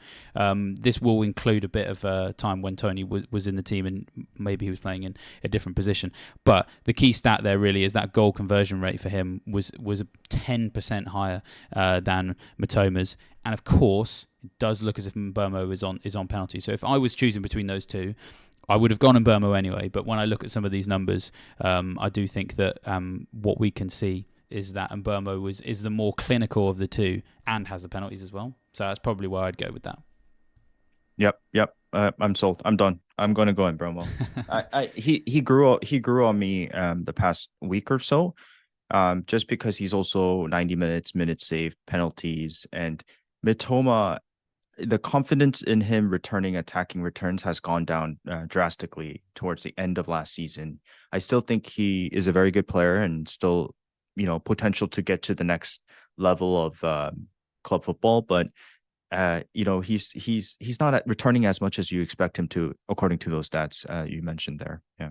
This will include a bit of time when Tony was in the team and maybe he was playing in a different position. But the key stat there really is that goal conversion rate for him was 10% higher than Matoma's, and of course it does look as if Mbermo is on penalty. So if I was choosing between those two, I would have gone Mbermo anyway. But when I look at some of these numbers, I do think that what we can see is that Mbermo is the more clinical of the two and has the penalties as well. So that's probably where I'd go with that. Yep. I'm sold. I'm done. I'm going to go in Bromo. He grew on me the past week or so. Just because he's also 90 minutes saved, penalties, and Mitoma, the confidence in him returning attacking returns has gone down drastically towards the end of last season. I still think he is a very good player and still, potential to get to the next level of club football, but he's not returning as much as you expect him to, according to those stats you mentioned there. Yeah.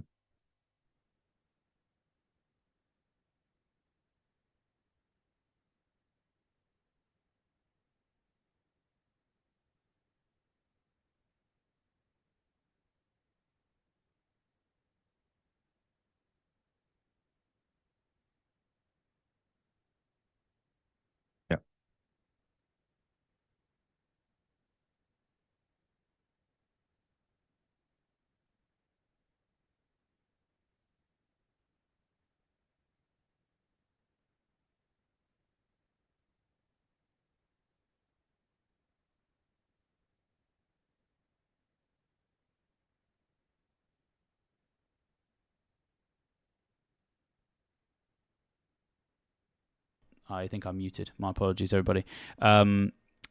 I think I'm muted. My apologies, everybody.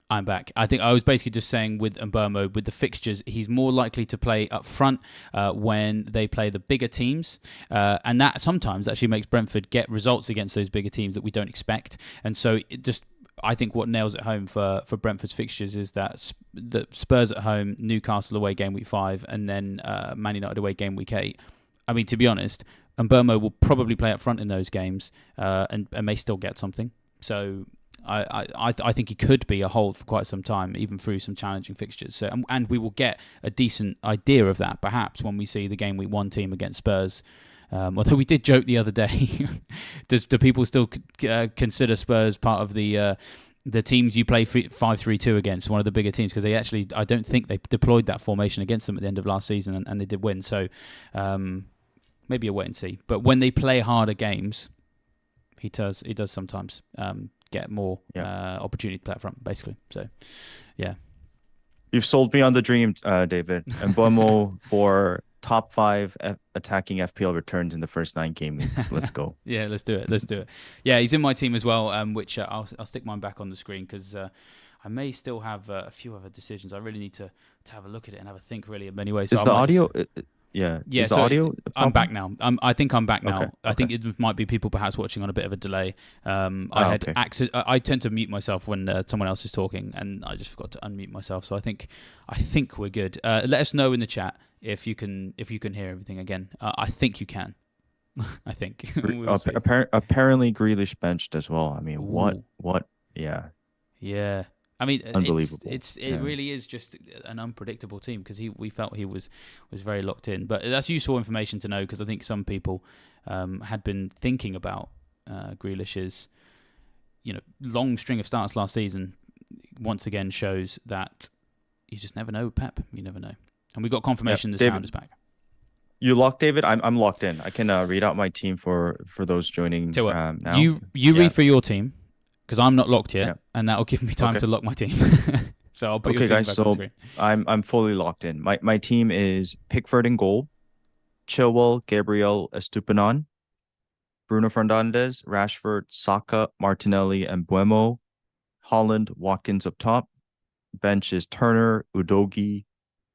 I'm back. I think I was basically just saying with Mbeumo, with the fixtures, he's more likely to play up front when they play the bigger teams. And that sometimes actually makes Brentford get results against those bigger teams that we don't expect. And so I think what nails it home for Brentford's fixtures is that the Spurs at home, Newcastle away game week 5, and then Man United away game week 8. I mean, to be honest, Mbeumo will probably play up front in those games and may still get something. So I think he could be a hold for quite some time, even through some challenging fixtures. So and we will get a decent idea of that perhaps when we see the game week 1 team against Spurs. Although we did joke the other day, do people still consider Spurs part of the teams you play 5-3-2 against, one of the bigger teams? Because they actually, I don't think they deployed that formation against them at the end of last season, and they did win. So maybe a wait and see. But when they play harder games, he does sometimes get more opportunity to play up front, basically. So, yeah. You've sold me on the dream, David. And Mbeumo for top 5 attacking FPL returns in the first 9 game weeks. Let's go. Yeah, let's do it. Yeah, he's in my team as well, which I'll stick mine back on the screen because I may still have a few other decisions. I really need to have a look at it and have a think really in many ways. So Is the audio... Yeah. Yeah. So I'm back now. I think I'm back now. Okay. I think it might be people perhaps watching on a bit of a delay. I tend to mute myself when someone else is talking, and I just forgot to unmute myself. So I think we're good. Let us know in the chat if you can hear everything again. I think you can. I think. Apparently, Grealish benched as well. I mean, what? Yeah. Yeah. I mean, unbelievable. It really is just an unpredictable team because we felt he was very locked in. But that's useful information to know because I think some people had been thinking about Grealish's long string of starts last season. Once again, shows that you just never know, Pep. You never know. And we got confirmation the sound is back. You locked, David? I'm locked in. I can read out my team for those joining now. You read for your team. Because I'm not locked yet, and that'll give me time to lock my team. So I'll put your team back on the screen. I'm fully locked in. My team is Pickford in goal, Chilwell, Gabriel, Estupiñán, Bruno Fernandes, Rashford, Saka, Martinelli, and Mbeumo, Holland, Watkins up top. Bench is Turner, Udogie,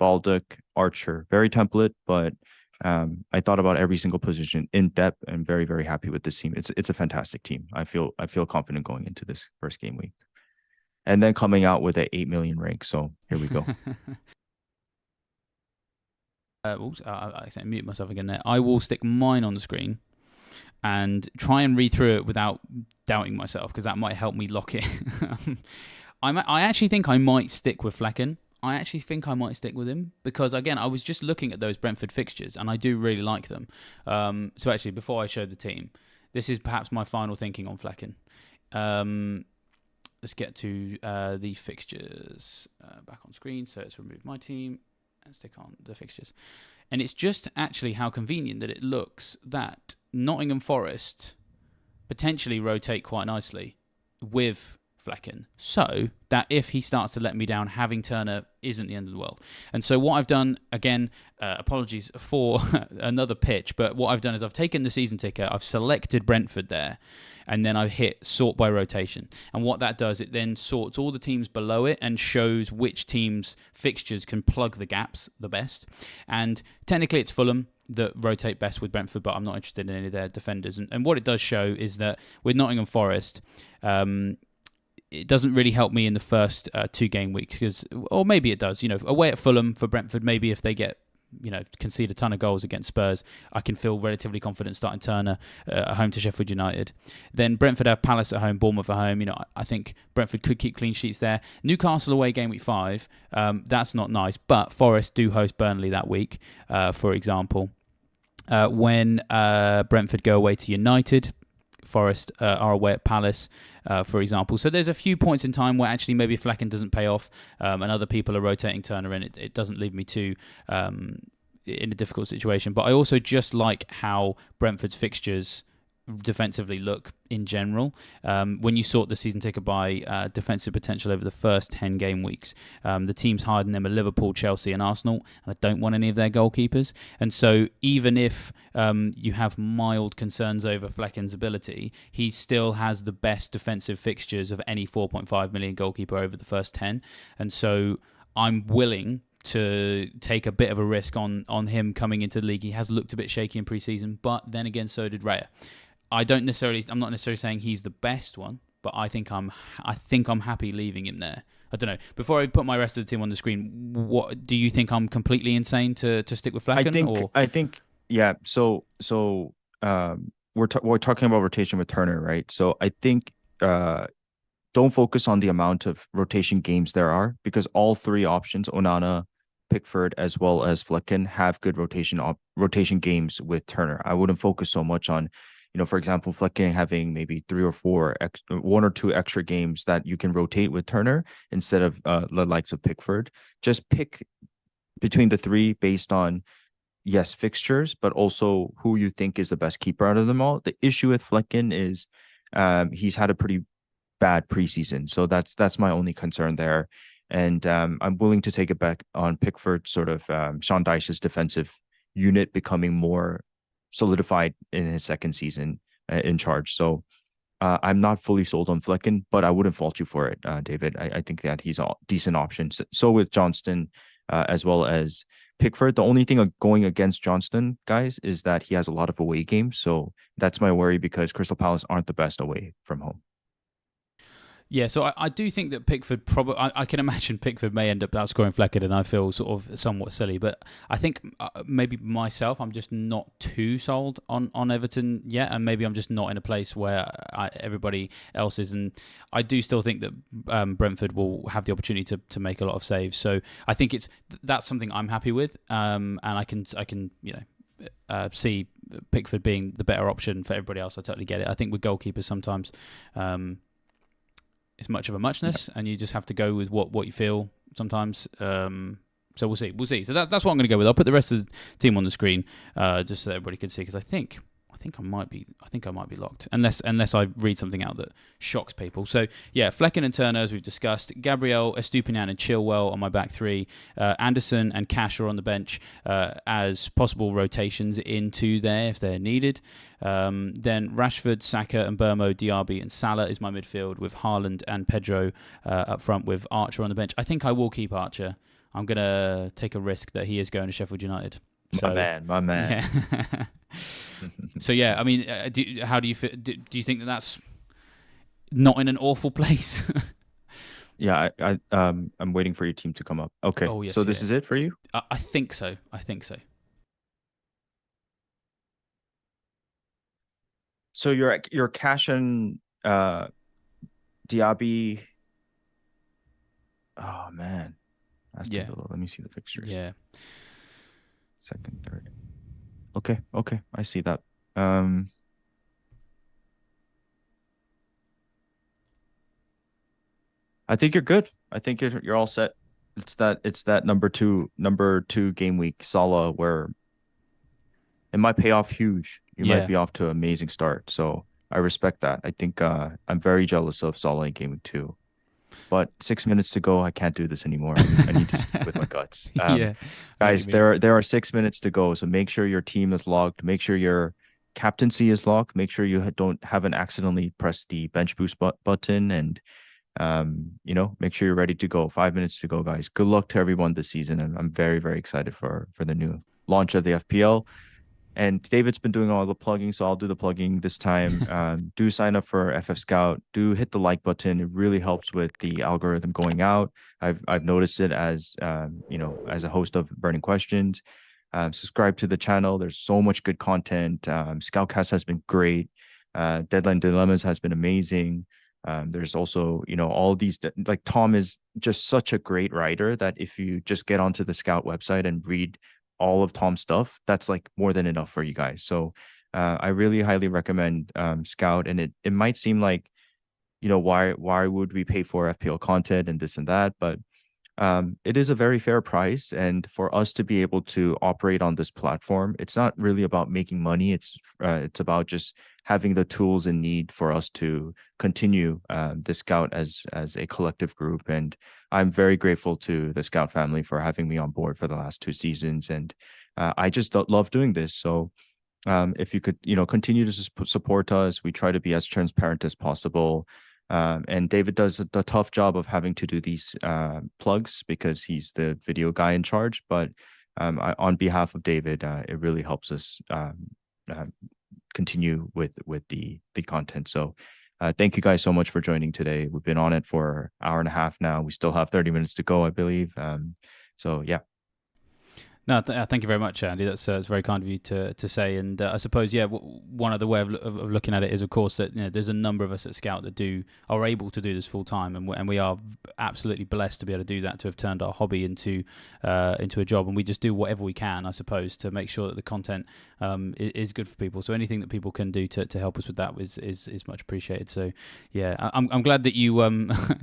Baldock, Archer. Very template, but I thought about every single position in depth and very, very happy with this team. It's a fantastic team. I feel confident going into this first game week. And then coming out with an 8 million rank. So here we go. I accidentally muted myself again there. I will stick mine on the screen and try and read through it without doubting myself because that might help me lock it. I actually think I might stick with Flecken. I actually think I might stick with him because, again, I was just looking at those Brentford fixtures and I do really like them. So actually, before I show the team, this is perhaps my final thinking on Flecken. Let's get to the fixtures back on screen. So let's remove my team and stick on the fixtures. And it's just actually how convenient that it looks that Nottingham Forest potentially rotate quite nicely with Flecken, so that if he starts to let me down, having Turner isn't the end of the world. And so what I've done, again, apologies for another pitch, but what I've done is I've taken the season ticker, I've selected Brentford there, and then I've hit sort by rotation. And what that does, it then sorts all the teams below it and shows which teams' fixtures can plug the gaps the best. And technically it's Fulham that rotate best with Brentford, but I'm not interested in any of their defenders. And what it does show is that with Nottingham Forest, it doesn't really help me in the first 2 game weeks or maybe it does. Away at Fulham for Brentford, maybe if they get concede a ton of goals against Spurs, I can feel relatively confident starting Turner at home to Sheffield United. Then Brentford have Palace at home, Bournemouth at home. I think Brentford could keep clean sheets there. Newcastle away game week 5, that's not nice, but Forest do host Burnley that week, for example. When Brentford go away to United, Forest are away at Palace, for example. So there's a few points in time where actually maybe Flecken doesn't pay off and other people are rotating Turner in. It doesn't leave me too in a difficult situation. But I also just like how Brentford's fixtures defensively look in general. When you sort the season ticker by defensive potential over the first 10 game weeks, the teams higher than them are Liverpool, Chelsea, and Arsenal, and I don't want any of their goalkeepers. And so, even if you have mild concerns over Flecken's ability, he still has the best defensive fixtures of any 4.5 million goalkeeper over the first 10. And so, I'm willing to take a bit of a risk on him coming into the league. He has looked a bit shaky in pre-season, but then again, so did Raya. I'm not necessarily saying he's the best one, but I think I'm happy leaving him there. I don't know. Before I put my rest of the team on the screen, what do you think? I'm completely insane to stick with Flecken? I think, yeah. We're talking about rotation with Turner, right? So I think don't focus on the amount of rotation games there are, because all three options, Onana, Pickford, as well as Flecken, have good rotation games with Turner. I wouldn't focus so much on, for example, Flecken having maybe one or two extra games that you can rotate with Turner instead of the likes of Pickford. Just pick between the three based on, yes, fixtures, but also who you think is the best keeper out of them all. The issue with Flecken is he's had a pretty bad preseason, so that's my only concern there. And I'm willing to take it back on Pickford, sort of Sean Dyche's defensive unit becoming more solidified in his second season in charge. So I'm not fully sold on Flecken, but I wouldn't fault you for it, David. I think that he's a decent option. So with Johnston, as well as Pickford, the only thing going against Johnston, guys, is that he has a lot of away games. So that's my worry, because Crystal Palace aren't the best away from home. Yeah, so I do think that Pickford probably... I can imagine Pickford may end up outscoring Flecken, and I feel sort of somewhat silly. But I think maybe myself, I'm just not too sold on Everton yet, and maybe I'm just not in a place where everybody else is. And I do still think that Brentford will have the opportunity to make a lot of saves. So I think that's something I'm happy with, and I can see Pickford being the better option for everybody else. I totally get it. I think with goalkeepers sometimes... it's much of a muchness, and you just have to go with what you feel sometimes. So we'll see. So that's what I'm going to go with. I'll put the rest of the team on the screen just so everybody can see, because I think I might be locked, unless I read something out that shocks people. So yeah, Flecken and Turner, as we've discussed, Gabriel, Estupinian, and Chilwell on my back three. Anderson and Cash are on the bench as possible rotations into there if they're needed. Then Rashford, Saka, and Burmo, Diaby, and Salah is my midfield, with Haaland and Pedro up front, with Archer on the bench. I think I will keep Archer. I'm gonna take a risk that he is going to Sheffield United. My man. Yeah. So yeah, I mean, how do you feel? Do you think that that's not in an awful place? Yeah, I'm waiting for your team to come up. Okay. Oh, yes, so this is it for you? I think so. So your Cash and Diaby. Oh man, let me see the fixtures. Yeah. Second, third. Okay, I see that. I think you're good. I think you're all set. It's that number two game week Salah where it might pay off huge. You might be off to an amazing start. So I respect that. I think I'm very jealous of Salah in game week 2. But 6 minutes to go. I can't do this anymore. I need to stick with my guts. Guys, there are 6 minutes to go. So make sure your team is logged. Make sure your captaincy is locked. Make sure you haven't accidentally pressed the bench boost button, and make sure you're ready to go. 5 minutes to go, guys. Good luck to everyone this season, and I'm very, very excited for the new launch of the FPL. And David's been doing all the plugging, so I'll do the plugging this time. Do sign up for FFScout. Do hit the like button. It really helps with the algorithm going out. I've noticed it as as a host of Burning Questions. Subscribe to the channel. There's so much good content. Scoutcast has been great. Deadline Dilemmas has been amazing. There's also, all these, like Tom is just such a great writer that if you just get onto the Scout website and read all of Tom's stuff, that's like more than enough for you guys. So I really highly recommend Scout. And it might seem like, why would we pay for FPL content and this and that? But it is a very fair price. And for us to be able to operate on this platform, it's not really about making money. It's about just having the tools in need for us to continue the Scout as a collective group. And I'm very grateful to the Scout family for having me on board for the last 2 seasons. And I just love doing this. So if you could, continue to support us, we try to be as transparent as possible. And David does the tough job of having to do these plugs because he's the video guy in charge. But on behalf of David, it really helps us uh, continue with the content. So thank you guys so much for joining today. We've been on it for an hour and a half now. We still have 30 minutes to go, I believe. So yeah. No, thank you very much, Andy. That's it's very kind of you to say. And I suppose, one other way of looking at it is, of course, that there's a number of us at Scout that are able to do this full time, and we are absolutely blessed to be able to do that, to have turned our hobby into a job, and we just do whatever we can, I suppose, to make sure that the content is good for people. So anything that people can do to help us with that is much appreciated. So yeah, I'm glad that you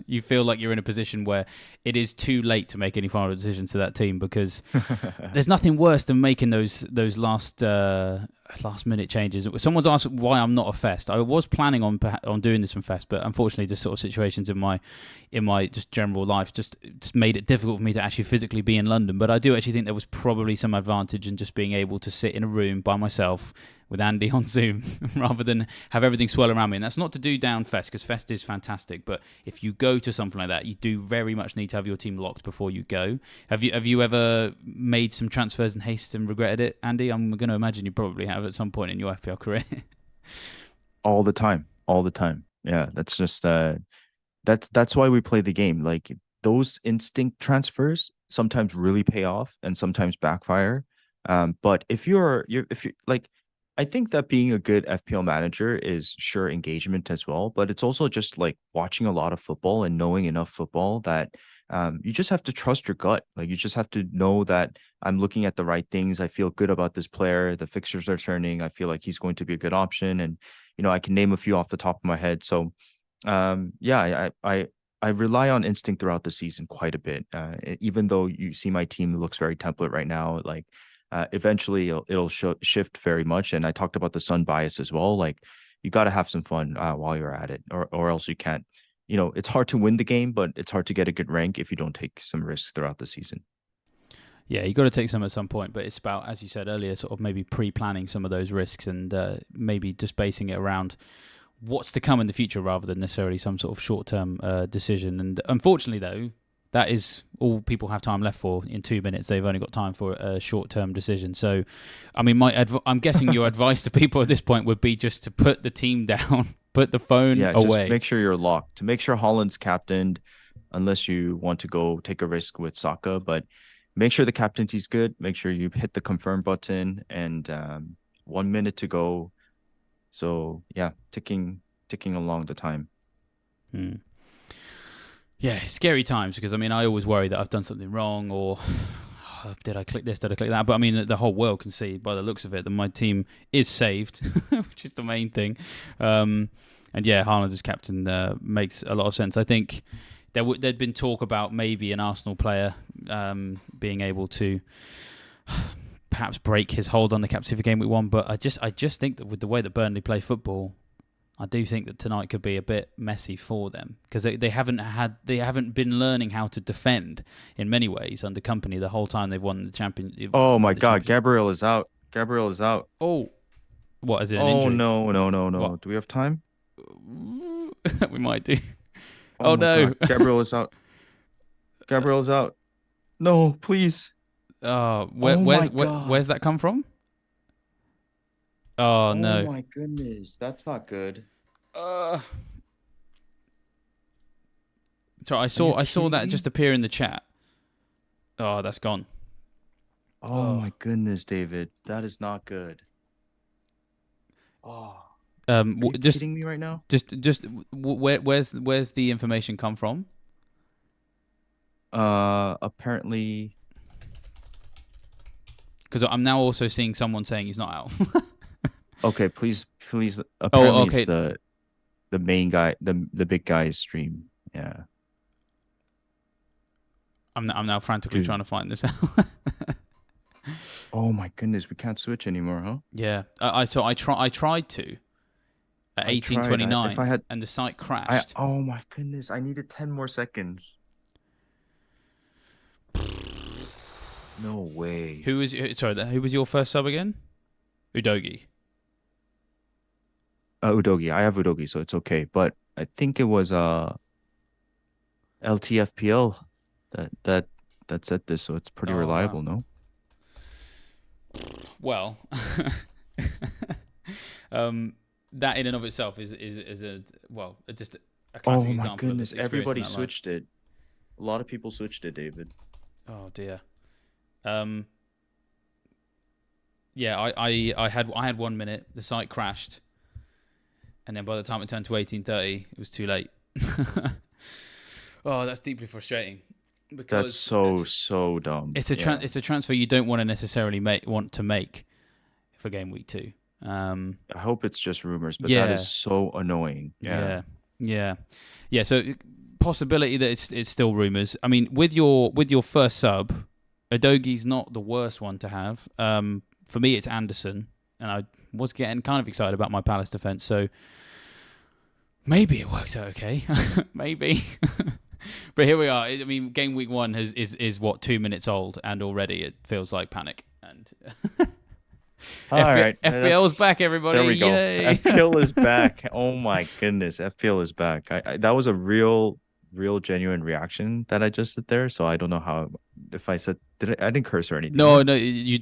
you feel like you're in a position where it is too late to make any final decisions to that team, because there's nothing worse than making those last minute changes. Someone's asked why I'm not a Fest. I was planning on doing this from Fest, but unfortunately, just sort of situations in my just general life just made it difficult for me to actually physically be in London. But I do actually think there was probably some advantage in just being able to sit in a room by myself with Andy on Zoom rather than have everything swirl around me. And that's not to do down Fest, because Fest is fantastic. But if you go to something like that, you do very much need to have your team locked before you go. Have you ever made some transfers in haste and regretted it, Andy? I'm going to imagine you probably have at some point in your FPL career. All the time, all the time. Yeah, that's just that's why we play the game. Like, those instinct transfers sometimes really pay off and sometimes backfire. But if you're like, I think that being a good FPL manager is sure engagement as well, but it's also just like watching a lot of football and knowing enough football that you just have to trust your gut. Like, you just have to know that I'm looking at the right things. I feel good about this player. The fixtures are turning. I feel like he's going to be a good option, and I can name a few off the top of my head. So yeah, I rely on instinct throughout the season quite a bit. Even though you see my team looks very template right now, like eventually it'll shift very much. And I talked about the sun bias as well. Like, you got to have some fun while you're at it, or else you can't. It's hard to win the game, but it's hard to get a good rank if you don't take some risks throughout the season. Yeah, you got to take some at some point, but it's about, as you said earlier, sort of maybe pre-planning some of those risks, and maybe just basing it around what's to come in the future rather than necessarily some sort of short-term decision. And unfortunately, though, that is all people have time left for. In 2 minutes, they've only got time for a short-term decision. So, I mean, I'm guessing your advice to people at this point would be just to put the team down, put the phone away. Just make sure you're locked. To make sure Holland's captained, unless you want to go take a risk with Saka. But make sure the captaincy's good. Make sure you hit the confirm button, and 1 minute to go. So yeah, ticking along the time. Yeah, scary times, because I mean, I always worry that I've done something wrong, or did I click this, did I click that? But I mean, the whole world can see by the looks of it that my team is saved, which is the main thing. And yeah, Haaland as captain makes a lot of sense. I think there'd been talk about maybe an Arsenal player being able to perhaps break his hold on the captaincy for game week 1, but I just think that with the way that Burnley play football, I do think that tonight could be a bit messy for them, because they haven't been learning how to defend in many ways under Company the whole time they've won the champion. Oh my God, Gabriel is out. Gabriel is out. Oh, what is it? An injury? No. What? Do we have time? We might do. Oh no, God. Gabriel is out. Gabriel is out. No, please. Where's that come from? Oh no! Oh my goodness, that's not good. So I saw that just appear in the chat. Oh, that's gone. Oh my goodness, David, that is not good. Oh, are you just kidding me right now? Where's the information come from? Apparently, because I'm now also seeing someone saying he's not out. Okay, please. Apparently, okay. It's the main guy, the big guy's stream. Yeah. I'm now frantically Dude. trying to find this out. Oh my goodness, we can't switch anymore, huh? Yeah, I tried to at I tried. If I 18:29, had, and the site crashed. oh my goodness, I needed 10 more seconds. No way. Who was your first sub again? Udogi. Udogi. I have Udogi, so it's okay. But I think it was LTFPL that that said this, so it's pretty Oh wow. reliable, no? Well, that in and of itself is a well just a Oh classic my example of goodness, experiencing everybody that life. switched it. A lot of people switched it, David. Oh dear. Um, yeah, I had 1 minute. The site crashed, and then by the time it turned to 18:30, it was too late. Oh, that's deeply frustrating That's because so dumb. Yeah. it's a transfer you don't want to necessarily want to make for game week 2. I hope it's just rumors, but that Yeah, is so annoying. Yeah. yeah, yeah, yeah. So possibility that it's still rumors. I mean, with your first sub, Adogi's not the worst one to have. For me, it's Anderson, and I was getting kind of excited about my Palace defense. So maybe it works out okay. Maybe. But here we are. I mean, game week 1 is what 2 minutes old, and already it feels like panic. And All right. FPL's back, everybody! There we go. Yay! FPL is back. Oh my goodness, FPL is back. That was a real genuine reaction that I just did there. So I don't know how if I said I didn't curse or anything. No, Yeah. no, you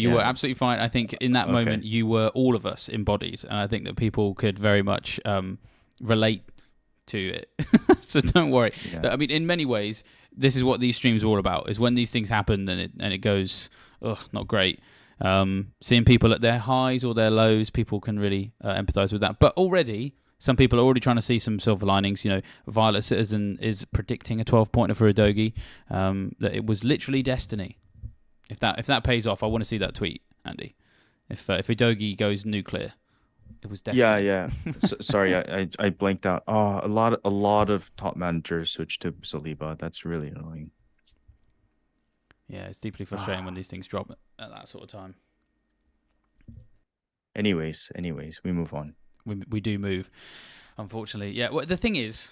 were Yeah. absolutely fine. I think in that moment Okay. you were all of us embodied, and I think that people could very much relate to it. So don't worry. Yeah. I mean, in many ways, this is what these streams are all about: is when these things happen and it goes, ugh, not great. Seeing people at their highs or their lows, people can really empathize with that. But already, some people are already trying to see some silver linings. You know, Violet Citizen is predicting a 12-pointer for Udogi. That it was literally destiny. If that pays off, I want to see that tweet, Andy. If Udogi goes nuclear, it was Yeah, destiny. yeah. Sorry, I blanked out. Oh, a lot of top managers switched to Saliba. That's really annoying. Yeah, it's deeply frustrating when these things drop at that sort of time. Anyways, we move on. We do move, unfortunately. Yeah. Well, the thing is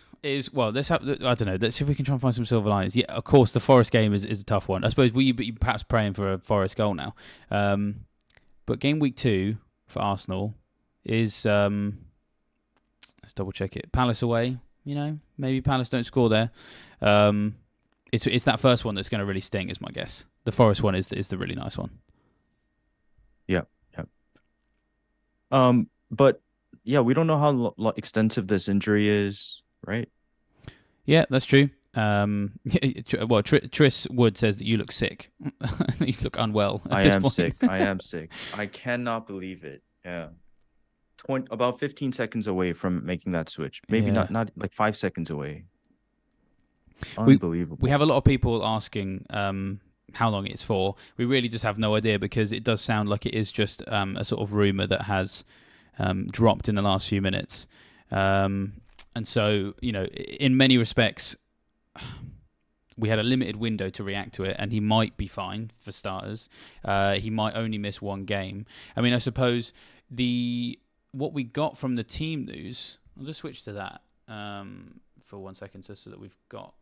well, let's have, I don't know. Let's see if we can try and find some silver linings. Yeah, of course, the Forest game is a tough one. I suppose we perhaps praying for a Forest goal now. But game week 2 for Arsenal is let's double check it. Palace away. You know, maybe Palace don't score there. It's that first one that's going to really sting, is my guess. The Forest one is the really nice one. Yeah, yeah. But yeah, we don't know how extensive this injury is, right? Yeah, that's true. Well, Tris Wood says that you look sick. You look unwell at I this am point. sick. I am sick. I cannot believe it. Yeah. About 15 seconds away from making that switch. Maybe Yeah. not like 5 seconds away. We Unbelievable. we have a lot of people asking how long it's for. We really just have no idea because it does sound like it is just a sort of rumor that has dropped in the last few minutes. And so, you know, in many respects, we had a limited window to react to it, and he might be fine for starters. He might only miss one game. I mean, I suppose what we got from the team news. I'll just switch to that for 1 second, just so that we've got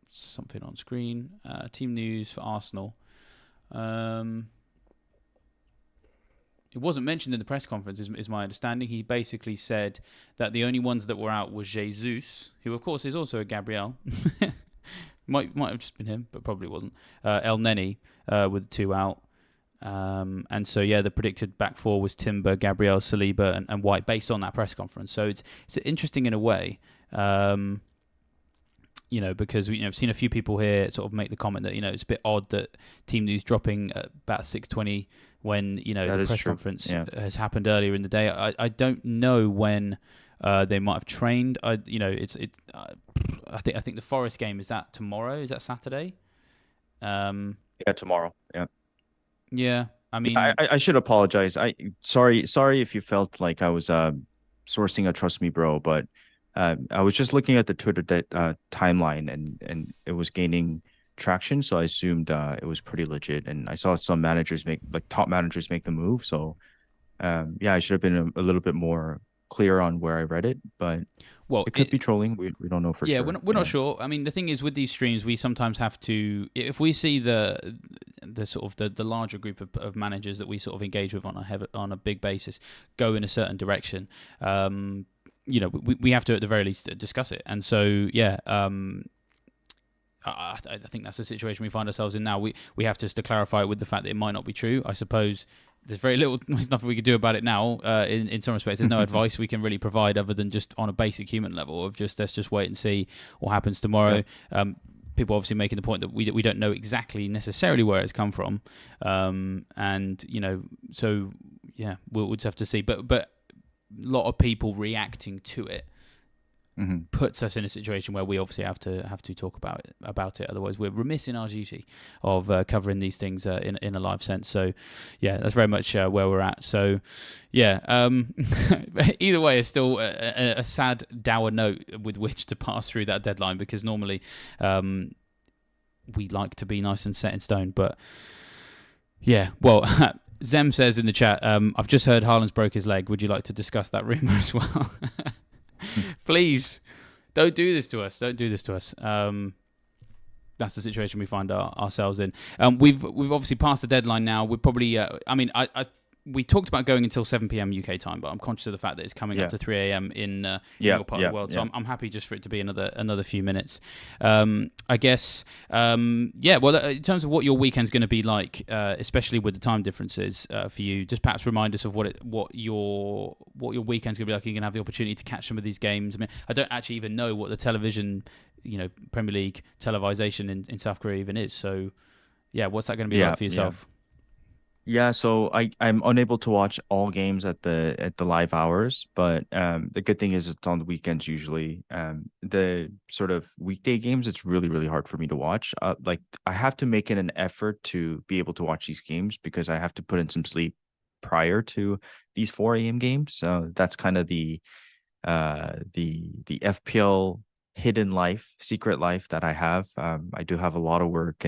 something on screen. Team news for Arsenal. It wasn't mentioned in the press conference, is my understanding. He basically said that the only ones that were out were Jesus, who of course is also a Gabriel. might have just been him, but probably wasn't. El Neni with 2 out. And so, yeah, the predicted back 4 was Timber, Gabriel, Saliba, and White, based on that press conference. So it's interesting in a way, you know, because I've seen a few people here sort of make the comment that, you know, it's a bit odd that team news dropping at about 6:20 when, you know, the press conference has happened earlier in the day. I don't know when they might have trained. I think the Forest game, is that tomorrow? Is that Saturday? Yeah, tomorrow. Yeah. Yeah. I mean, I should apologize. Sorry if you felt like I was sourcing a trust me bro, but I was just looking at the Twitter timeline and it was gaining traction, so I assumed it was pretty legit. And I saw some managers make like top managers make the move, so yeah, I should have been a little bit more clear on where I read it, but Well, it could be trolling. We don't know for yeah, sure. we're not Yeah. sure. I mean, the thing is with these streams, we sometimes have to, if we see the sort of the larger group of managers that we sort of engage with on a big basis go in a certain direction. We have to at the very least discuss it. And so, yeah, I think that's the situation we find ourselves in now. We have to clarify it with the fact that it might not be true. I suppose there's very little, there's nothing we can do about it now. In some respects, there's no advice we can really provide other than just on a basic human level of just let's just wait and see what happens tomorrow. Yeah. People obviously making the point that we don't know exactly necessarily where it's come from, and so yeah, we'll just have to see. But a lot of people reacting to it puts us in a situation where we obviously have to talk about it. Otherwise, we're remiss in our duty of covering these things in a live sense. So, yeah, that's very much where we're at. So, yeah, either way, it's still a sad, dour note with which to pass through that deadline because normally we like to be nice and set in stone. But yeah, well. Zem says in the chat, I've just heard Haaland's broke his leg. Would you like to discuss that rumour as well? Please, don't do this to us. Don't do this to us. That's the situation we find ourselves in. We've obviously passed the deadline now. We're probably. We talked about going until 7 p.m. UK time, but I'm conscious of the fact that it's coming up to 3 a.m. in your part of the world. So I'm happy just for it to be another few minutes. I guess. Well, in terms of what your weekend's going to be like, especially with the time differences for you, just perhaps remind us of what your weekend's going to be like. You're going to have the opportunity to catch some of these games. I mean, I don't actually even know what the television, Premier League televisation in South Korea even is. So, yeah, what's that going to be like for yourself? Yeah, so I'm unable to watch all games at the live hours, but the good thing is it's on the weekends usually. The sort of weekday games, it's really, really hard for me to watch. Like I have to make it an effort to be able to watch these games because I have to put in some sleep prior to these 4 a.m. games. So that's kind of the FPL hidden life, secret life that I have. I do have a lot of work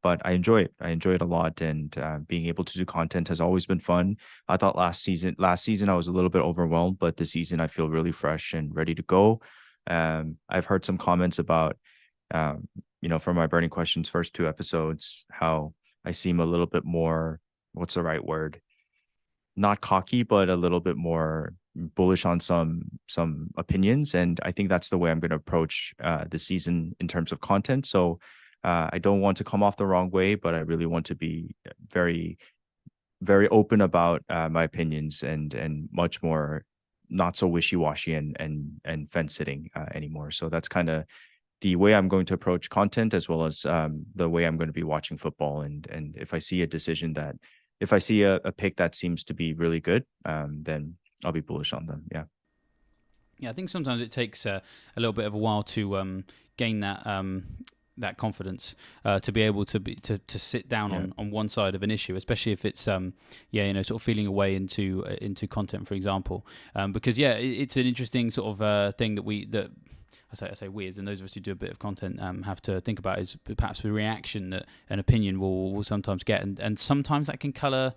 but I enjoy it. I enjoy it a lot, and being able to do content has always been fun. I thought last season I was a little bit overwhelmed, but this season I feel really fresh and ready to go. I've heard some comments about, from my burning questions first 2 episodes, how I seem a little bit more, what's the right word? Not cocky, but a little bit more bullish on some opinions, and I think that's the way I'm going to approach this season in terms of content. So. I don't want to come off the wrong way, but I really want to be very, very open about my opinions and much more not so wishy-washy and fence sitting anymore. So that's kind of the way I'm going to approach content, as well as the way I'm going to be watching football. And if I see a pick that seems to be really good, then I'll be bullish on them. Yeah. Yeah, I think sometimes it takes a little bit of a while to gain that confidence to be able to sit down on one side of an issue, especially if it's sort of feeling a way into content, for example, because it's an interesting sort of thing that I say we, as in those of us who do a bit of content, have to think about is perhaps the reaction that an opinion will sometimes get, and sometimes that can colour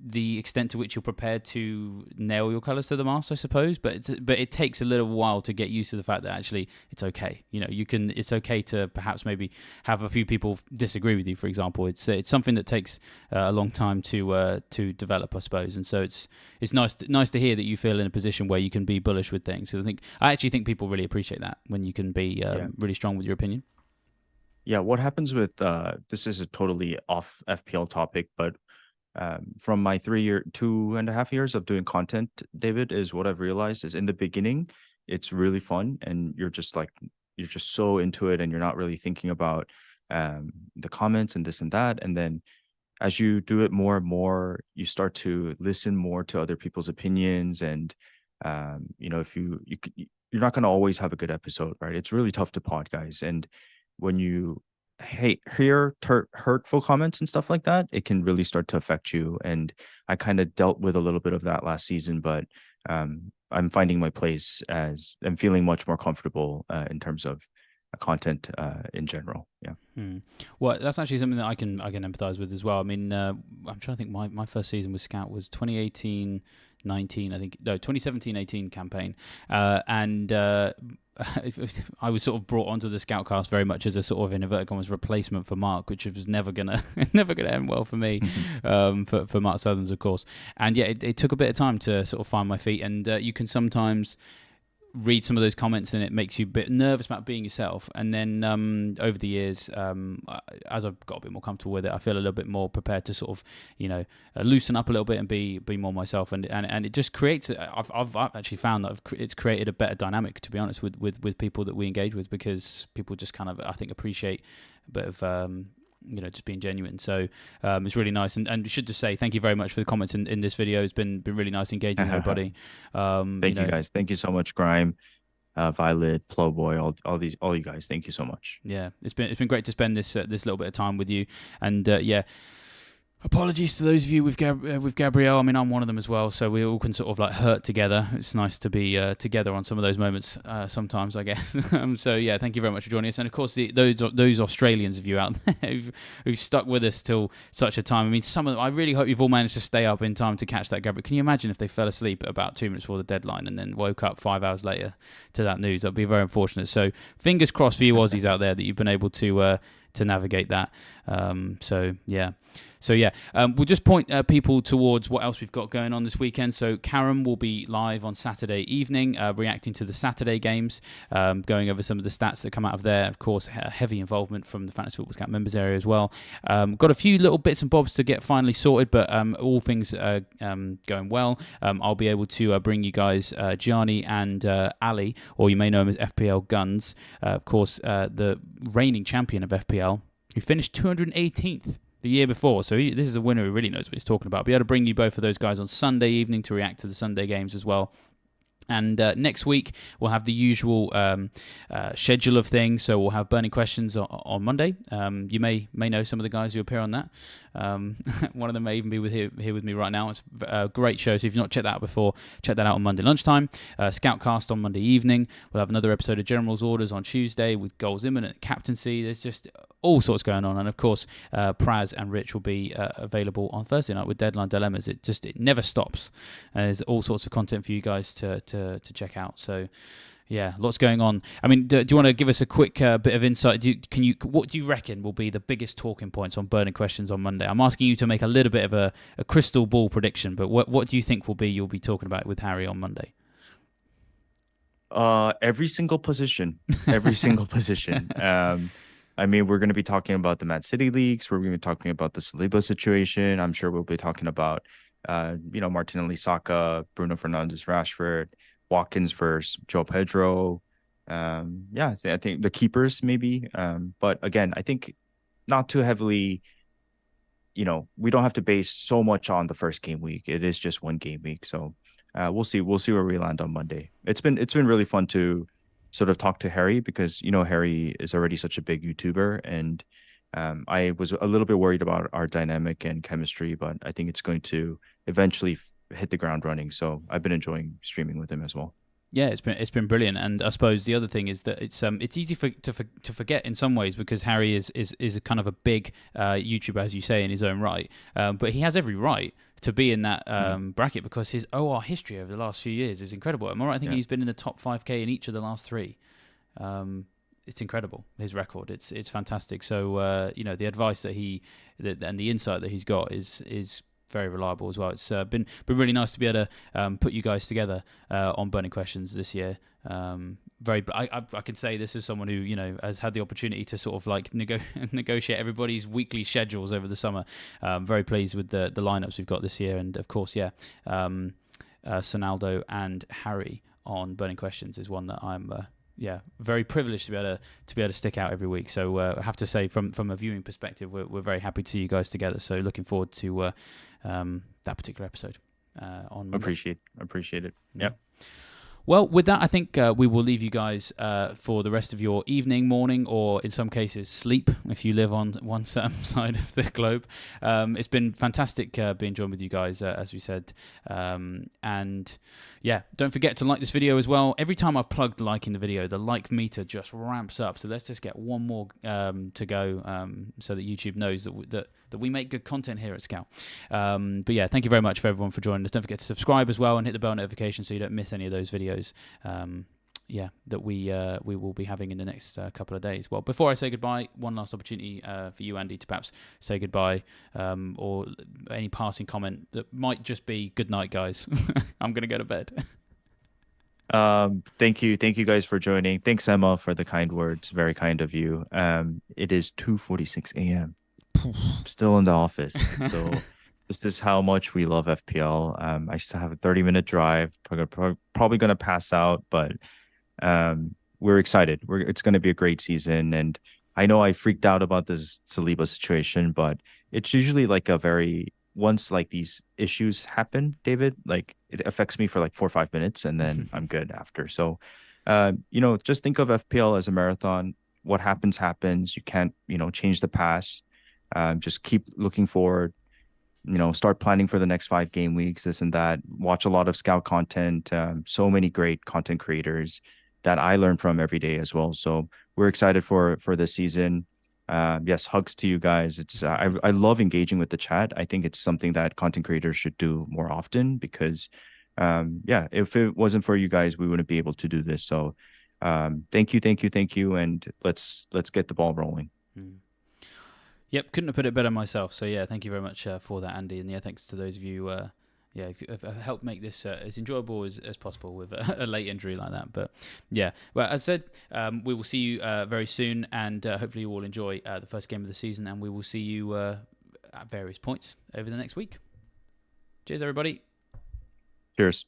the extent to which you're prepared to nail your colours to the mast, I suppose. But it takes a little while to get used to the fact that actually it's okay. It's okay to perhaps maybe have a few people disagree with you, for example. It's something that takes a long time to develop, I suppose. And so it's nice to hear that you feel in a position where you can be bullish with things. Because I actually think people really appreciate that when you can be really strong with your opinion. Yeah, what happens with this is a totally off FPL topic, but from my 2.5 years of doing content, David, is what I've realized is in the beginning, it's really fun and you're just so into it and you're not really thinking about the comments and this and that. And then as you do it more and more, you start to listen more to other people's opinions. And, if you're not going to always have a good episode, right? It's really tough to pod, guys. And when you hear hurtful comments and stuff like that, it can really start to affect you. And I kind of dealt with a little bit of that last season, but I'm finding my place as I'm feeling much more comfortable in terms of content in general. Yeah. Well, that's actually something that I can empathise with as well. I mean, I'm trying to think. My first season with Scout was 2018-19, I think. No, 2017-18 campaign, and I was sort of brought onto the Scoutcast very much as a sort of, in inverted commas, replacement for Mark, which was never gonna end well for me, for Mark Southerns, of course. And yeah, it took a bit of time to sort of find my feet, and you can sometimes read some of those comments and it makes you a bit nervous about being yourself. And then over the years, as I've got a bit more comfortable with it, I feel a little bit more prepared to sort of, loosen up a little bit and be more myself. And it just creates, I've actually found that it's created a better dynamic, to be honest, with people that we engage with, because people just kind of, I think, appreciate a bit of just being genuine. So it's really nice, and we should just say thank you very much for the comments in this video. It's been really nice engaging with everybody. Thank you guys. Thank you so much, Grime, Violet, Plowboy, all you guys. Thank you so much. Yeah, it's been great to spend this little bit of time with you, and apologies to those of you with Gabriel. I mean, I'm one of them as well, so we all can sort of like hurt together. It's nice to be together on some of those moments sometimes, I guess. So yeah, thank you very much for joining us, and of course those Australians of you out there who've stuck with us till such a time. I mean, some of them, I really hope you've all managed to stay up in time to catch that Gabriel. Can you imagine if they fell asleep at about 2 minutes before the deadline and then woke up 5 hours later to that news? That'd be very unfortunate. So fingers crossed for you Aussies out there that you've been able to navigate that. We'll just point people towards what else we've got going on this weekend. So Karen will be live on Saturday evening, reacting to the Saturday games, going over some of the stats that come out of there. Of course, heavy involvement from the Fantasy Football Scout members area as well. Got a few little bits and bobs to get finally sorted, but all things going well. I'll be able to bring you guys Gianni and Ali, or you may know him as FPL Guns. Of course, the reigning champion of FPL, who finished 218th the year before. So this is a winner who really knows what he's talking about. I'll be able to bring you both of those guys on Sunday evening to react to the Sunday games as well. And next week, we'll have the usual schedule of things. So we'll have burning questions on Monday. You may know some of the guys who appear on that. One of them may even be here with me right now. It's a great show. So if you've not checked that out before, check that out on Monday lunchtime. Scoutcast on Monday evening. We'll have another episode of General's Orders on Tuesday with goals imminent, captaincy. There's just all sorts going on. And of course, Praz and Rich will be available on Thursday night with Deadline Dilemmas. It never stops. There's all sorts of content for you guys to check out. So yeah, lots going on. I mean, do you want to give us a quick bit of insight? What do you reckon will be the biggest talking points on burning questions on Monday? I'm asking you to make a little bit of a crystal ball prediction, but what do you think you'll be talking about with Harry on Monday? Every single position. I mean, we're going to be talking about the Man City leagues. We're going to be talking about the Saliba situation. I'm sure we'll be talking about Martinelli, Saka, Bruno Fernandes, Rashford, Watkins versus Joe Pedro. I think the keepers maybe. But again, I think not too heavily. We don't have to base so much on the first game week. It is just one game week, so we'll see. We'll see where we land on Monday. It's been really fun to sort of talk to Harry, because Harry is already such a big YouTuber, and I was a little bit worried about our dynamic and chemistry, but I think it's going to eventually hit the ground running. So I've been enjoying streaming with him as well. Yeah, it's been brilliant, and I suppose the other thing is that it's easy to forget in some ways, because Harry is a kind of a big YouTuber, as you say, in his own right, but he has every right to be in that bracket, because his OR history over the last few years is incredible. Am I right? I think he's been in the top 5K in each of the last 3. It's incredible, his record. It's fantastic. So the advice that and the insight that he's got is very reliable as well. It's been really nice to be able to put you guys together on burning questions this year. I can say this as someone who has had the opportunity to sort of like negotiate everybody's weekly schedules over the summer. Very pleased with the lineups we've got this year, and of course, Sonaldo and Harry on burning questions is one that I'm very privileged to be able to stick out every week. So I have to say, from a viewing perspective, we're very happy to see you guys together. So looking forward to that particular episode on Monday. Appreciate it. Yep. Well, with that, I think we will leave you guys for the rest of your evening, morning, or in some cases, sleep if you live on one certain side of the globe. It's been fantastic being joined with you guys, as we said. And yeah, don't forget to like this video as well. Every time I've plugged liking the video, the like meter just ramps up. So let's just get one more to go so that YouTube knows that we make good content here at Scout. But yeah, thank you very much for everyone for joining us. Don't forget to subscribe as well and hit the bell notification so you don't miss any of those videos. That we will be having in the next couple of days. Well, before I say goodbye, one last opportunity for you, Andy, to perhaps say goodbye or any passing comment that might just be good night, guys. I'm going to go to bed. Thank you guys for joining. Thanks, Emma, for the kind words. Very kind of you. It is 2:46 a.m. Still in the office, so this is how much we love FPL. I still have a 30-minute drive. Probably gonna pass out, but we're excited. It's gonna be a great season, and I know I freaked out about this Saliba situation, but it's usually like a very once like these issues happen, David, like it affects me for like 4 or 5 minutes, and then I'm good after. So, just think of FPL as a marathon. What happens happens. You can't change the past. Just keep looking forward, start planning for the next 5 game weeks, this and that. Watch a lot of Scout content. So many great content creators that I learn from every day as well. So we're excited for this season. Yes, hugs to you guys. It's I love engaging with the chat. I think it's something that content creators should do more often because, if it wasn't for you guys, we wouldn't be able to do this. So, thank you, and let's get the ball rolling. Yep, couldn't have put it better myself. So yeah, thank you very much for that, Andy, and yeah, thanks to those of you who have helped make this as enjoyable as possible with a late injury like that. But yeah, well, as I said, we will see you very soon, and hopefully you all enjoy the first game of the season, and we will see you at various points over the next week. Cheers, everybody. Cheers.